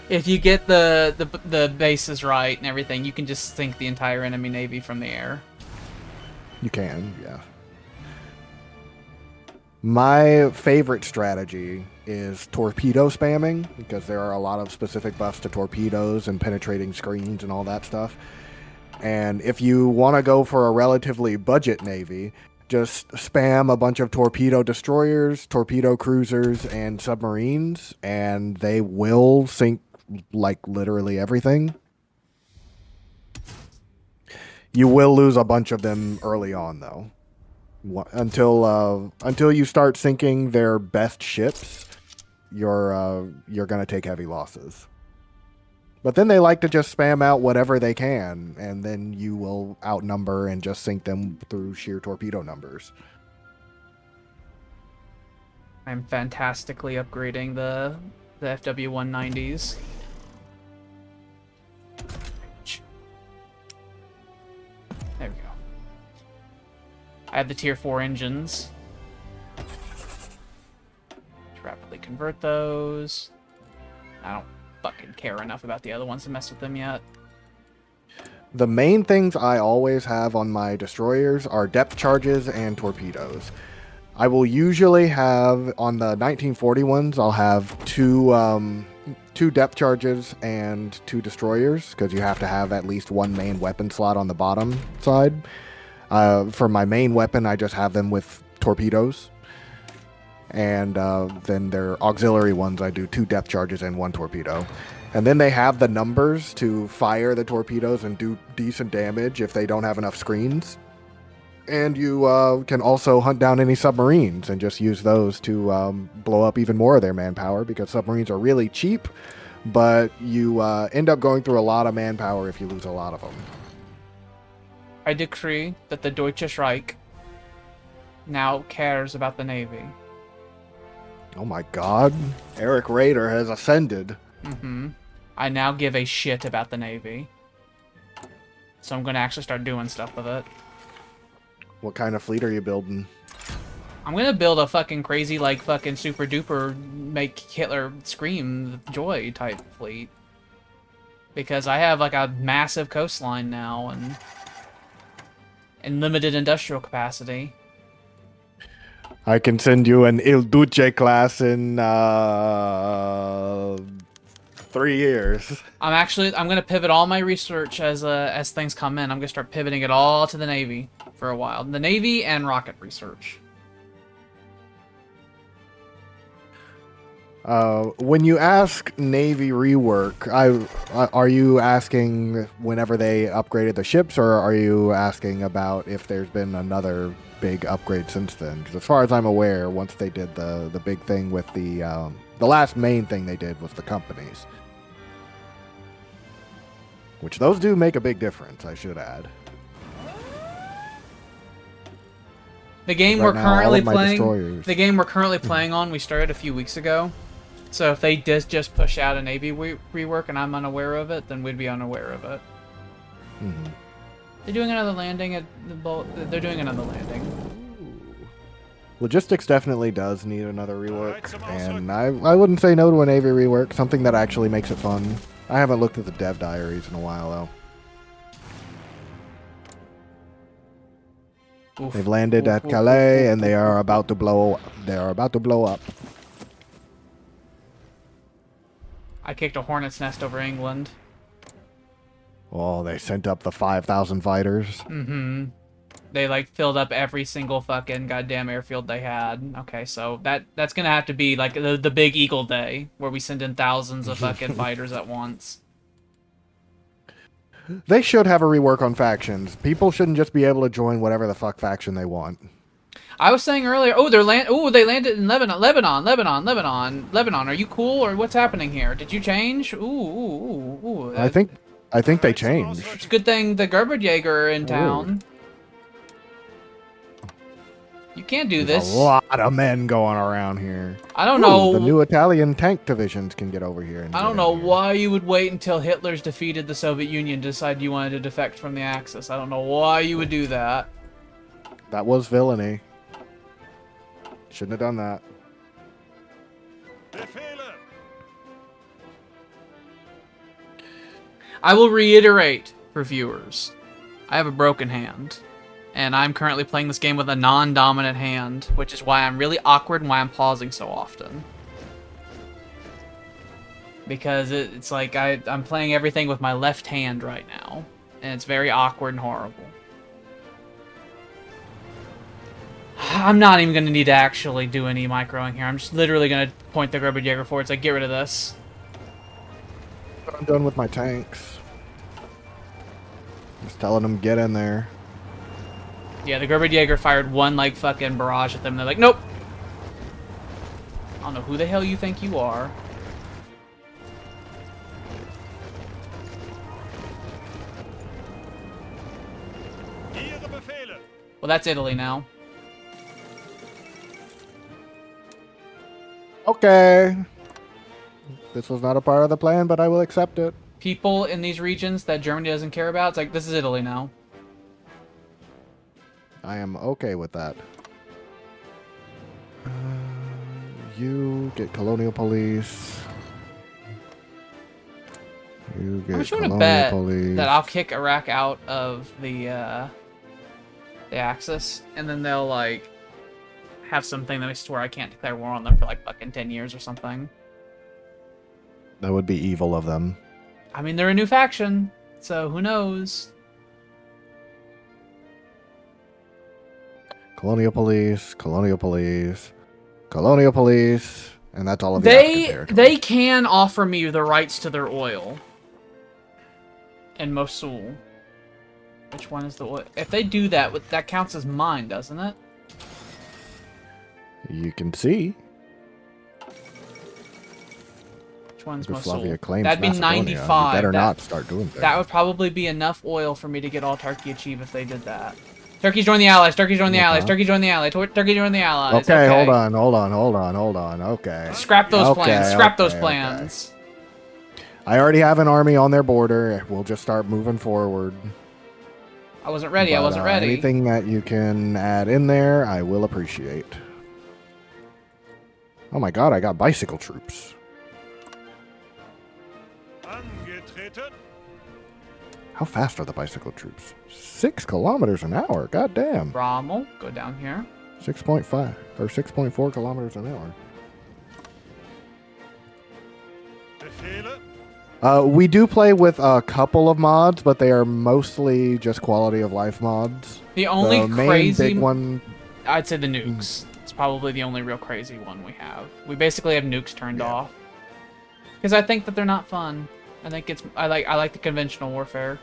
If you get the bases right and everything, you can just sink the entire enemy navy from the air. You can, yeah. My favorite strategy is torpedo spamming, because there are a lot of specific buffs to torpedoes and penetrating screens and all that stuff. And if you want to go for a relatively budget navy, just spam a bunch of torpedo destroyers, torpedo cruisers, and submarines, and they will sink, like, literally everything. You will lose a bunch of them early on, though. Until you start sinking their best ships, you're gonna take heavy losses. But then they like to just spam out whatever they can, and then you will outnumber and just sink them through sheer torpedo numbers. I'm fantastically upgrading the FW-190s. There we go. I have the tier 4 engines. To rapidly convert those. I don't fucking care enough about the other ones to mess with them yet. The main things I always have on my destroyers are depth charges and torpedoes. I will usually have, on the 1940 ones, I'll have two depth charges and 2 destroyers, because you have to have at least 1 main weapon slot on the bottom side. For my main weapon, I just have them with torpedoes. And then their auxiliary ones, I do 2 depth charges and 1 torpedo. And then they have the numbers to fire the torpedoes and do decent damage if they don't have enough screens. And you can also hunt down any submarines and just use those to blow up even more of their manpower, because submarines are really cheap, but you end up going through a lot of manpower if you lose a lot of them. I decree that the Deutsche Reich now cares about the Navy. Oh my god. Eric Raider has ascended. Mm-hmm. I now give a shit about the Navy. So I'm gonna actually start doing stuff with it. What kind of fleet are you building? I'm gonna build a fucking crazy, like, fucking super duper make Hitler scream joy type fleet. Because I have, like, a massive coastline now and limited industrial capacity. I can send you an Il Duce class in 3 years. I'm gonna pivot all my research as things come in. I'm gonna start pivoting it all to the Navy for a while. The Navy and rocket research. When you ask Navy rework, are you asking whenever they upgraded the ships, or are you asking about if there's been another big upgrade since then? Because as far as I'm aware, once they did the big thing with the last main thing they did was the companies, which those do make a big difference, I should add. The game Right we're now, all currently of my playing. destroyers- The game we're currently playing on. We started a few weeks ago. So if they just push out a Navy rework and I'm unaware of it, then we'd be unaware of it. Mhm. They're doing another landing at the boat. They're doing another landing. Logistics definitely does need another rework, and I wouldn't say no to a Navy rework, something that actually makes it fun. I haven't looked at the dev diaries in a while, though. Oof. They've landed Oof, at oof, Calais, oof, and they oof, are oof. about to blow. They are about to blow up. I kicked a hornet's nest over England. Oh, they sent up the 5,000 fighters. Mm-hmm. They, like, filled up every single fucking goddamn airfield they had. Okay, so that's gonna have to be, like, the big Eagle Day, where we send in thousands of fucking fighters at once. They should have a rework on factions. People shouldn't just be able to join whatever the fuck faction they want. I was saying earlier, they landed in Lebanon. Are you cool, or what's happening here? Did you change? Ooh. I think they changed. It's a good thing the Gerberjäger are in town. You can't do There's this. a lot of men going around here. I don't know. The new Italian tank divisions can get over here. And I don't know why you would wait until Hitler's defeated the Soviet Union to decide you wanted to defect from the Axis. I don't know why you would do that. That was villainy. Shouldn't have done that. Befehle! I will reiterate for viewers. I have a broken hand. And I'm currently playing this game with a non-dominant hand, which is why I'm really awkward and why I'm pausing so often. Because it's like I'm playing everything with my left hand right now. And it's very awkward and horrible. I'm not even going to need to actually do any microing here. I'm just literally going to point the Gerberjäger forward. It's like, get rid of this. I'm done with my tanks. Just telling them get in there. Yeah, the Gerberjäger fired one, like, fucking barrage at them. They're like, nope. I don't know who the hell you think you are. Ihre Befehle! Well, that's Italy now. Okay. This was not a part of the plan, but I will accept it. People in these regions that Germany doesn't care about, it's like, this is Italy now. I am okay with that. You get colonial police. You get I'm just going to colonial bet police. that I'll kick Iraq out of the Axis, and then they'll, like, have something that I swear I can't declare war on them for, like, fucking 10 years or something. That would be evil of them. I mean, they're a new faction, so who knows? Colonial police, colonial police, colonial police, and that's all of the African territory. They can offer me the rights to their oil. In Mosul. Which one is the oil? If they do that, that counts as mine, doesn't it? You can see. Which one's Mosul? Yugoslavia claims That'd be Macedonia. 95. You better not start doing that. That would probably be enough oil for me to get all Turkey achieve if they did that. Turkey's joined the Allies. Turkey's joined the Okay. Allies. Turkey joined the Allies. Turkey joined the Allies. Okay, hold on. Okay. Scrap those Okay, plans. Scrap those okay, plans. I already have an army on their border. We'll just start moving forward. I wasn't ready. I But, wasn't ready. Anything that you can add in there, I will appreciate. Oh my god, I got bicycle troops. Angetreten. How fast are the bicycle troops? 6 kilometers an hour. God damn. Rommel, go down here. 6.5 or 6.4 kilometers an hour. Befehle. We do play with a couple of mods, but they are mostly just quality of life mods. The only The main crazy, big one. I'd say the nukes. It's probably the only real crazy one we have. We basically have nukes turned Yeah. off because I think that they're not fun. I think it's I like the conventional warfare.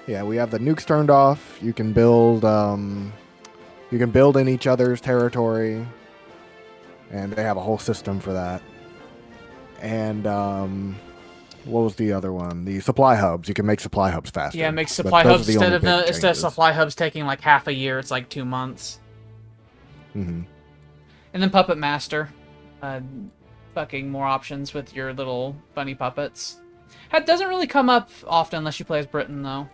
Yeah, we have the nukes turned off. You can build in each other's territory, and they have a whole system for that. And what was the other one? The supply hubs. You can make supply hubs faster. Yeah, it makes But supply those hubs are the only big instead of changes. supply hubs taking like half a year, it's like 2 months. Mhm. And then Puppet Master, fucking more options with your little bunny puppets. That doesn't really come up often unless you play as Britain, though.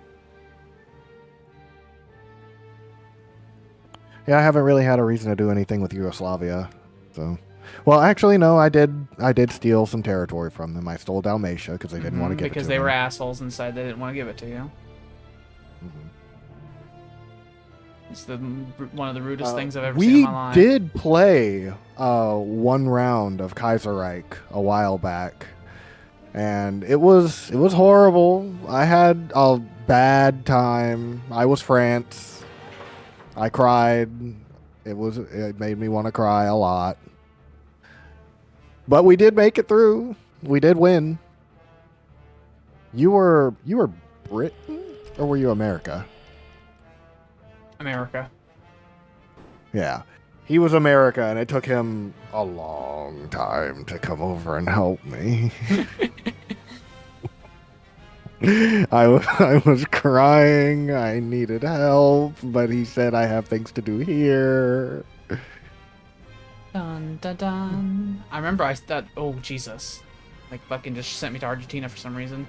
Yeah, I haven't really had a reason to do anything with Yugoslavia. So, well, actually, no, I did steal some territory from them. I stole Dalmatia because they didn't want to give it to because me. they were assholes and decided they didn't want to give it to you. Mhm. It's one of the rudest things I've ever seen in my life. We did play one round of Kaiserreich a while back, and it was horrible. I had a bad time. I was France. I cried. It made me want to cry a lot. But we did make it through. We did win. You were Britain or were you America? America. Yeah. He was America, and it took him a long time to come over and help me. I was crying. I needed help, but he said, I have things to do here. Dun dun dun. I remember oh Jesus, like fucking just sent me to Argentina for some reason.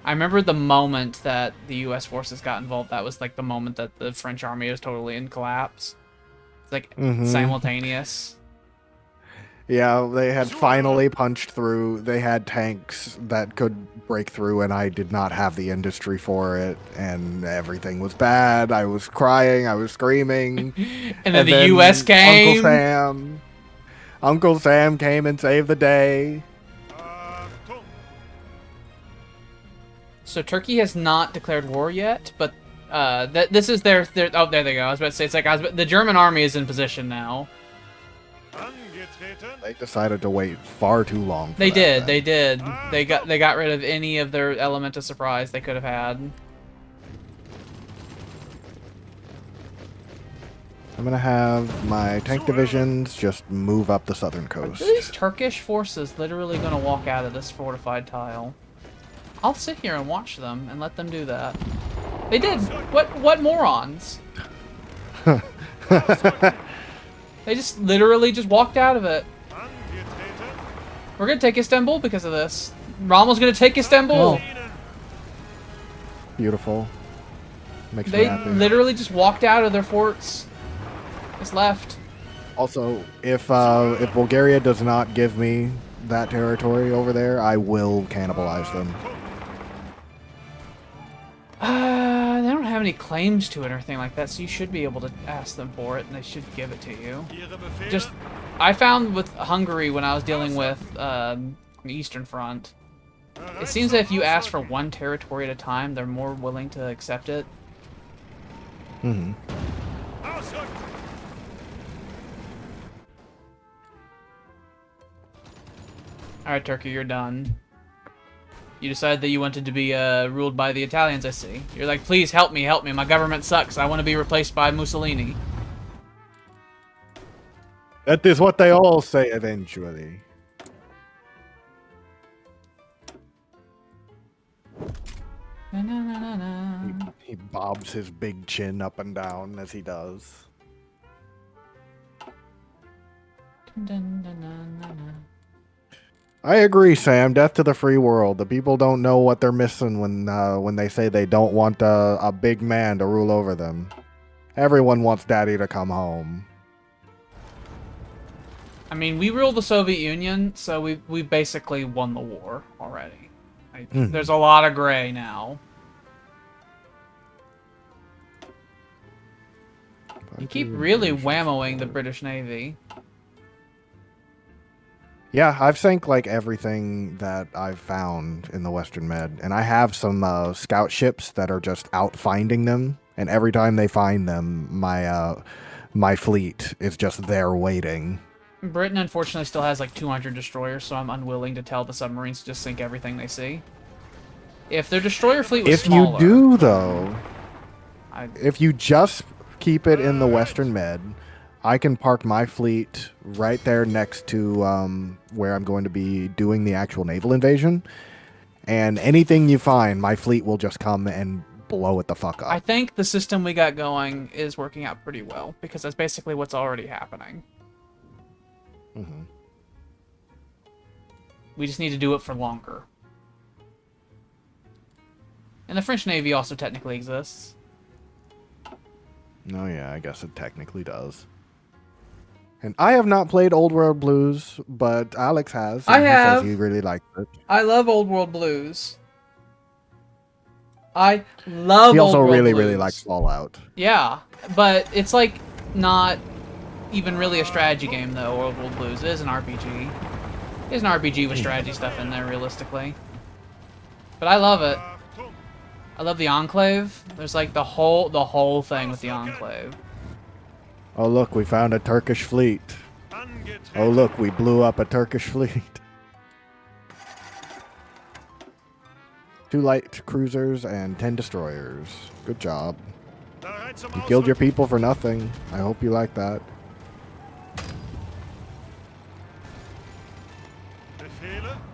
I remember the moment that the U.S. forces got involved. That was like the moment that the French army was totally in collapse. It's like simultaneous. Yeah, they had finally punched through. They had tanks that could break through, and I did not have the industry for it, and everything was bad. I was crying. I was screaming. And then the U.S. came. Uncle Sam came and saved the day. Achtung. So Turkey has not declared war yet, but this is their oh, there they go. I was about to say the German army is in position now. Angetreten. They decided to wait far too long. They did. They got rid of any of their element of surprise they could have had. I'm gonna have my tank divisions just move up the southern Are coast. these Turkish forces literally gonna walk out of this fortified tile? I'll sit here and watch them and let them do that. They did. What morons? They just literally just walked out of it. Angetreten. We're gonna take Istanbul because of this. Rommel's gonna take Istanbul. Beautiful. Makes me They happy. literally just walked out of their forts. Just left. Also, if Bulgaria does not give me that territory over there, I will cannibalize them. They don't have any claims to it or anything like that, so you should be able to ask them for it, and they should give it to you. Ihre Befehle. Just, I found with Hungary when I was dealing with the Eastern Front, it seems that if you ask for one territory at a time, they're more willing to accept it. Mm-hmm. Ausrücken. Alright, Turkey, you're done. You decided that you wanted to be ruled by the Italians, I see. You're like, please help me, my government sucks, I want to be replaced by Mussolini. That is what they all say eventually. Na, na, na, na, na. He bobs his big chin up and down as he does. Dun, dun, dun, dun, dun, dun. I agree, Sam. Death to the free world. The people don't know what they're missing when they say they don't want a big man to rule over them. Everyone wants Daddy to come home. I mean, we rule the Soviet Union, so we basically won the war already. There's a lot of gray now. You keep really whammoing the British Navy. Yeah, I've sank like everything that I've found in the Western Med, and I have some scout ships that are just out finding them. And every time they find them, my fleet is just there waiting. Britain, unfortunately, still has like 200 destroyers, so I'm unwilling to tell the submarines to just sink everything they see. If their destroyer fleet was smaller... If you do, though, I... if you just keep it in the Western Med, I can park my fleet right there next to where I'm going to be doing the actual naval invasion. And anything you find, my fleet will just come and blow it the fuck up. I think the system we got going is working out pretty well, because that's basically what's already happening. Mm-hmm. We just need to do it for longer. And the French Navy also technically exists. Oh yeah, I guess it technically does. And I have not played Old World Blues, but Alex has. I have. He says he really likes it. I love Old World Blues. I love He also Old World really, Blues. really likes Fallout. Yeah, but it's like not even really a strategy game though. Old World Blues is an RPG. It's an RPG with strategy stuff in there, realistically. But I love it. I love the Enclave. There's like the whole thing with the Enclave. Oh look, we found a Turkish fleet. Oh look, we blew up a Turkish fleet. 2 light cruisers and 10 destroyers. Good job. You killed your people for nothing. I hope you like that.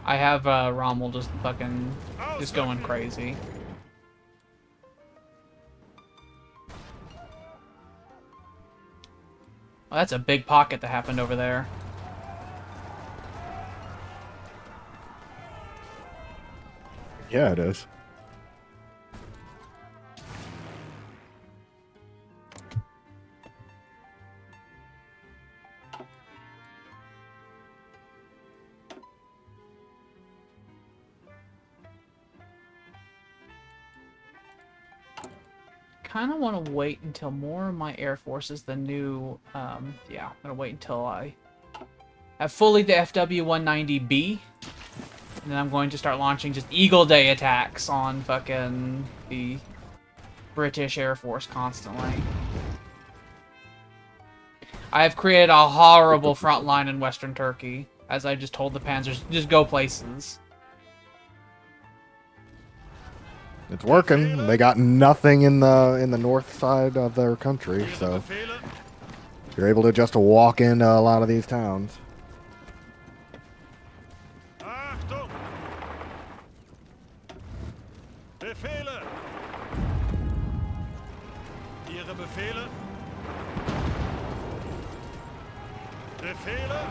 I have Rommel just fucking just going crazy. Well, that's a big pocket that happened over there. Yeah, it is. Kind of want to wait until more of my Air Force is the new, yeah, I'm going to wait until I have fully the FW-190B, and then I'm going to start launching just Eagle Day attacks on fucking the British Air Force constantly. I have created a horrible front line in Western Turkey, as I just told the Panzers, just go places. It's working. They got nothing in the north side of their country, so you're able to just walk into a lot of these towns. Achtung! Befehle! Ihre Befehle? Befehle?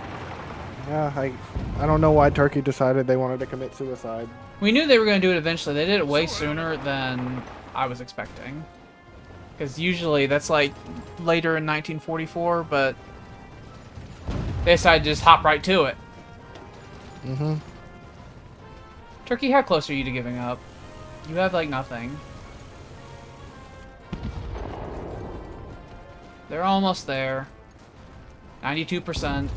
Yeah, I don't know why Turkey decided they wanted to commit suicide. We knew they were going to do it eventually. They did it way sooner than I was expecting. Because usually that's like later in 1944, but they decided to just hop right to it. Mm-hmm. Turkey, how close are you to giving up? You have like nothing. They're almost there. 92%.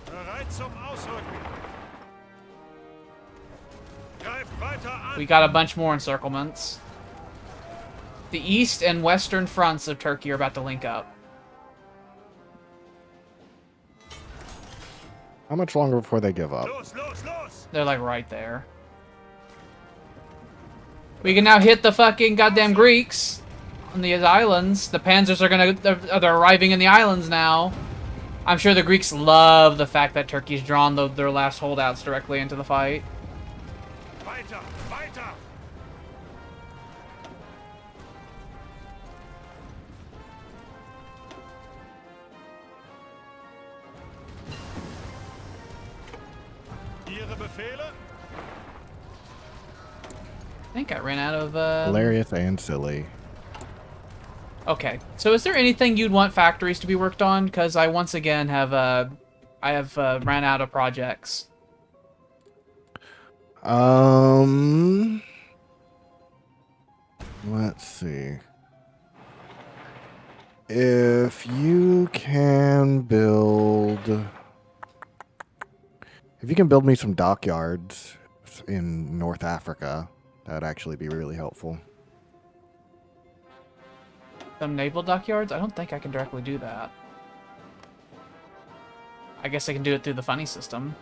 Bereit zum Ausrücken. Greift weiter an. We got a bunch more encirclements. The east and western fronts of Turkey are about to link up. How much longer before they give up? Los, los, los! They're like right there. We can now hit the fucking goddamn Greeks on the islands. The Panzers are they're arriving in the islands now. I'm sure the Greeks love the fact that Turkey's drawn their last holdouts directly into the fight. Weiter, weiter! Ihre Befehle? I think I ran out of. Hilarious and silly. Okay, so is there anything you'd want factories to be worked on? Because I once again have ran out of projects. Let's see. If you can build... If you can build me some dockyards in North Africa, that'd actually be really helpful. Some naval dockyards? I don't think I can directly do that. I guess I can do it through the funny system.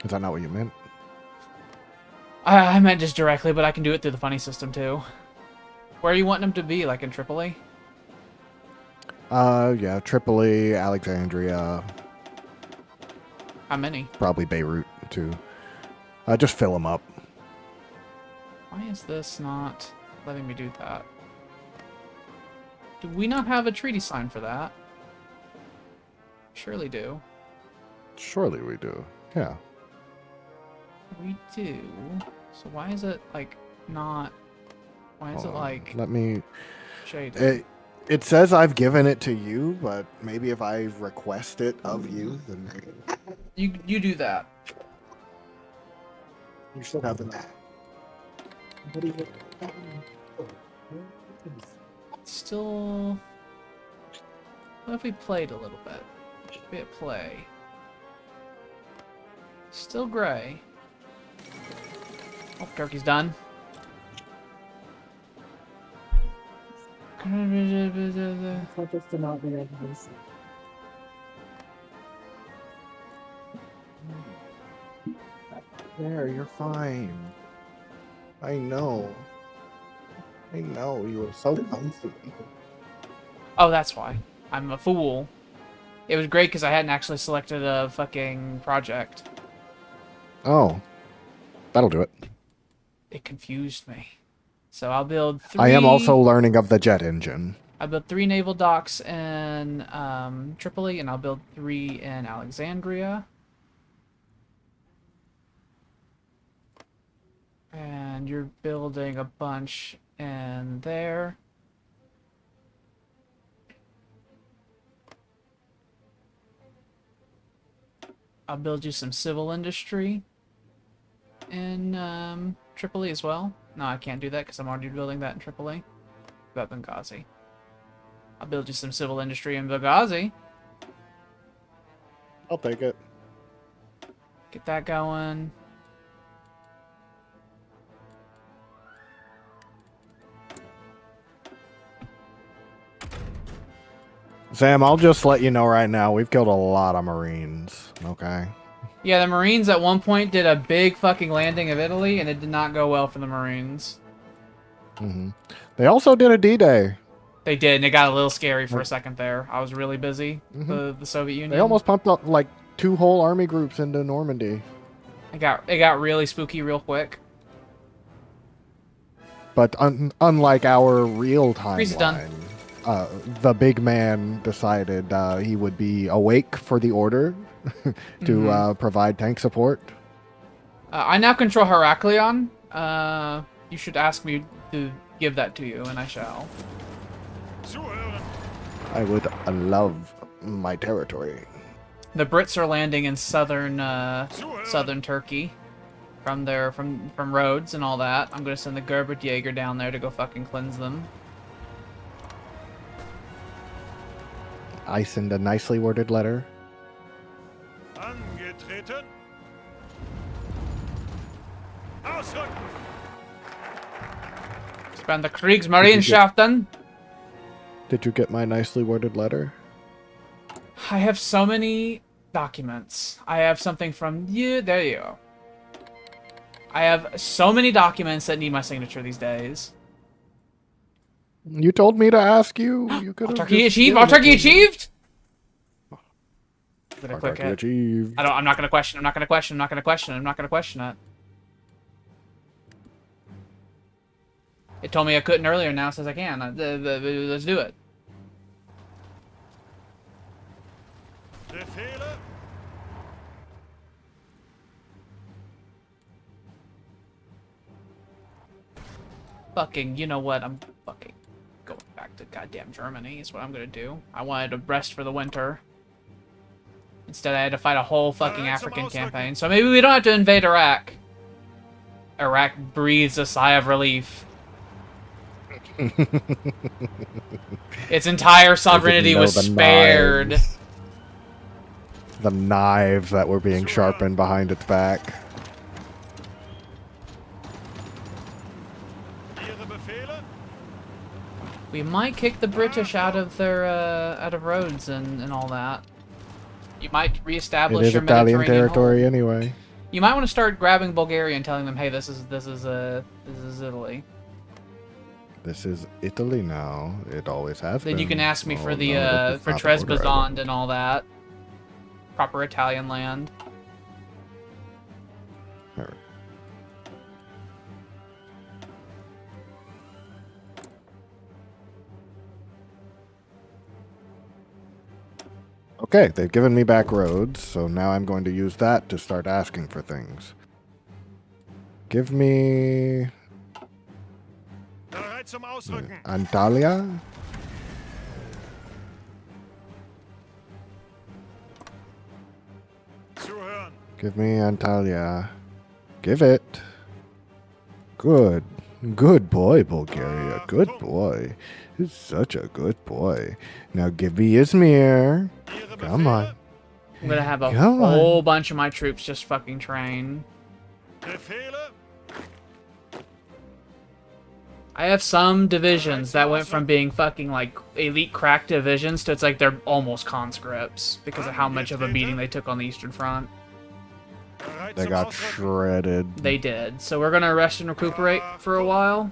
Is that not what you meant? I meant just directly, but I can do it through the funny system too. Where are you wanting them to be? Like in Tripoli? Yeah, Tripoli, Alexandria, How many? probably Beirut too. Just fill them up. Why is this not letting me do that? Do we not have a treaty sign for that? Surely do. Surely we do. Yeah. We do. So why is it like not? Why is it like Let me. shaded? It says I've given it to you, but maybe if I request it of you, then You do that. you should have it. Still. What if we played a little bit? We hit play. Still gray. Oh, turkey's done. Just to not be like this. There, you're fine. I know. I know, you were so comfy. Oh, that's why. I'm a fool. It was great because I hadn't actually selected a fucking project. Oh. That'll do it. It confused me. So I'll build 3... I am also learning of the jet engine. I'll build 3 naval docks in Tripoli, and I'll build 3 in Alexandria. And you're building a bunch in there. I'll build you some civil industry in Tripoli as well. No, I can't do that because I'm already building that in Tripoli. About Benghazi. I'll build you some civil industry in Benghazi. I'll take it. Get that going. Sam, I'll just let you know right now, we've killed a lot of Marines, okay? Yeah, the Marines at one point did a big fucking landing of Italy, and it did not go well for the Marines. Mm-hmm. They also did a D-Day. They did, and it got a little scary for a second there. I was really busy. Mhm. The Soviet Union. They almost pumped up like 2 whole army groups into Normandy. It got really spooky real quick. But unlike our real Freeze is done. timeline, the big man decided he would be awake for the order to provide tank support. I now control Heraklion. You should ask me to give that to you, and I shall. Zuhören! I would love my territory. The Brits are landing in southern Turkey from Rhodes and all that. I'm gonna send the Gerbert Jaeger down there to go fucking cleanse them. I send a nicely worded letter. Angetreten! Ausrücken! Spend the Kriegsmarineschaften. Did you get my nicely worded letter? I have so many documents. I have something from you. There you go. I have so many documents that need my signature these days. You told me to ask you. You could have Autarky achieved. Autarky achieved. I'm gonna click Autarky it. achieved. I'm not gonna question. I'm not gonna question. I'm not gonna question. I'm not gonna question it. It told me I couldn't earlier. Now it says I can. Let's do it. Befehle? Fucking, you know what? I'm fucking going back to goddamn Germany is what I'm gonna do. I wanted to rest for the winter. Instead, I had to fight a whole fucking African campaign. So maybe we don't have to invade Iraq. Iraq breathes a sigh of relief. Its entire sovereignty was spared. The knives that were being sharpened behind its back. We might kick the British out of their out of Rhodes and all that. You might reestablish It is your Italian Mediterranean territory hold. anyway. You might want to start grabbing Bulgaria and telling them, hey, this is Italy. This is Italy now. It always has been. Then you can ask me for Oh, the no, this is for not the border Trebizond island. and all that. Proper Italian land. Alright. Okay, they've given me back roads, so now I'm going to use that to start asking for things. Give me Bereit zum Ausrücken. Antalya. Zuhören. Give me Antalya. Give it. Good. Good boy, Bulgaria. Good boy. He's such a good boy. Now give me Izmir. Ihre Come Befehle. on. I'm gonna have a Come on. whole bunch of my troops just fucking train. Befehle. I have some divisions that went from being fucking like elite crack divisions to it's like they're almost conscripts because of how much of a beating they took on the Eastern Front. Bereit They zum got Ausrücken. shredded. They did. So we're gonna rest and recuperate for a while.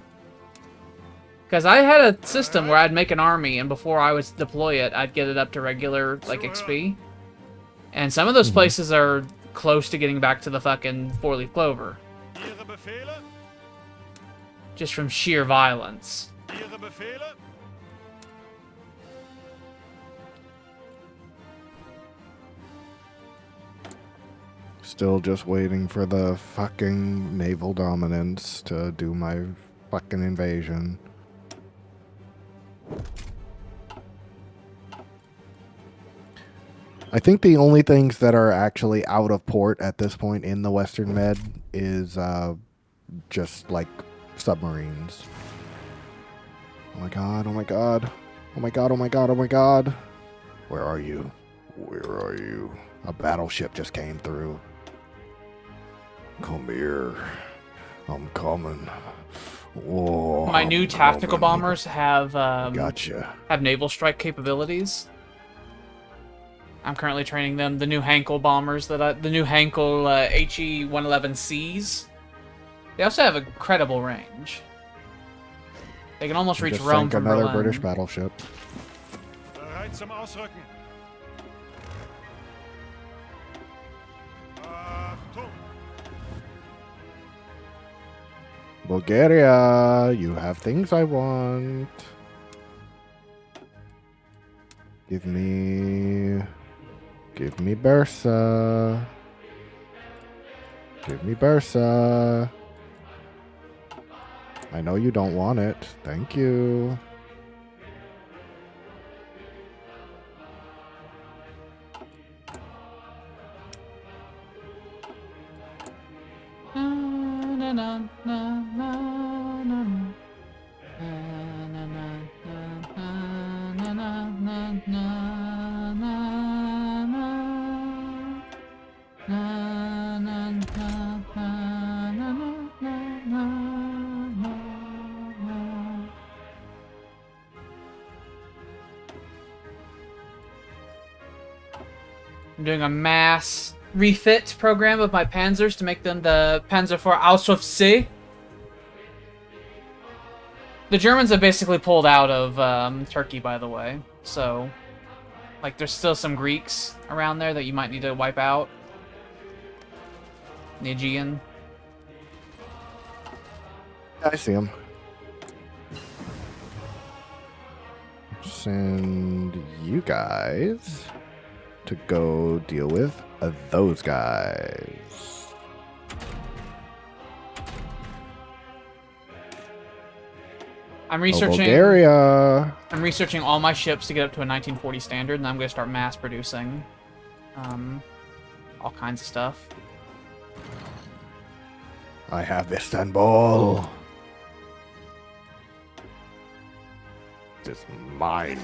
Because I had a system where I'd make an army and before I would deploy it, I'd get it up to regular like XP. And some of those places are close to getting back to the fucking four-leaf clover. Ihre Befehle. Just from sheer violence. Ihre Befehle. Still just waiting for the fucking naval dominance to do my fucking invasion. I think the only things that are actually out of port at this point in the Western Med is just like submarines. Oh my god, oh my god. Oh my god, oh my god, oh my god. Where are you? Where are you? A battleship just came through. Come here. I'm coming. Whoa. My new I'm tactical coming. bombers have Gotcha. have naval strike capabilities. I'm currently training them. The new Hankel bombers the new Hankel HE-111Cs. They also have incredible range. They can almost reach Just Rome sank from another Berlin. British battleship. Bereit zum Ausrücken. Achtung. Bulgaria, you have things I want. Give me Bursa. Give me Bursa. I know you don't want it. Thank you. Na, na, na, na, na, na, na. Na, na, na, na, na, na, na, na, na, na. Na, na, na, na, na, na, na, na. I'm doing a mass refit program of my panzers to make them the Panzer IV Ausf. The Germans have basically pulled out of Turkey, by the way. So, like, there's still some Greeks around there that you might need to wipe out. The Aegean. I see him. Send you guys to go deal with those guys. I'm Oh, researching. Bulgaria. I'm researching all my ships to get up to a 1940 standard, and I'm going to start mass producing all kinds of stuff. I have Istanbul. It's mine.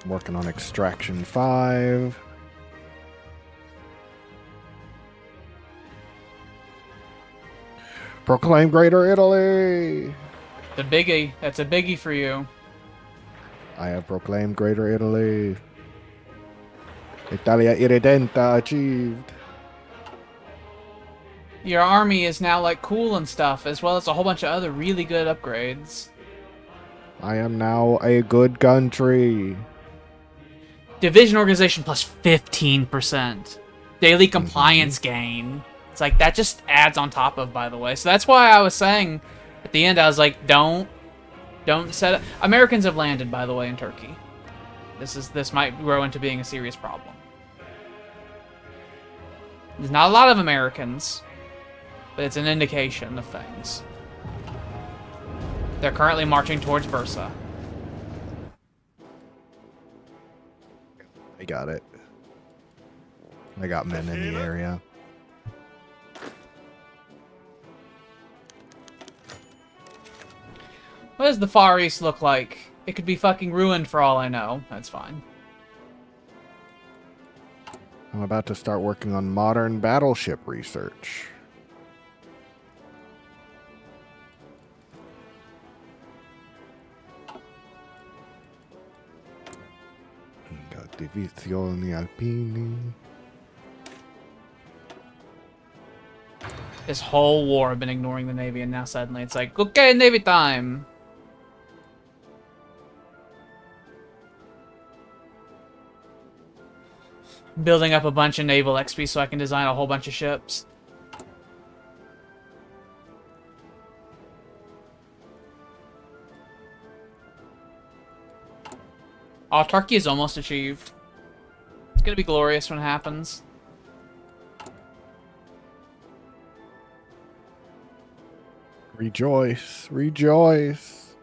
Working on Extraction 5. Proclaim Greater Italy! The biggie. That's a biggie for you. I have proclaimed Greater Italy. Italia Irredenta achieved. Your army is now, like, cool and stuff, as well as a whole bunch of other really good upgrades. I am now a good country. Division organization plus 15%. Daily compliance gain. It's like, that just adds on top of, by the way. So that's why I was saying, at the end, I was like, don't set it. Americans have landed, by the way, in Turkey. This might grow into being a serious problem. There's not a lot of Americans, but it's an indication of things. They're currently marching towards Bursa. I got it. I got men in the area. What does the Far East look like? It could be fucking ruined for all I know. That's fine. I'm about to start working on modern battleship research. Got Divisioni Alpini. This whole war I've been ignoring the Navy, and now suddenly it's like, okay, Navy time! Building up a bunch of naval XP so I can design a whole bunch of ships. Autarky is almost achieved. It's gonna be glorious when it happens. Rejoice, rejoice.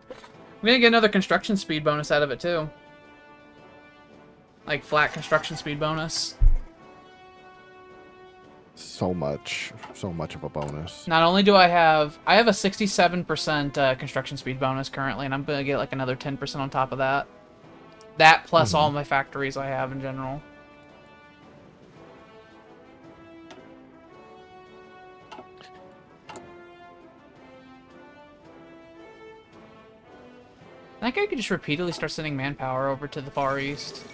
I'm gonna get another construction speed bonus out of it too. Like flat construction speed bonus. So much of a bonus. Not only do I have a 67% construction speed bonus currently, and I'm gonna get like another 10% on top of that. That plus all my factories I have in general. I think I could just repeatedly start sending manpower over to the Far East.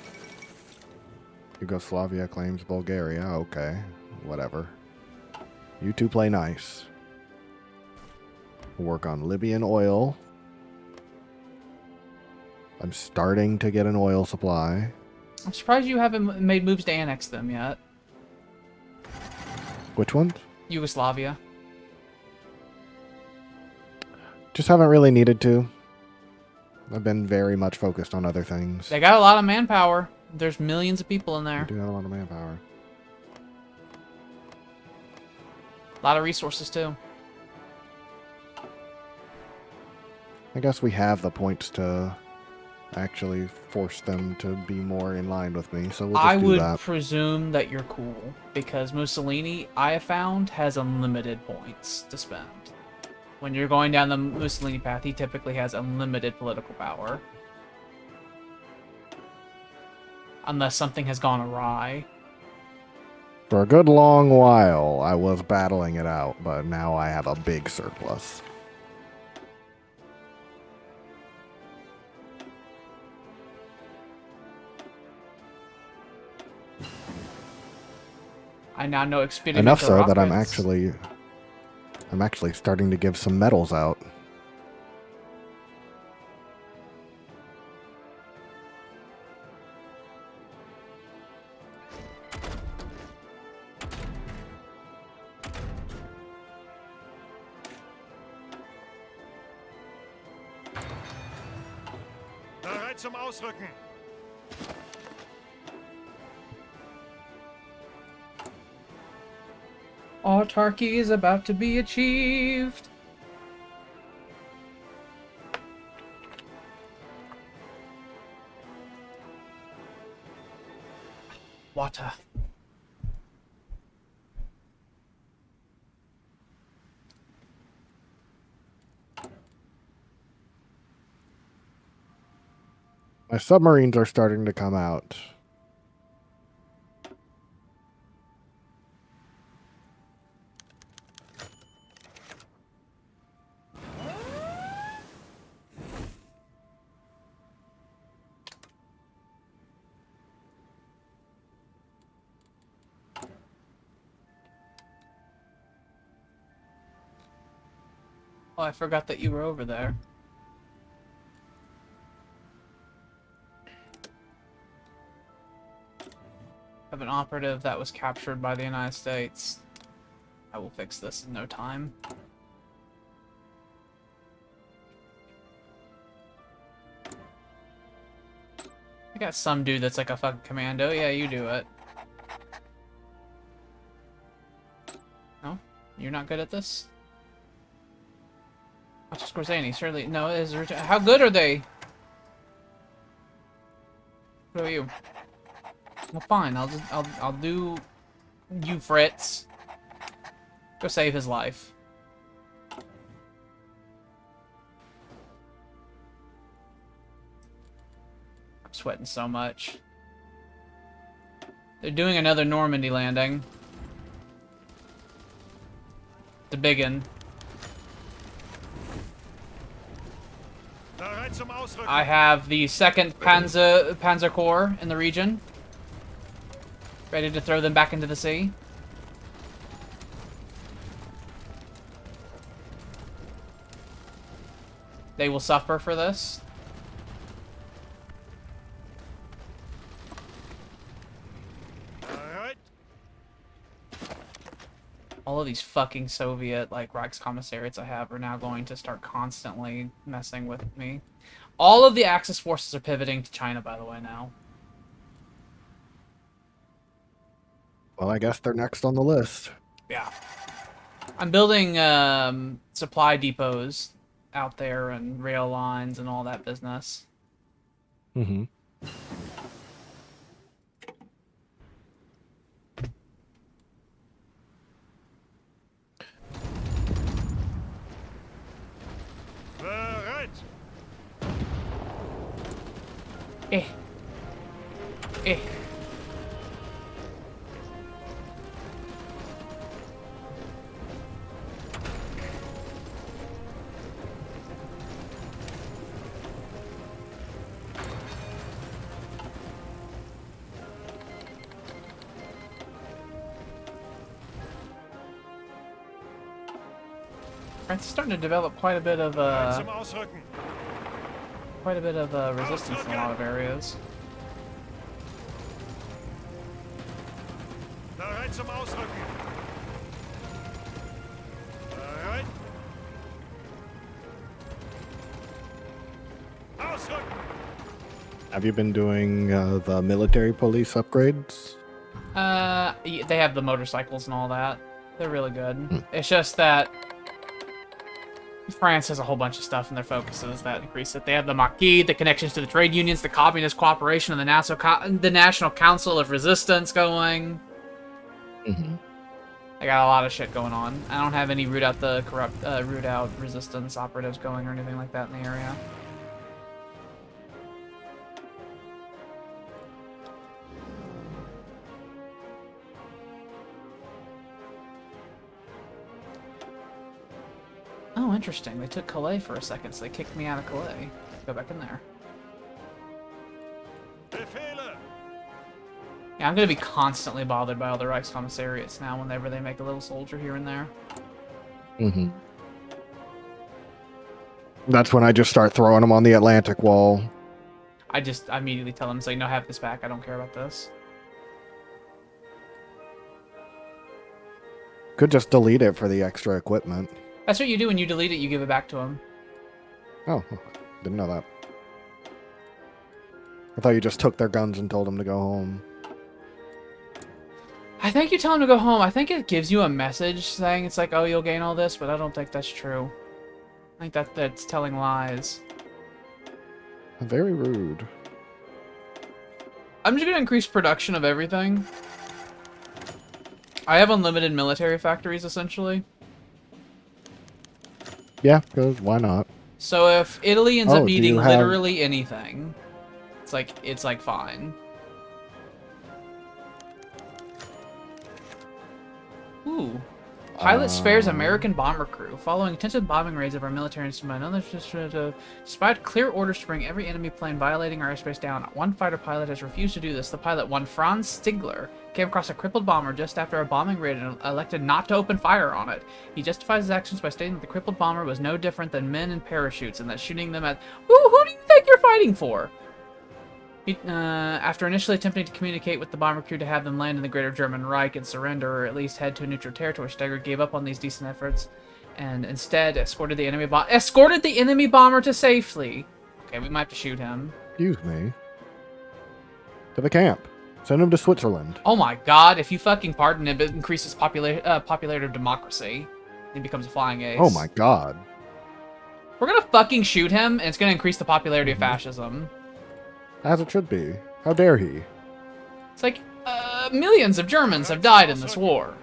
Yugoslavia claims Bulgaria. Okay, whatever. You two play nice. Work on Libyan oil. I'm starting to get an oil supply. I'm surprised you haven't made moves to annex them yet. Which ones? Yugoslavia. Just haven't really needed to. I've been very much focused on other things. They got a lot of manpower. There's millions of people in We there. do have a lot of manpower. A lot of resources too. I guess we have the points to actually force them to be more in line with me, so we'll just I do would that. presume that you're cool, because Mussolini, I have found, has unlimited points to spend. When you're going down the Mussolini path, he typically has unlimited political power. Unless something has gone awry. For a good long while, I was battling it out, but now I have a big surplus. I now know experimental Enough so that I'm rockets. actually starting to give some medals out. Bereit zum Ausrücken. Autarky is about to be achieved. Water. My submarines are starting to come out. Oh, I forgot that you were over there. I have an operative that was captured by the United States. I will fix this in no time. I got some dude that's like a fucking commando. Yeah, you do it. No? You're not good at this? Watch Scorzani, surely. No, is how good are they? Who are you? Well, fine. I'll do you, Fritz. Go save his life. I'm sweating so much. They're doing another Normandy landing. The big one. Bereit zum Ausrücken. I have the 2nd Panzer Corps in the region. Ready to throw them back into the sea. They will suffer for this. Bereit. All of these fucking Soviet, like, Reichskommissariats I have are now going to start constantly messing with me. All of the Axis forces are pivoting to China, by the way, now. Well, I guess they're next on the list. Yeah. I'm building supply depots out there and rail lines and all that business. Mm-hmm. Bereit. Eh. Eh. France is starting to develop quite a bit of Bereit zum Ausrücken. resistance in a lot of areas. Bereit zum Ausrücken. Bereit. Ausrücken. Have you been doing the military police upgrades? They have the motorcycles and all that. They're really good. It's just that France has a whole bunch of stuff in their focuses that increase it. They have the Maquis, the connections to the trade unions, the communist cooperation, and the National Council of Resistance going. Mm-hmm. I got a lot of shit going on. I don't have any root out resistance operatives going or anything like that in the area. Oh, interesting. They took Calais for a second, so they kicked me out of Calais. Go back in there. Befehle. Yeah, I'm gonna be constantly bothered by all the Reichskommissariats now whenever they make a little soldier here and there. Mm-hmm. That's when I just start throwing them on the Atlantic wall. I immediately tell them, say, no, have this back. I don't care about this. Could just delete it for the extra equipment. That's what you do when you delete it, you give it back to them. Oh, didn't know that. I thought you just took their guns and told them to go home. I think you tell them to go home. I think it gives you a message saying it's like, oh, you'll gain all this, but I don't think that's true. I think that's telling lies. Very rude. I'm just gonna increase production of everything. I have unlimited military factories, essentially. Yeah, because why not? So if Italy ends up Oh, do needing you have- literally anything, it's like fine. Ooh. Pilot spares American bomber crew. Following intensive bombing raids of our military instrument, despite clear orders to bring every enemy plane violating our airspace down, one fighter pilot has refused to do this. The pilot, one Franz Stigler, came across a crippled bomber just after a bombing raid and elected not to open fire on it. He justifies his actions by stating that the crippled bomber was no different than men in parachutes and that shooting them at... Who do you think you're fighting for? After initially attempting to communicate with the bomber crew to have them land in the Greater German Reich and surrender, or at least head to neutral territory, Steger gave up on these decent efforts and instead escorted the enemy bomber to safety. Okay, we might have to shoot him. Excuse me. To the camp. Send him to Switzerland. Oh my god, if you fucking pardon him, it increases popularity of democracy. He becomes a flying ace. Oh my god. We're gonna fucking shoot him, and it's gonna increase the popularity of fascism. As it should be. How dare he? It's like, millions of Germans have died in this war.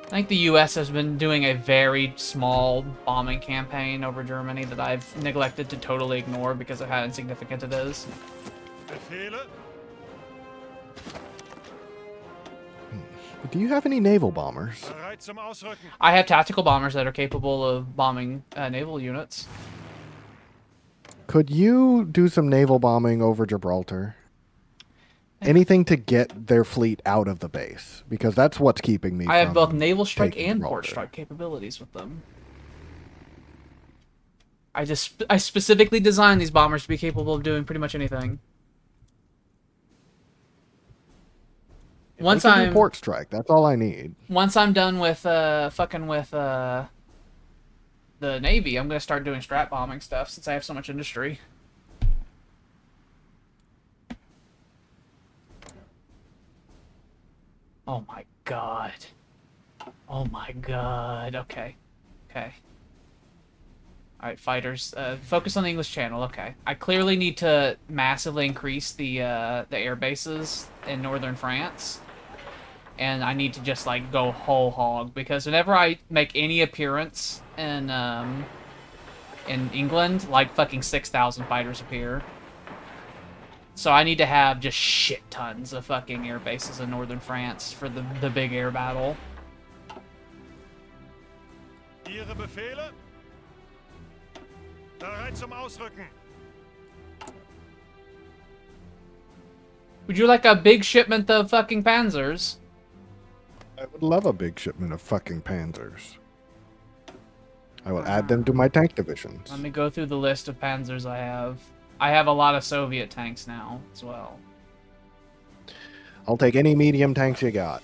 I think the US has been doing a very small bombing campaign over Germany that I've neglected to totally ignore because of how insignificant it is. Befehle? Do you have any naval bombers? Bereit zum Ausrücken. I have tactical bombers that are capable of bombing naval units. Could you do some naval bombing over Gibraltar? Anything to get their fleet out of the base, because that's what's keeping me. I have from both naval strike taking and port Gibraltar. strike capabilities with them. I specifically designed these bombers to be capable of doing pretty much anything. Once They can do I'm port strike, that's all I need. once I'm done with fucking with the Navy, I'm gonna start doing strat bombing stuff since I have so much industry. Oh my god. Oh my god. Okay. Okay. Alright, fighters. Focus on the English Channel. Okay. I clearly need to massively increase the air bases in northern France. And I need to just, like, go whole hog. Because whenever I make any appearance in England, like, fucking 6,000 fighters appear. So I need to have just shit tons of fucking air bases in northern France for the big air battle. Ihre Befehle? Bereit zum Ausrücken. Would you like a big shipment of fucking panzers? I would love a big shipment of fucking panzers. I will add them to my tank divisions. Let me go through the list of panzers I have. I have a lot of Soviet tanks now, as well. I'll take any medium tanks you got.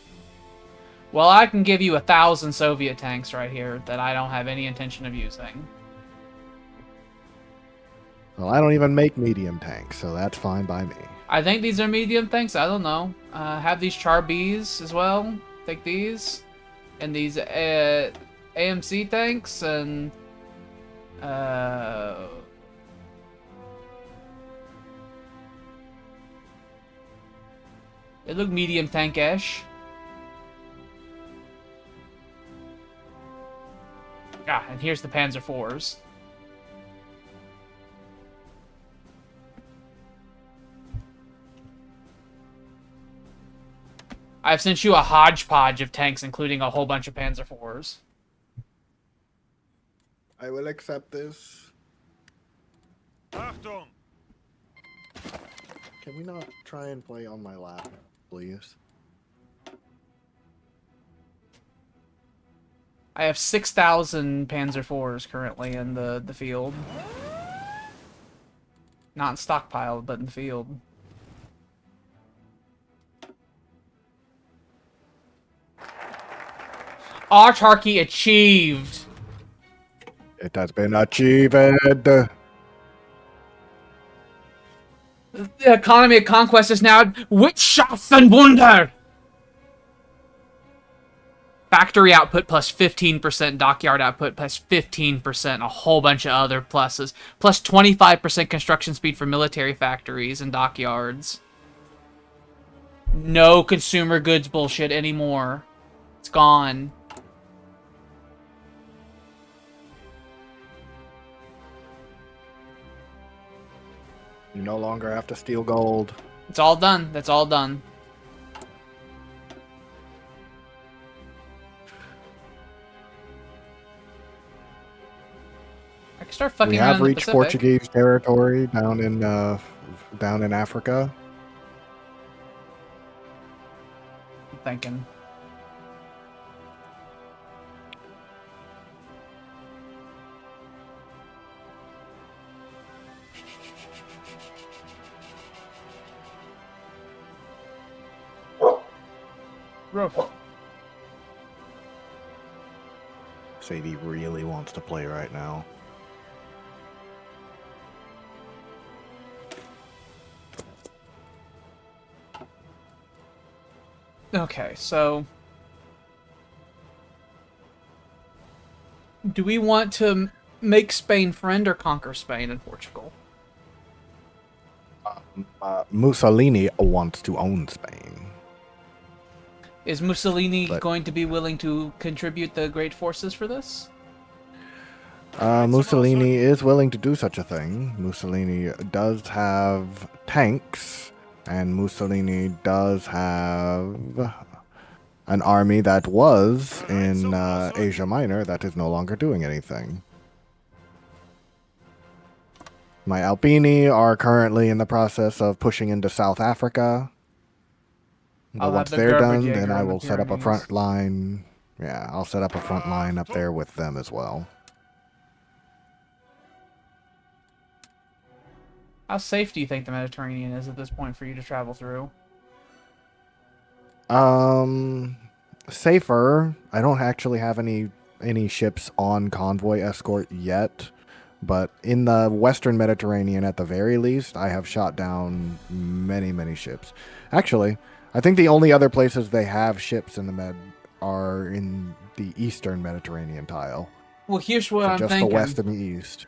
Well, I can give you 1,000 Soviet tanks right here that I don't have any intention of using. Well, I don't even make medium tanks, so that's fine by me. I think these are medium tanks. I don't know. Have these Char Bs as well. Take these. And these AMC tanks and... They look medium tank-ish. Ah, and here's the Panzer IVs. I've sent you a hodgepodge of tanks, including a whole bunch of Panzer IVs. I will accept this. Achtung! Can we not try and play on my lap, please? I have 6,000 Panzer IVs currently in the field. Not stockpiled, but in the field. Autarky achieved! It has been achieved. The economy of conquest is now Wunder. Factory output plus 15%, dockyard output plus 15%, a whole bunch of other pluses. Plus 25% construction speed for military factories and dockyards. No consumer goods bullshit anymore. It's gone. You no longer have to steal gold. It's all done. That's all done. I can start fucking We around have in the reached Pacific. Portuguese territory down in Africa. I'm thinking. Bro. Sadie really wants to play right now. Okay, so do we want to make Spain friend or conquer Spain and Portugal? Mussolini wants to own Spain. Is Mussolini But- going to be willing to contribute the great forces for this? Mussolini is willing to do such a thing. Mussolini does have tanks, and Mussolini does have an army that was in Asia Minor that is no longer doing anything. My Albini are currently in the process of pushing into South Africa. But I'll have once the they're done, Gerberjäger then I in the will set up a Pyrenees. front line. Yeah, I'll set up a front line up there with them as well. How safe do you think the Mediterranean is at this point for you to travel through? Safer. I don't actually have any ships on convoy escort yet, but in the Western Mediterranean, at the very least, I have shot down many ships. Actually, I think the only other places they have ships in the Med are in the Eastern Mediterranean tile. Well, here's what So I'm just thinking. the west and the east.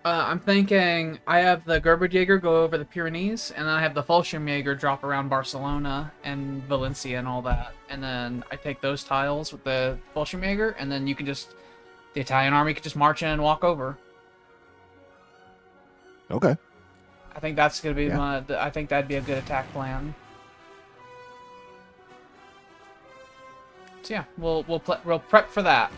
I'm thinking I have the Gerberjäger go over the Pyrenees, and then I have the Fallschirmjäger drop around Barcelona and Valencia and all that. And then I take those tiles with the Fallschirmjäger, and then you can just... The Italian army could just march in and walk over. Okay. I think that's going to be Yeah. I think that'd be a good attack plan. So yeah, we'll prep for that.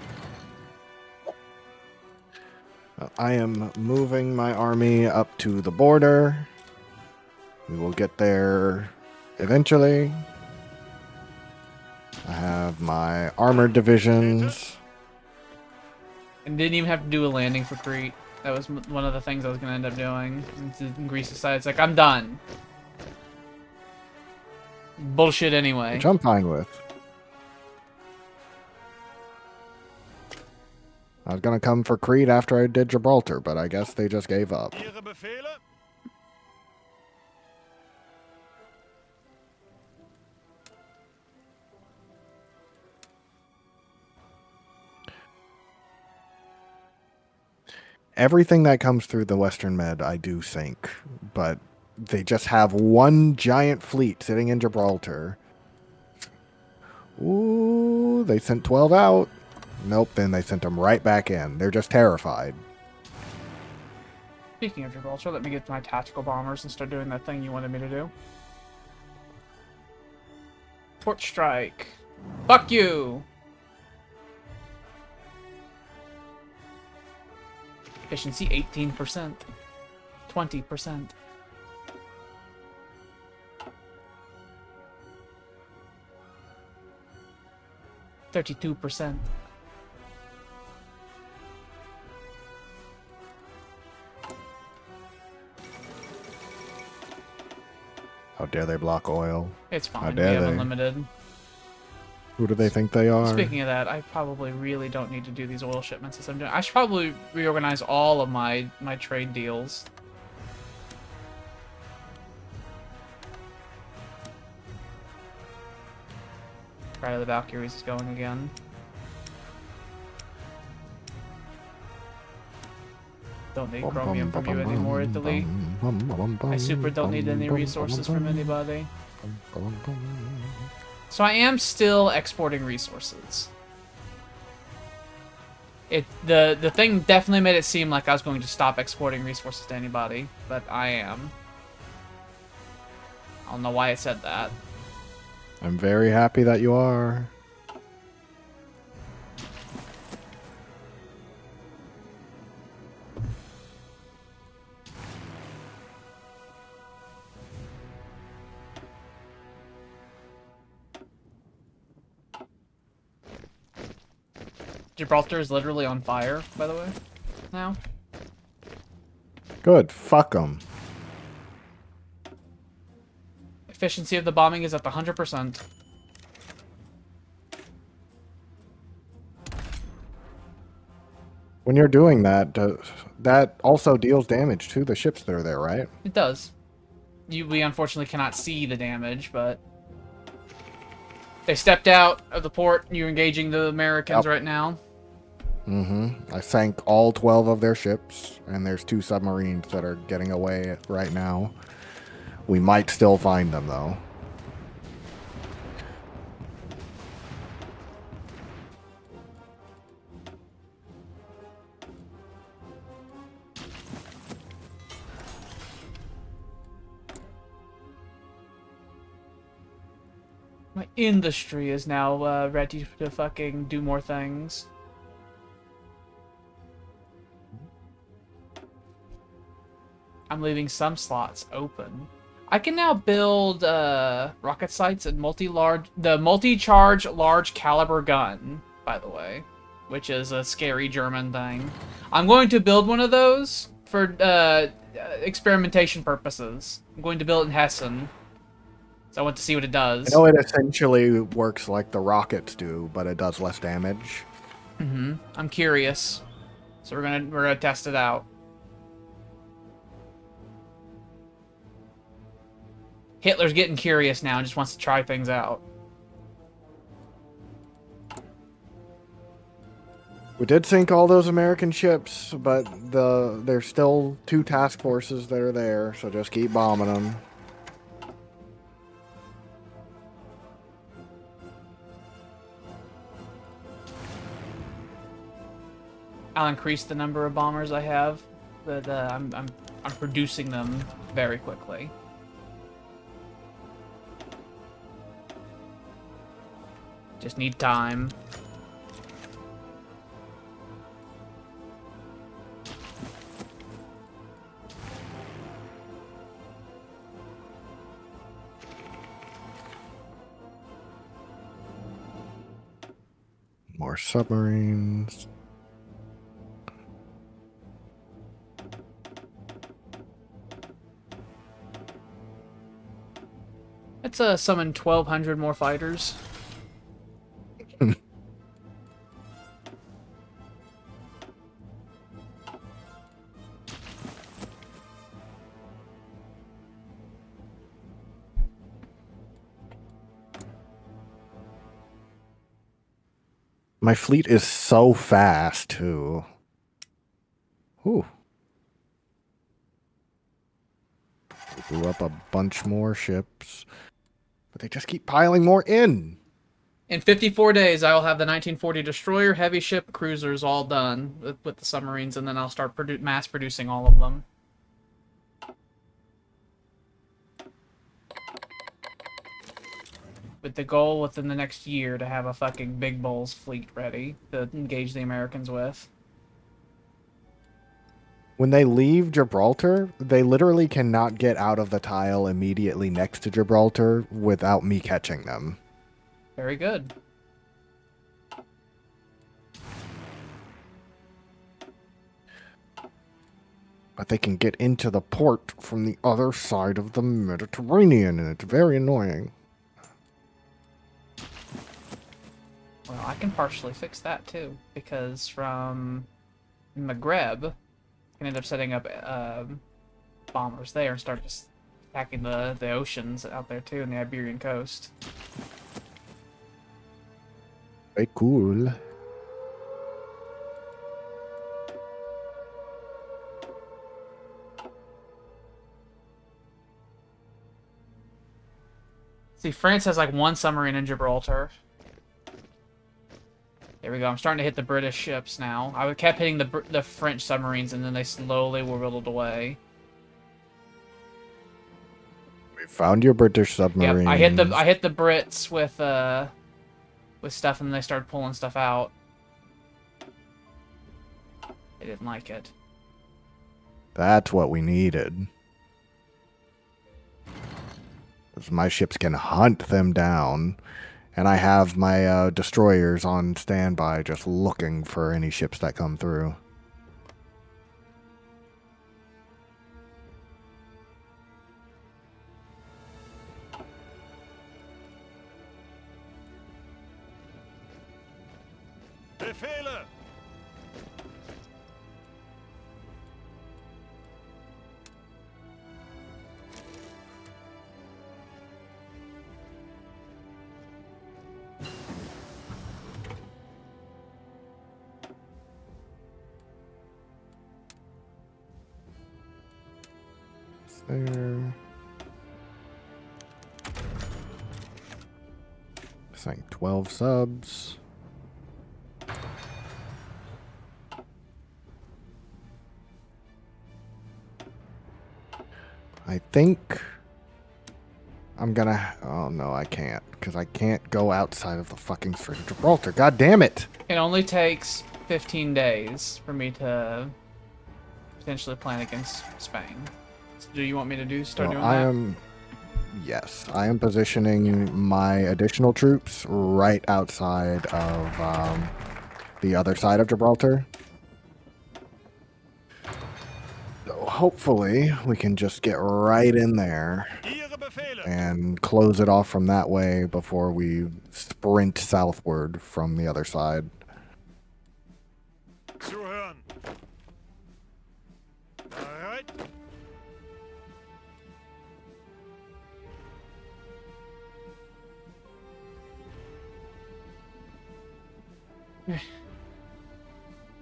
I am moving my army up to the border. We will get there eventually. I have my armored divisions. And didn't even have to do a landing for Crete. That was one of the things I was going to end up doing. And Greece decided, it's like, I'm done. Bullshit anyway. Which I'm fine with. I was gonna come for Crete after I did Gibraltar, but I guess they just gave up. Ihre Befehle? Everything that comes through the Western Med, I do sink, but they just have one giant fleet sitting in Gibraltar. Ooh, they sent 12 out. Nope, then they sent them right back in. They're just terrified. Speaking of Gibraltar, let me get my tactical bombers and start doing that thing you wanted me to do. Port strike. Fuck you! Efficiency 18%. 20%. %32%. How dare they block oil? It's How fine. We dare have they? unlimited. Who do they think they are? Speaking of that, I probably really don't need to do these oil shipments as I'm doing. I should probably reorganize all of my trade deals. Pride of the Valkyries is going again. Don't need chromium from you anymore, Italy. I super don't need any resources from anybody. So I am still exporting resources. The thing definitely made it seem like I was going to stop exporting resources to anybody, but I am. I don't know why it said that. I'm very happy that you are. Gibraltar is literally on fire, by the way, now. Good. Fuck them. Efficiency of the bombing is at the 100%. When you're doing that, that also deals damage to the ships that are there, right? It does. We unfortunately cannot see the damage, but... They stepped out of the port. You're engaging the Americans right now. Mm-hmm. I sank all 12 of their ships, and there's 2 submarines that are getting away right now. We might still find them, though. My industry is now ready to fucking do more things. I'm leaving some slots open. I can now build rocket sites and multi-charge large caliber gun, by the way, which is a scary German thing. I'm going to build one of those for experimentation purposes. I'm going to build it in Hessen. So I want to see what it does. I know it essentially works like the rockets do, but it does less damage. Mm-hmm. I'm curious. So we're gonna test it out. Hitler's getting curious now and just wants to try things out. We did sink all those American ships, but there's still 2 task forces that are there, so just keep bombing them. I'll increase the number of bombers I have, but I'm producing them very quickly. Just need time. More submarines. Let's summon 1,200 more fighters. My fleet is so fast, too. Ooh. Blew up a bunch more ships. But they just keep piling more in. In 54 days, I will have the 1940 destroyer, heavy ship, cruisers all done with the submarines, and then I'll start mass producing all of them. With the goal within the next year to have a fucking big balls fleet ready to engage the Americans with. When they leave Gibraltar, they literally cannot get out of the tile immediately next to Gibraltar without me catching them. Very good. But they can get into the port from the other side of the Mediterranean, and it's very annoying. I can partially fix that too, because from Maghreb, you can end up setting up bombers there and start just attacking the oceans out there too, in the Iberian coast. Very cool. See, France has like one submarine in Gibraltar. There we go. I'm starting to hit the British ships now. I kept hitting the French submarines, and then they slowly were whittled away. We found your British submarine. Yep, I hit the Brits with stuff, and then they started pulling stuff out. They didn't like it. That's what we needed. 'Cause my ships can hunt them down, and I have my destroyers on standby just looking for any ships that come through. Befehle! There. Saying 12 subs. I think I'm gonna. Oh no, I can't, because I can't go outside of the fucking Strait of Gibraltar. God damn it! It only takes 15 days for me to potentially plan against Spain. So do you want me to start doing that? Yes, I am positioning my additional troops right outside of the other side of Gibraltar. So hopefully we can just get right in there Ihre Befehle! and close it off from that way before we sprint southward from the other side. Zuhören! Bereit?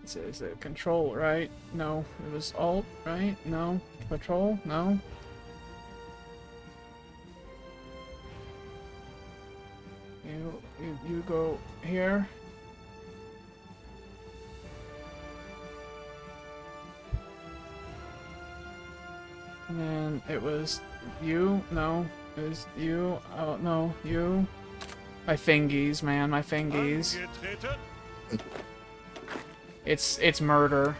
Is it control, right? No. It was alt, right? No. Control? No. You go here. And then it was you. No. It was you. Oh, no. You. My fingies, man. My fingies. Angetreten! It's murder.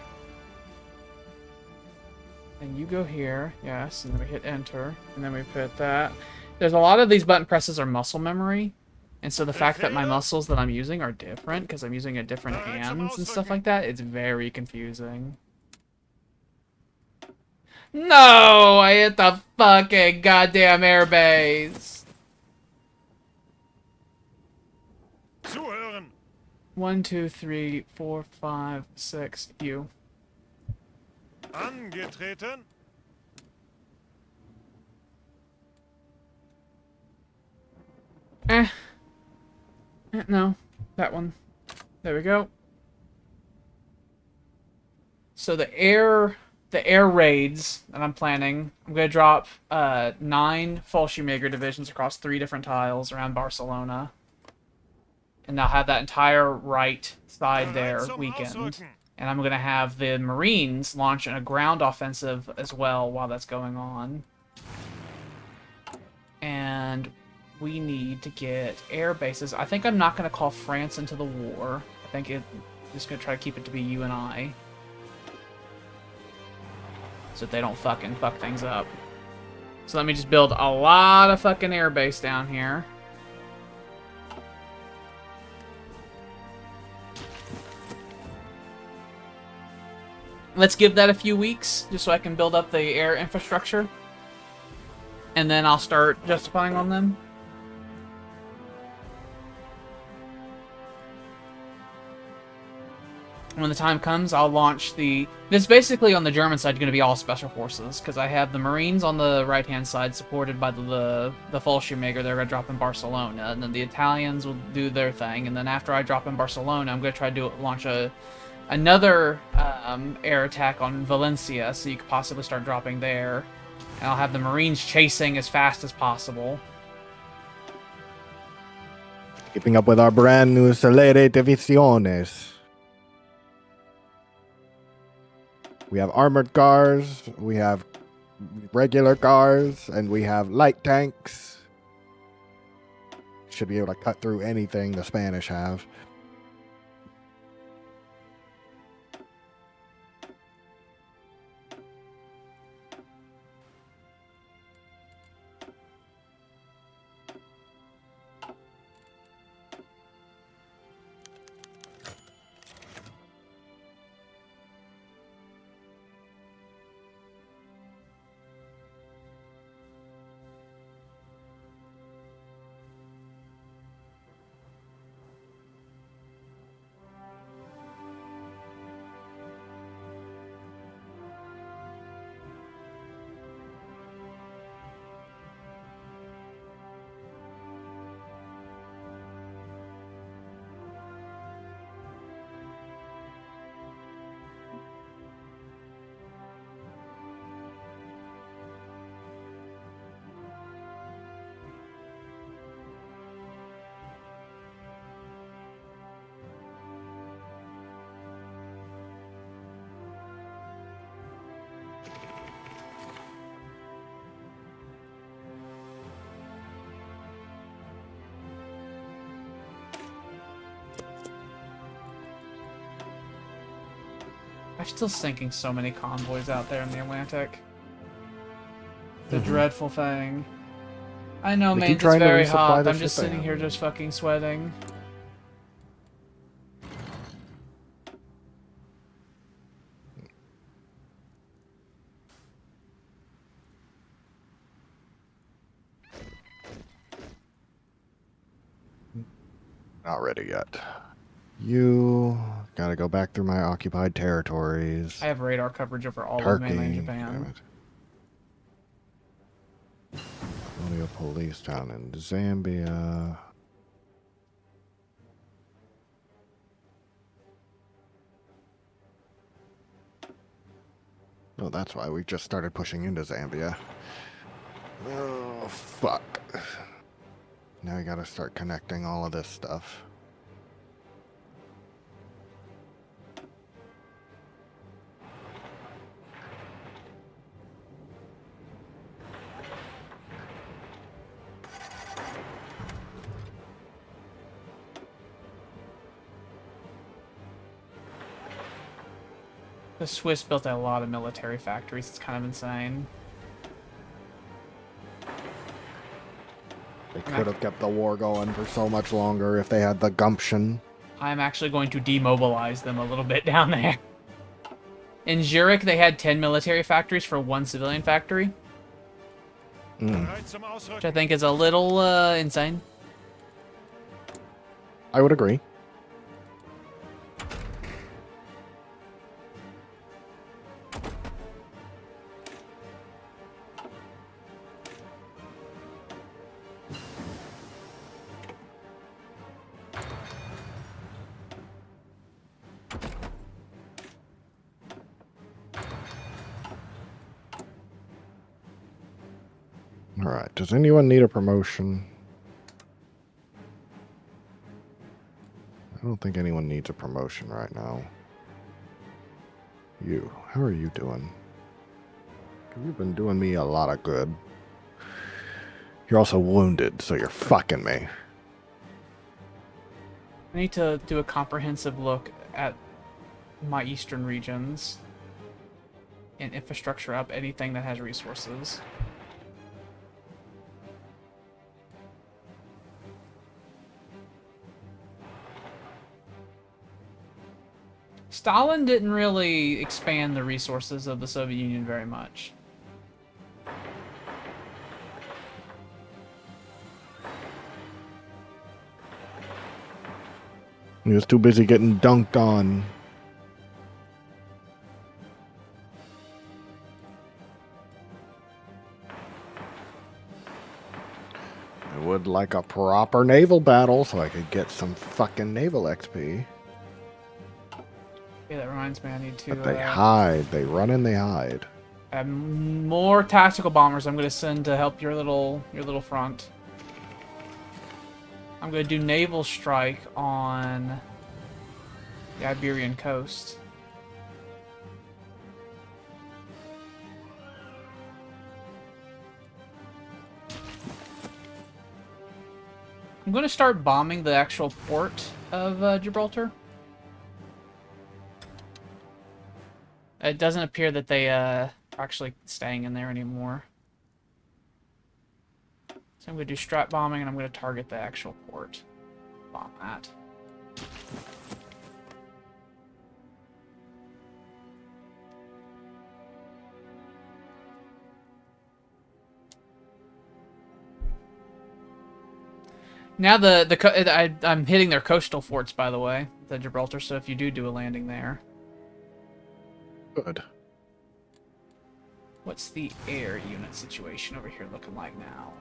And you go here, yes, and then we hit enter, and then we put that. There's a lot of these button presses are muscle memory, and so the fact that my muscles that I'm using are different, because I'm using a different hands and stuff like that, it's very confusing. No! I hit the fucking goddamn airbase! Zuhören! 1, 2, 3, 4, 5, 6, you. Angetreten! No. That one. There we go. So the air raids that I'm planning, I'm going to drop 9 Fallschirmjäger divisions across 3 different tiles around Barcelona. And I'll have that entire right side there weakened. And I'm going to have the Marines launch a ground offensive as well while that's going on. And we need to get air bases. I think I'm not going to call France into the war. I think I'm just going to try to keep it to be you and I. So that they don't fucking fuck things up. So let me just build a lot of fucking air base down here. Let's give that a few weeks, just so I can build up the air infrastructure. And then I'll start justifying on them. When the time comes, I'll launch the... This is basically on the German side going to be all special forces, because I have the Marines on the right-hand side supported by the Fallschirmjäger. They're going to drop in Barcelona, and then the Italians will do their thing, and then after I drop in Barcelona, I'm going to try to launch another air attack on Valencia, so you could possibly start dropping there. And I'll have the Marines chasing as fast as possible. Keeping up with our brand new Salere Divisiones. We have armored cars, we have regular cars, and we have light tanks. Should be able to cut through anything the Spanish have. I'm still sinking so many convoys out there in the Atlantic. The dreadful thing. I know, They man, keep it's trying to very resupply hot. the I'm just shipping. sitting here just fucking sweating. Not ready yet. You gotta go back through my occupied territories. I have radar coverage over all of Turkey. mainland Damn Japan. it. Colonial police down in Zambia. Oh, that's why we just started pushing into Zambia. Oh, fuck. Now we gotta start connecting all of this stuff. The Swiss built a lot of military factories. It's kind of insane. They could have kept the war going for so much longer if they had the gumption. I'm actually going to demobilize them a little bit down there. In Zurich, they had 10 military factories for one civilian factory, Bereit zum which I Ausrücken. think is a little insane. I would agree. Alright, does anyone need a promotion? I don't think anyone needs a promotion right now. You, how are you doing? You've been doing me a lot of good. You're also wounded, so you're fucking me. I need to do a comprehensive look at my eastern regions and infrastructure up anything that has resources. Stalin didn't really expand the resources of the Soviet Union very much. He was too busy getting dunked on. I would like a proper naval battle so I could get some fucking naval XP. Yeah, that reminds me, I need to But they hide. They run and they hide. add more tactical bombers I'm gonna send to help your little front. I'm gonna do naval strike on the Iberian coast. I'm gonna start bombing the actual port of Gibraltar. It doesn't appear that they are actually staying in there anymore. So I'm going to do strat bombing, and I'm going to target the actual port. Bomb that. Now I'm hitting their coastal forts, by the way, the Gibraltar. So if you do a landing there, Good. what's the air unit situation over here looking like now?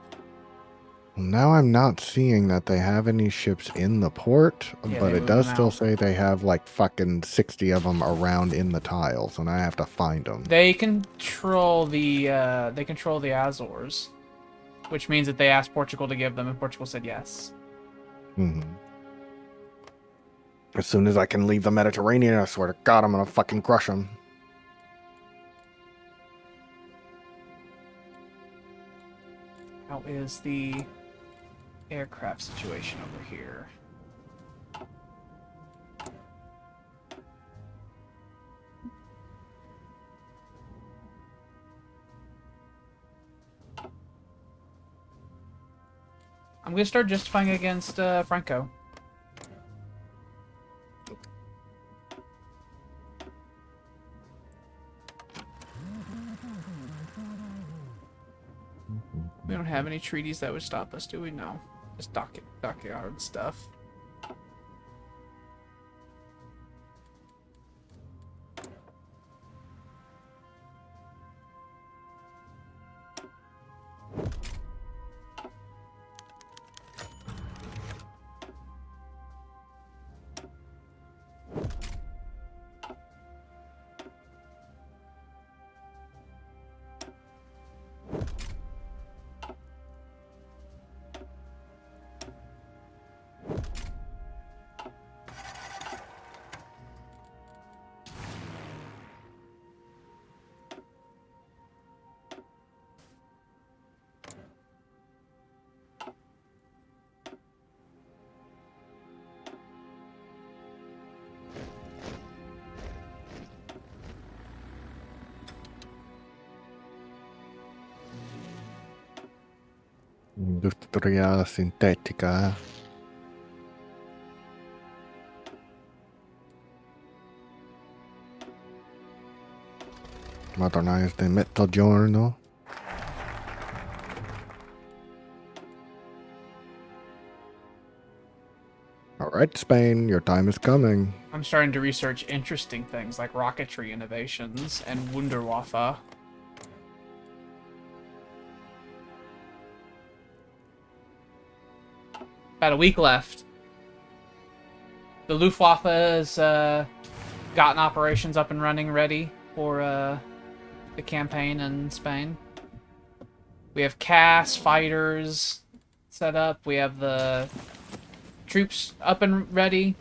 Now I'm not seeing that they have any ships in the port, Yeah, but they it moved does them still out. say they have like fucking 60 of them around in the tiles, and I have to find them. They control the Azores, which means that they asked Portugal to give them, and Portugal said yes. Hmm. As soon as I can leave the Mediterranean, I swear to God, I'm gonna fucking crush them. How is the aircraft situation over here? I'm going to start justifying against Franco. We don't have any treaties that would stop us, do we? No. Just dockyard stuff. Industria sintetica. Modernized in Mezzogiorno. Alright, Spain, your time is coming. I'm starting to research interesting things like rocketry innovations and Wunderwaffe. About a week left. The Luftwaffe has gotten operations up and running ready for the campaign in Spain. We have CAS fighters set up. We have the troops up and ready.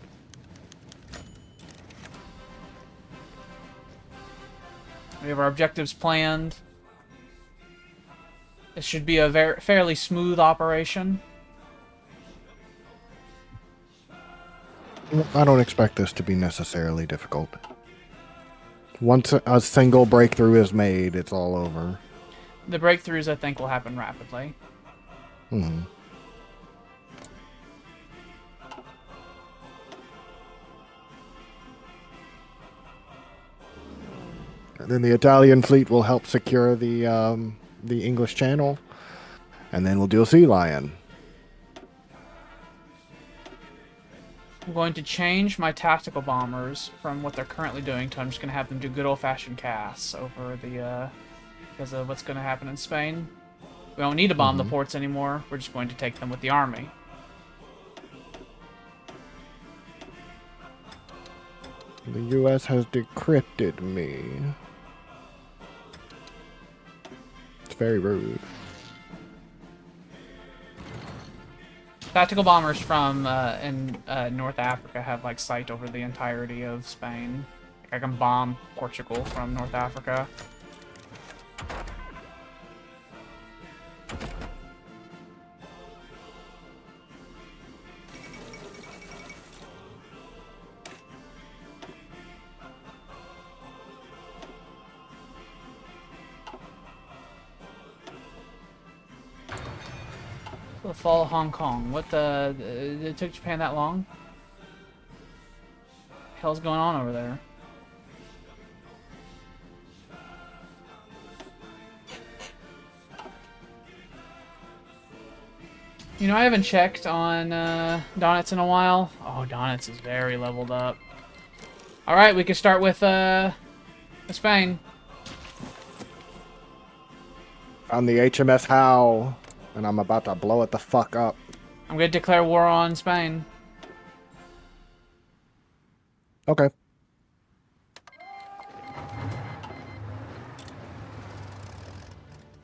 We have our objectives planned. This should be a fairly smooth operation. I don't expect this to be necessarily difficult. Once a single breakthrough is made, it's all over. The breakthroughs, I think, will happen rapidly. Hmm. And then the Italian fleet will help secure the English Channel, and then we'll do a sea lion. I'm going to change my tactical bombers from what they're currently doing to I'm just going to have them do good old-fashioned casts over the because of what's going to happen in Spain. We don't need to bomb the Mhm. ports anymore. We're just going to take them with the army. The U.S. has decrypted me. It's very rude. Tactical bombers from in North Africa have like sight over the entirety of Spain. Like, I can bomb Portugal from North Africa. The fall of Hong Kong. What the? It took Japan that long? What the hell's going on over there? You know, I haven't checked on Donetsk in a while. Oh, Donetsk is very leveled up. Alright, we can start with Spain. Found the HMS Howe, and I'm about to blow it the fuck up. I'm gonna declare war on Spain. Okay.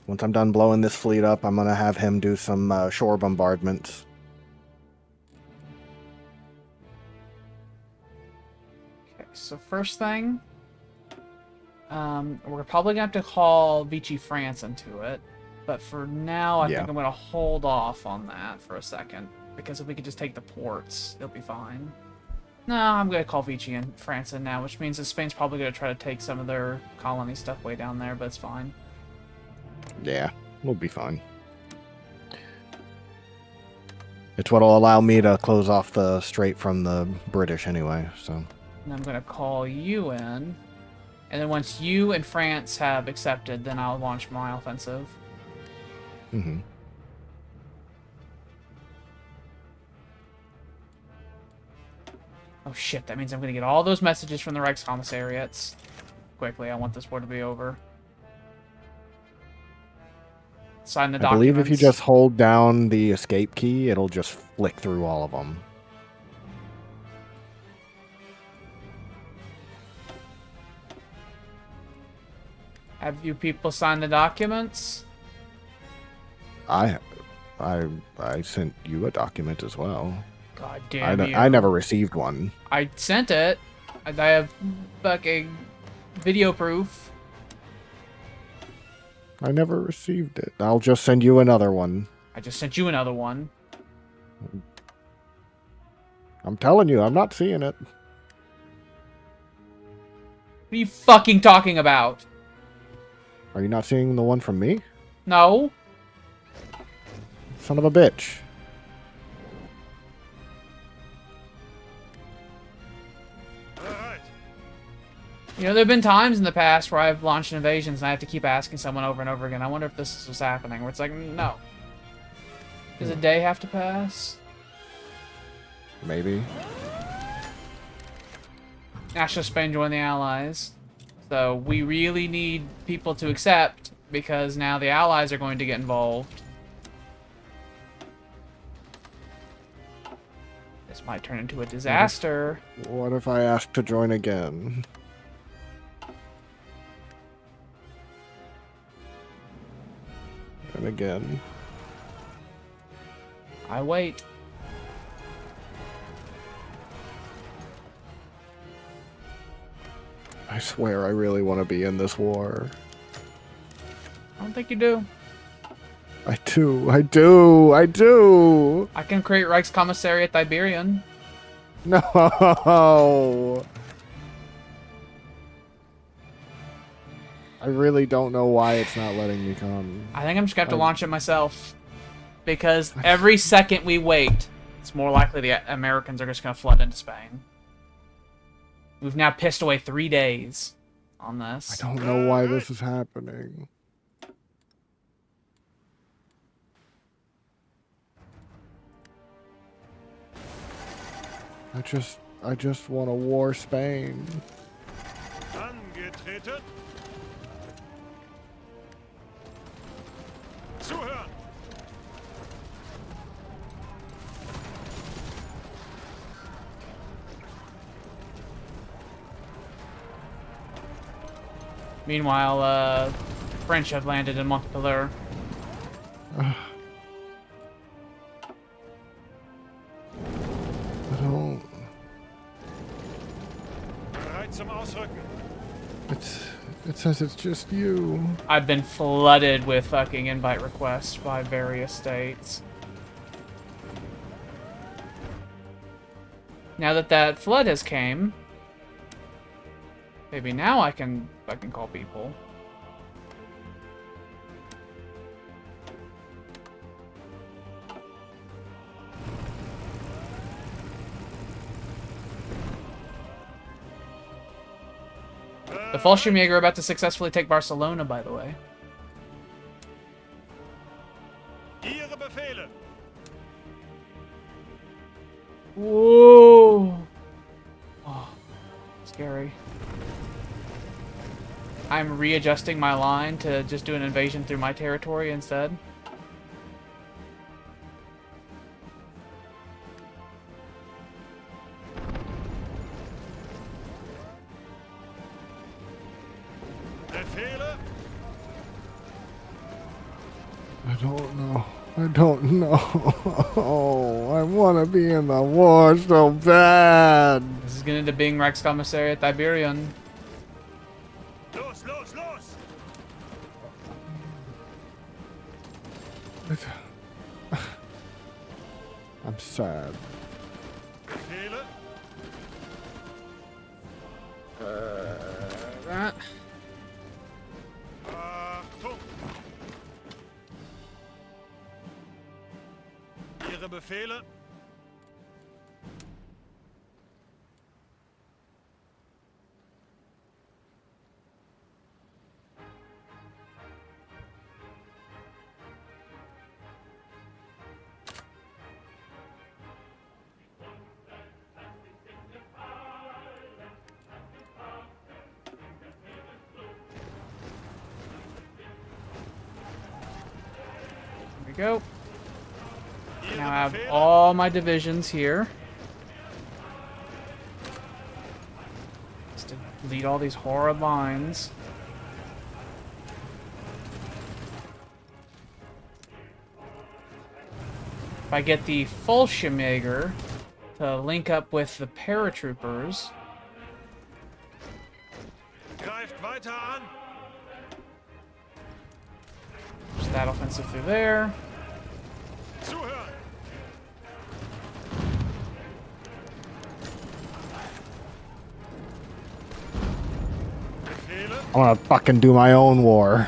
Once I'm done blowing this fleet up, I'm gonna have him do some shore bombardments. Okay, so first thing, we're probably gonna have to call Vichy France into it, but for now, I think I'm gonna hold off on that for a second, because if we could just take the ports, it'll be fine. No, I'm gonna call Vichy and France in now, which means that Spain's probably gonna try to take some of their colony stuff way down there, but it's fine. Yeah, we'll be fine. It's what'll allow me to close off the strait from the British anyway, so. And I'm gonna call you in, and then once you and France have accepted, then I'll launch my offensive. Mm-hmm. Oh shit, that means I'm gonna get all those messages from the Reichskommissariats. Quickly, I want this war to be over. Sign the I documents. believe if you just hold down the escape key, it'll just flick through all of them. Have you people signed the documents? I sent you a document as well. God damn you. I never received one. I sent it. I have fucking video proof. I never received it. I'll just send you another one. I just sent you another one. I'm telling you, I'm not seeing it. What are you fucking talking about? Are you not seeing the one from me? No. Son of a bitch. Alright. You know, there have been times in the past where I've launched invasions and I have to keep asking someone over and over again. I wonder if this is what's happening. Where it's like, no. Does a day have to pass? Maybe. National Spain joined the Allies. So we really need people to accept because now the Allies are going to get involved. This might turn into a disaster. What if I ask to join again? And again. I wait. I swear I really want to be in this war. I don't think you do. I do. I do. I do. I can create Reichskommissariat Iberian. No. I really don't know why it's not letting me come. I think I'm just going to have to launch it myself. Because every second we wait, it's more likely the Americans are just going to flood into Spain. We've now pissed away 3 days on this. I don't know why this is happening. I just want to war Spain. Angetreten. Zuhören. Meanwhile, French have landed in Montpellier. I don't. Bereit zum Ausrücken. It says it's just you. I've been flooded with fucking invite requests by various states. Now that that flood has came, maybe now I can fucking call people. The Fallschirmjäger are about to successfully take Barcelona, by the way. Ihre Befehle. Whoa! Oh, scary. I'm readjusting my line to just do an invasion through my territory instead. Befehle. I don't know. I don't know. I want to be in the war so bad. This is gonna end up being Reichskommissariat Iberian. Los, los, los. I'm sad. Befehle. That. Achtung. Ihre Befehle. There we go. Ihre Now I have Befehle. all my divisions here. Just to lead all these horrid lines. If I get the Fallschirmjäger to link up with the paratroopers, Greift weiter an. there's that offensive through there. Zuhören. Befehle. I want to fucking do my own war.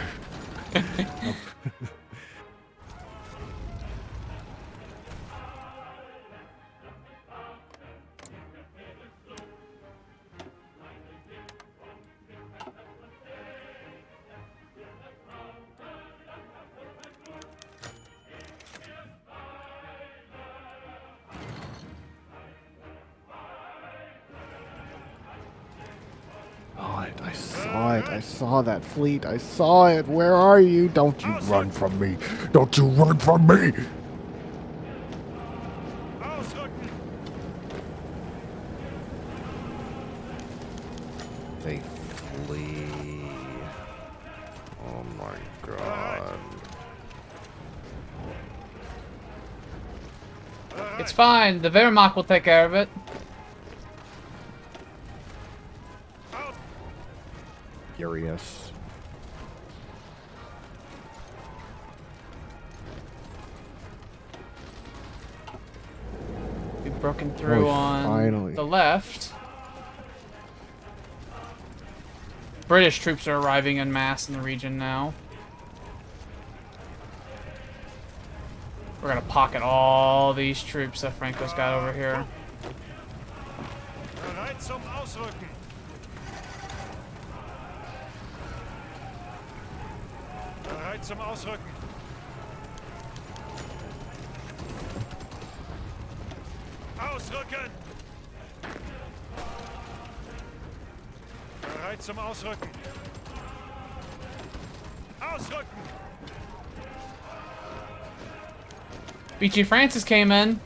I saw it. I saw that fleet. I saw it. Where are you? Don't you run from me. Don't you run from me. Ausrücken. They flee. Oh my god. It's fine. The Wehrmacht will take care of it. Furious. We've broken through Oh, on finally. the left. British troops are arriving en masse in the region now. We're gonna pocket all these troops that Franco's got over here. Bereit zum Ausrücken. Bereit zum Ausrücken. Ausrücken. Bereit zum Ausrücken. Ausrücken. Vichy Francis came in.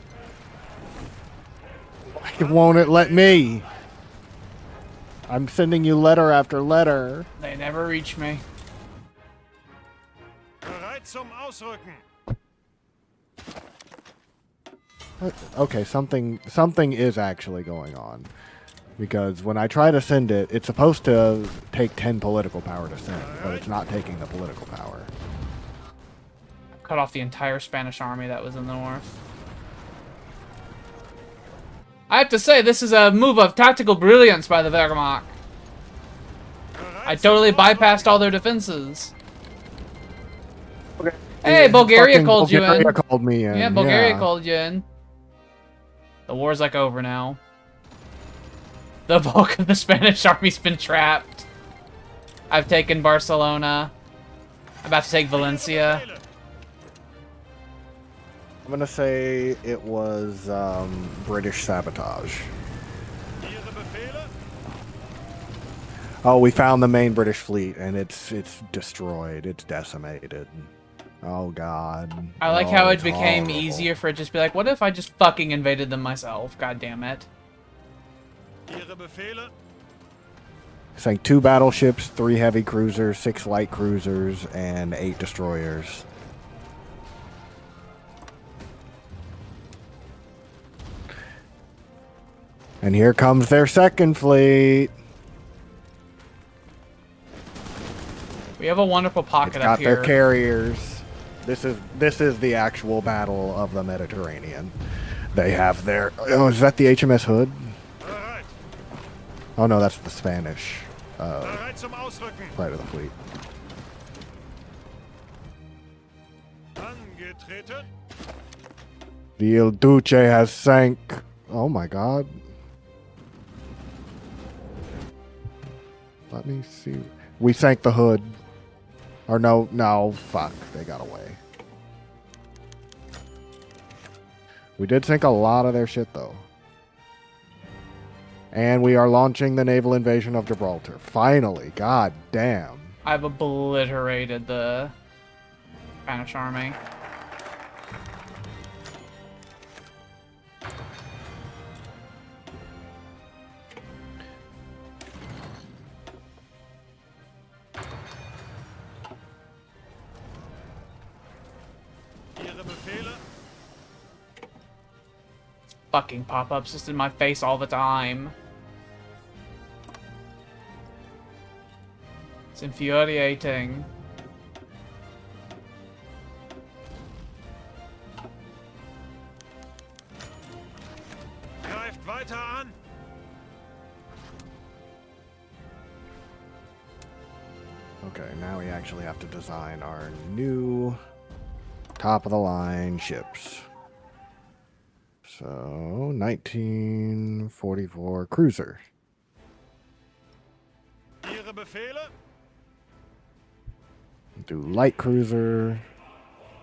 Why won't it let me? I'm sending you letter after letter. They never reach me. Bereit zum Ausrücken. Okay, something is actually going on. Because when I try to send it, it's supposed to take 10 political power to send, but it's not taking the political power. Cut off the entire Spanish army that was in the north. I have to say, this is a move of tactical brilliance by the Wehrmacht. I totally bypassed all their defenses. Okay. Hey, Yeah, Bulgaria fucking called you in. Bulgaria called me in. Yeah, Bulgaria called you in. The war's like over now. The bulk of the Spanish army's been trapped. I've taken Barcelona. I'm about to take Valencia. I'm gonna say it was British sabotage. Ihre Befehle? Oh, we found the main British fleet, and it's destroyed. It's decimated. Oh God. I like how it it's became horrible. easier for it to just be like, what if I just fucking invaded them myself? God damn it. Ihre Befehle? Sank 2 battleships, 3 heavy cruisers, 6 light cruisers, and 8 destroyers. And here comes their second fleet. We have a wonderful pocket It's up got their here. carriers. This is the actual battle of the Mediterranean. They have their. Oh, is that the HMS Hood? Bereit. Oh no, that's the Spanish Bereit zum Ausrücken. side of the fleet. Angetreten. The Il Duce has sank. Oh my God. Let me see. We sank the Hood. Or no, fuck. They got away. We did sink a lot of their shit, though. And we are launching the naval invasion of Gibraltar. Finally. God damn. I've obliterated the Spanish army. Ihre Befehle? Fucking pop-ups just in my face all the time. It's infuriating. Greift weiter an. Okay, now we actually have to design our new top-of-the-line ships. So, 1944 cruiser. Ihre Befehle? Do light cruiser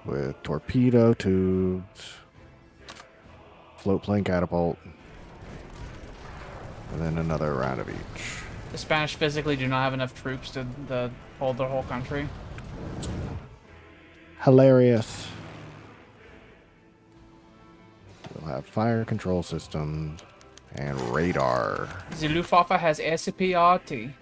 with torpedo tubes, float plane catapult, and then another round of each. The Spanish physically do not have enough troops to hold the whole country. Hilarious. We'll have fire control systems and radar. The Luftwaffe has SCP-RT.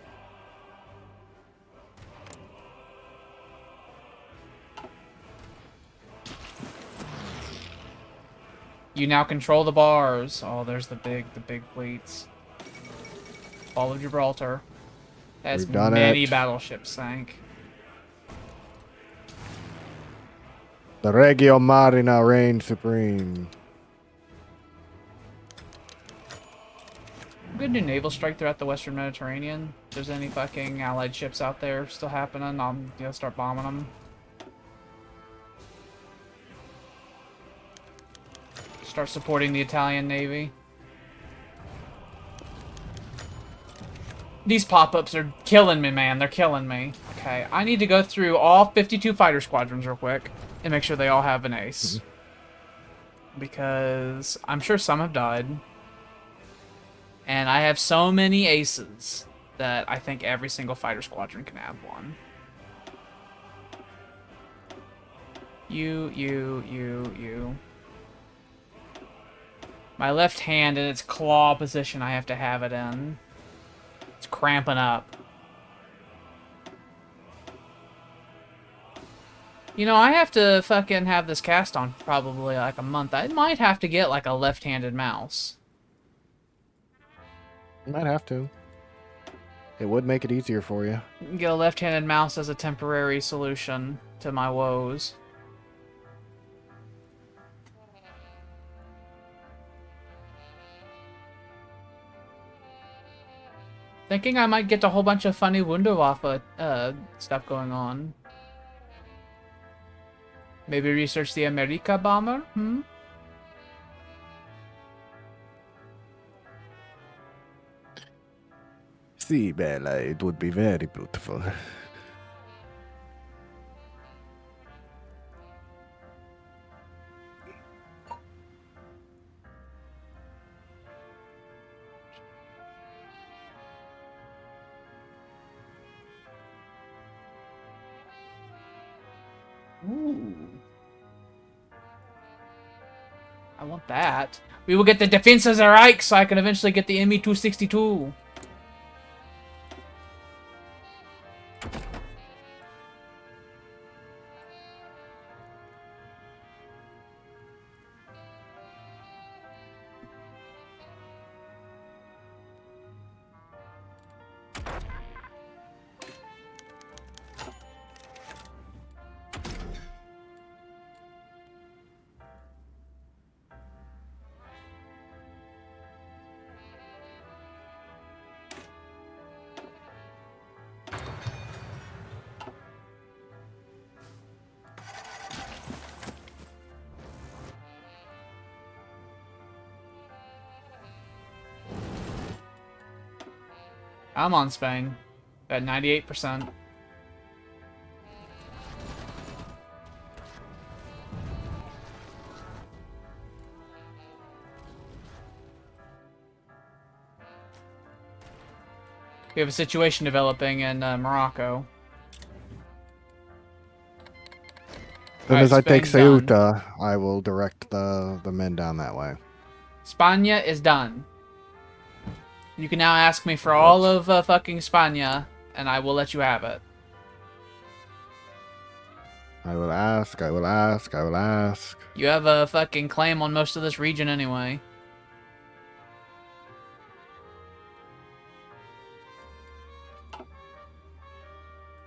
You now control the bars. Oh, there's the big fleets. Fall of Gibraltar. Has We've done many it. battleships sank. The Regio Marina reigns supreme. I'm gonna do naval strike throughout the Western Mediterranean. If there's any fucking Allied ships out there still happening, I'll start bombing them. Start supporting the Italian Navy. These pop-ups are killing me, man. They're killing me. Okay, I need to go through all 52 fighter squadrons real quick and make sure they all have an ace. Because I'm sure some have died. And I have so many aces that I think every single fighter squadron can have one. You. My left hand in its claw position I have to have it in. It's cramping up. You know, I have to fucking have this cast on for probably like a month. I might have to get like a left-handed mouse. You might have to. It would make it easier for you. Get a left-handed mouse as a temporary solution to my woes. Thinking I might get a whole bunch of funny Wunderwaffe stuff going on. Maybe research the America bomber? Hmm? See, Bella, it would be very beautiful. Ooh. I want that. We will get the Defenses of Reich so I can eventually get the ME-262. I'm on Spain at 98%. We have a situation developing in Morocco. As soon Alright, as I take Spain done. Ceuta, I will direct the men down that way. Spania is done. You can now ask me for all of fucking Spania, and I will let you have it. I will ask, I will ask, I will ask. You have a fucking claim on most of this region anyway.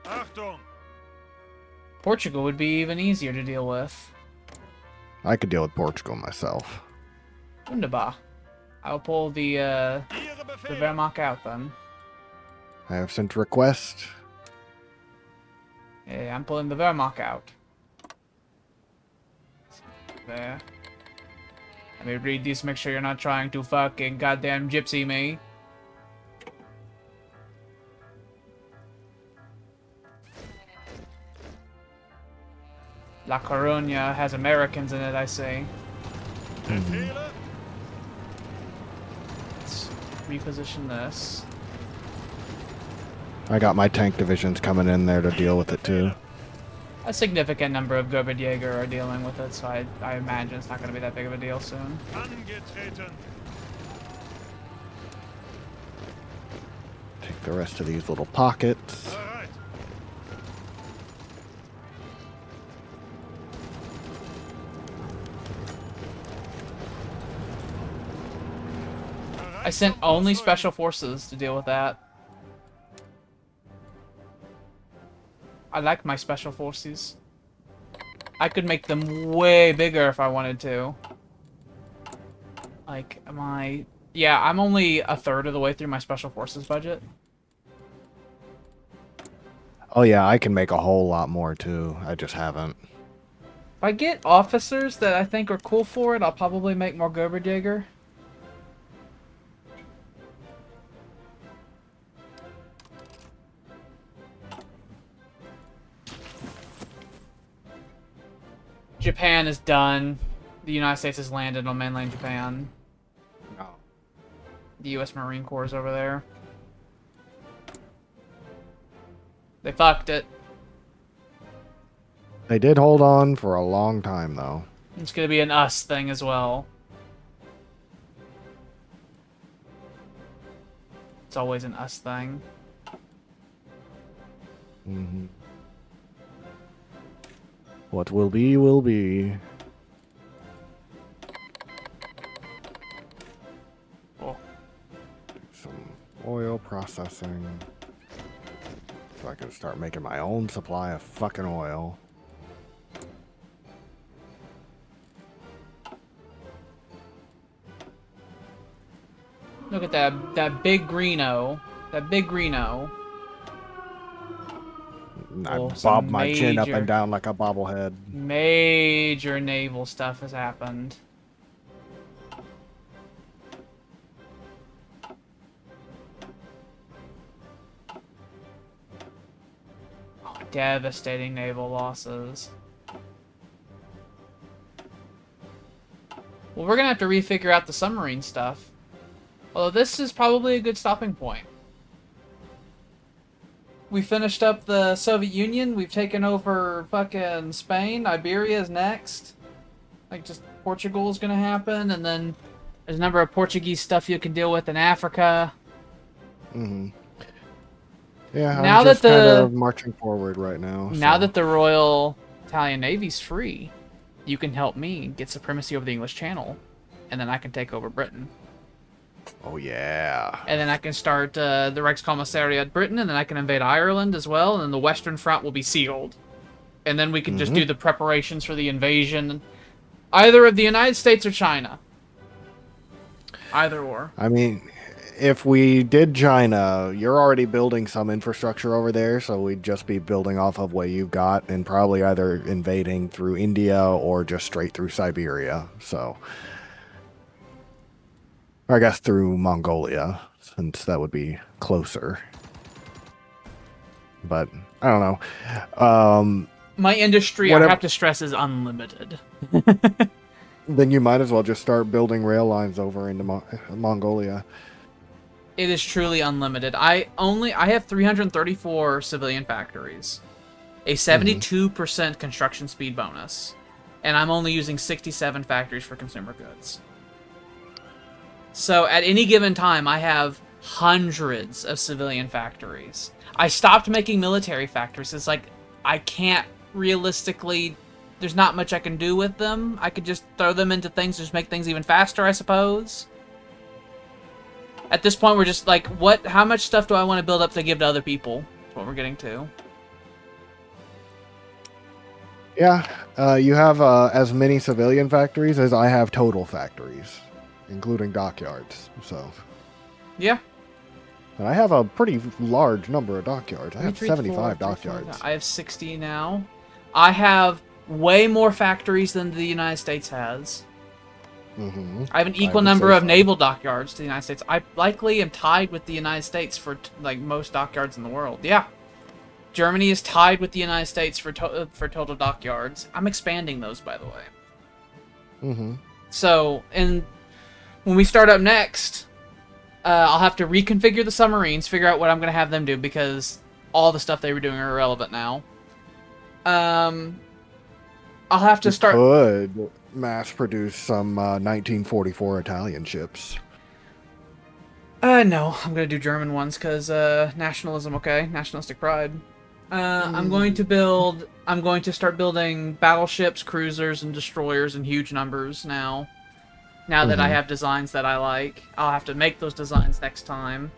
Achtung! Portugal would be even easier to deal with. I could deal with Portugal myself. Wunderbar. I'll pull the Ihre the Befehle! Wehrmacht out then. I have sent a request. Yeah, I'm pulling the Wehrmacht out. There. Let me read these, make sure you're not trying to fucking goddamn gypsy me. La Coruña has Americans in it, I see. Befehle! Let's reposition this. I got my tank divisions coming in there to deal with it too. A significant number of Gerberdjäger are dealing with it, so I imagine it's not going to be that big of a deal soon. Angetreten! Take the rest of these little pockets. Bereit! I sent only special forces to deal with that. I like my special forces. I could make them way bigger if I wanted to. Like, yeah, I'm only a third of the way through my special forces budget. Oh yeah, I can make a whole lot more too. I just haven't. If I get officers that I think are cool for it, I'll probably make more Gerberdjäger. Japan is done. The United States has landed on mainland Japan. No. The U.S. Marine Corps is over there. They fucked it. They did hold on for a long time though. It's gonna be an us thing as well. It's always an us thing. Mm-hmm. What will be, will be. Cool. Some oil processing. So I can start making my own supply of fucking oil. Look at that big greeno. That big greeno. I Oh, bob some my chin up major- and down like a bobblehead. Major naval stuff has happened. Oh, devastating naval losses. Well, we're gonna have to refigure out the submarine stuff. Although this is probably a good stopping point. We finished up the Soviet Union. We've taken over fucking Spain. Iberia is next. Like, just Portugal is gonna happen, and then there's a number of Portuguese stuff you can deal with in Africa. Mm-hmm. Yeah, Now I'm that just kind the- of marching forward right now. Now so. that the Royal Italian Navy's free, you can help me get supremacy over the English Channel, and then I can take over Britain. Oh, yeah. And then I can start the Reichskommissariat Britain, and then I can invade Ireland as well, and then the Western Front will be sealed. And then we can just do the preparations for the invasion, either of the United States or China. Either or. I mean, if we did China, you're already building some infrastructure over there, so we'd just be building off of what you've got and probably either invading through India or just straight through Siberia. So, or I guess through Mongolia, since that would be closer. But I don't know. My industry, Whatever. I have to stress, is unlimited. Then you might as well just start building rail lines over into Mongolia. It is truly unlimited. I have 334 civilian factories, a 72% construction speed bonus, and I'm only using 67 factories for consumer goods. So at any given time, I have hundreds of civilian factories. I stopped making military factories. It's like, I can't realistically, there's not much I can do with them. I could just throw them into things, just make things even faster, I suppose. At this point, we're just like, how much stuff do I want to build up to give to other people? That's what we're getting to. Yeah, you have as many civilian factories as I have total factories, including dockyards. So, Yeah. and I have a pretty large number of dockyards. I have 3, 75 4, dockyards. I have 60 now. I have way more factories than the United States has. Mm-hmm. I have an equal would number say of so. naval dockyards to the United States. I likely am tied with the United States for like most dockyards in the world. Yeah. Germany is tied with the United States for total dockyards. I'm expanding those, by the way. Mm-hmm. So, and when we start up next, I'll have to reconfigure the submarines, figure out what I'm going to have them do, because all the stuff they were doing are irrelevant now. I'll have to start... Could mass produce some 1944 Italian ships. No, I'm going to do German ones, because nationalism, okay? Nationalistic pride. I'm going to start building battleships, cruisers, and destroyers in huge numbers now. Now that I have designs that I like. I'll have to make those designs next time.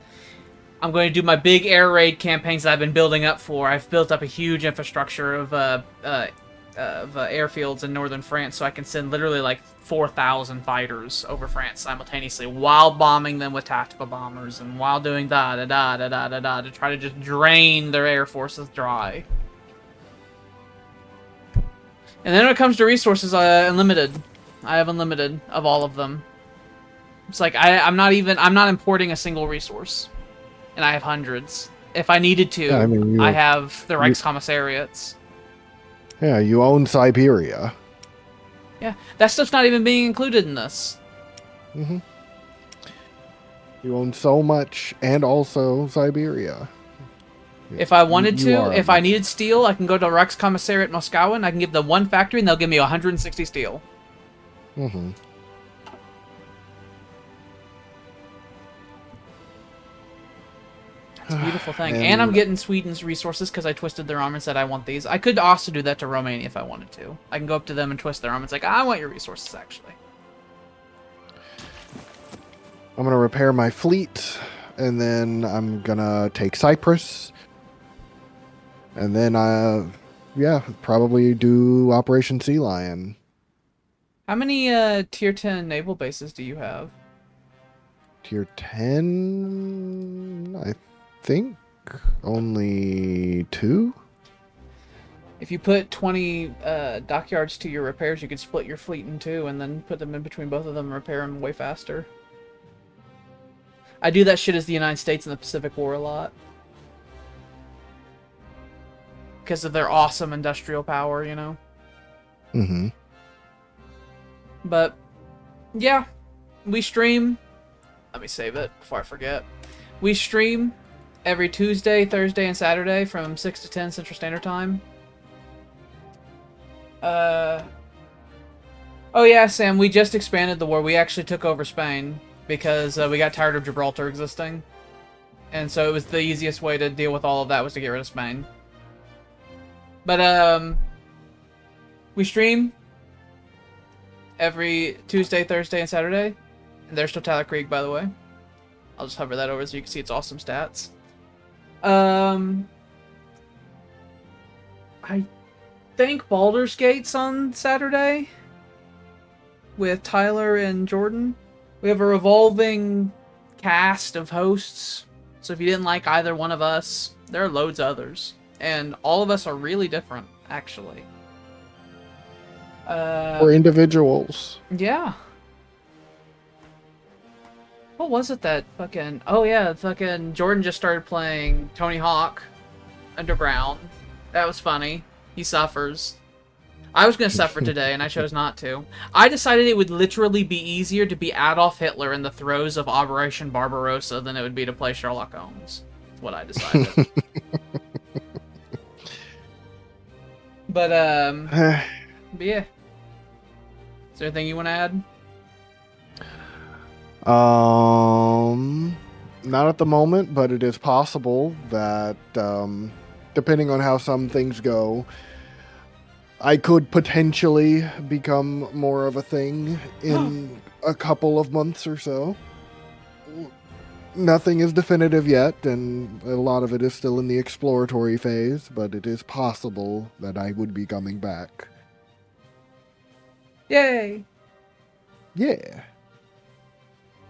I'm going to do my big air raid campaigns that I've been building up for. I've built up a huge infrastructure of airfields in northern France, so I can send literally like 4,000 fighters over France simultaneously, while bombing them with tactical bombers, and while doing da-da-da-da-da-da-da, to try to just drain their air forces dry. And then when it comes to resources, unlimited. I have unlimited of all of them. It's like, I'm not importing a single resource. And I have hundreds. If I needed to, Yeah, I mean, I have the Reichskommissariats. Yeah, you own Siberia. Yeah, that stuff's not even being included in this. Mm-hmm. You own so much, and also Siberia. If I wanted You to, are if I needed steel, I can go to Reichskommissariat Moscow, and I can give them one factory, and they'll give me 160 steel. Mm-hmm. It's a beautiful thing. And I'm getting Sweden's resources because I twisted their arm and said I want these. I could also do that to Romania if I wanted to. I can go up to them and twist their arm. It's like, I want your resources, actually. I'm going to repair my fleet, and then I'm going to take Cyprus. And then, yeah, probably do Operation Sea Lion. How many tier 10 naval bases do you have? Tier 10, I think only 2. If you put 20 dockyards to your repairs, you could split your fleet in two and then put them in between both of them and repair them way faster. I do that shit as the United States in the Pacific War a lot. Because of their awesome industrial power, you know? Mm-hmm. But, yeah. We stream... Let me save it before I forget. We stream every Tuesday, Thursday, and Saturday from 6 to 10 Central Standard Time. Oh yeah, Sam, we just expanded the war. We actually took over Spain because we got tired of Gibraltar existing. And so it was the easiest way to deal with all of that was to get rid of Spain. But, we stream every Tuesday, Thursday, and Saturday. And there's Totaler Krieg, by the way. I'll just hover that over so you can see its awesome stats. I think Baldur's Gate's on Saturday with Tyler and Jordan. We have a revolving cast of hosts. So if you didn't like either one of us, there are loads of others. And all of us are really different, actually. Or individuals. Yeah. What was it that fucking... Oh yeah, fucking Jordan just started playing Tony Hawk Underground. That was funny. He suffers. I was going to suffer today, and I chose not to. I decided it would literally be easier to be Adolf Hitler in the throes of Operation Barbarossa than it would be to play Sherlock Holmes. That's what I decided. But yeah. Is there anything you want to add? Not at the moment, but it is possible that, depending on how some things go, I could potentially become more of a thing in a couple of months or so. Nothing is definitive yet, and a lot of it is still in the exploratory phase, but it is possible that I would be coming back. Yay! Yeah.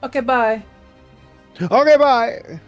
Okay, bye. Okay, bye!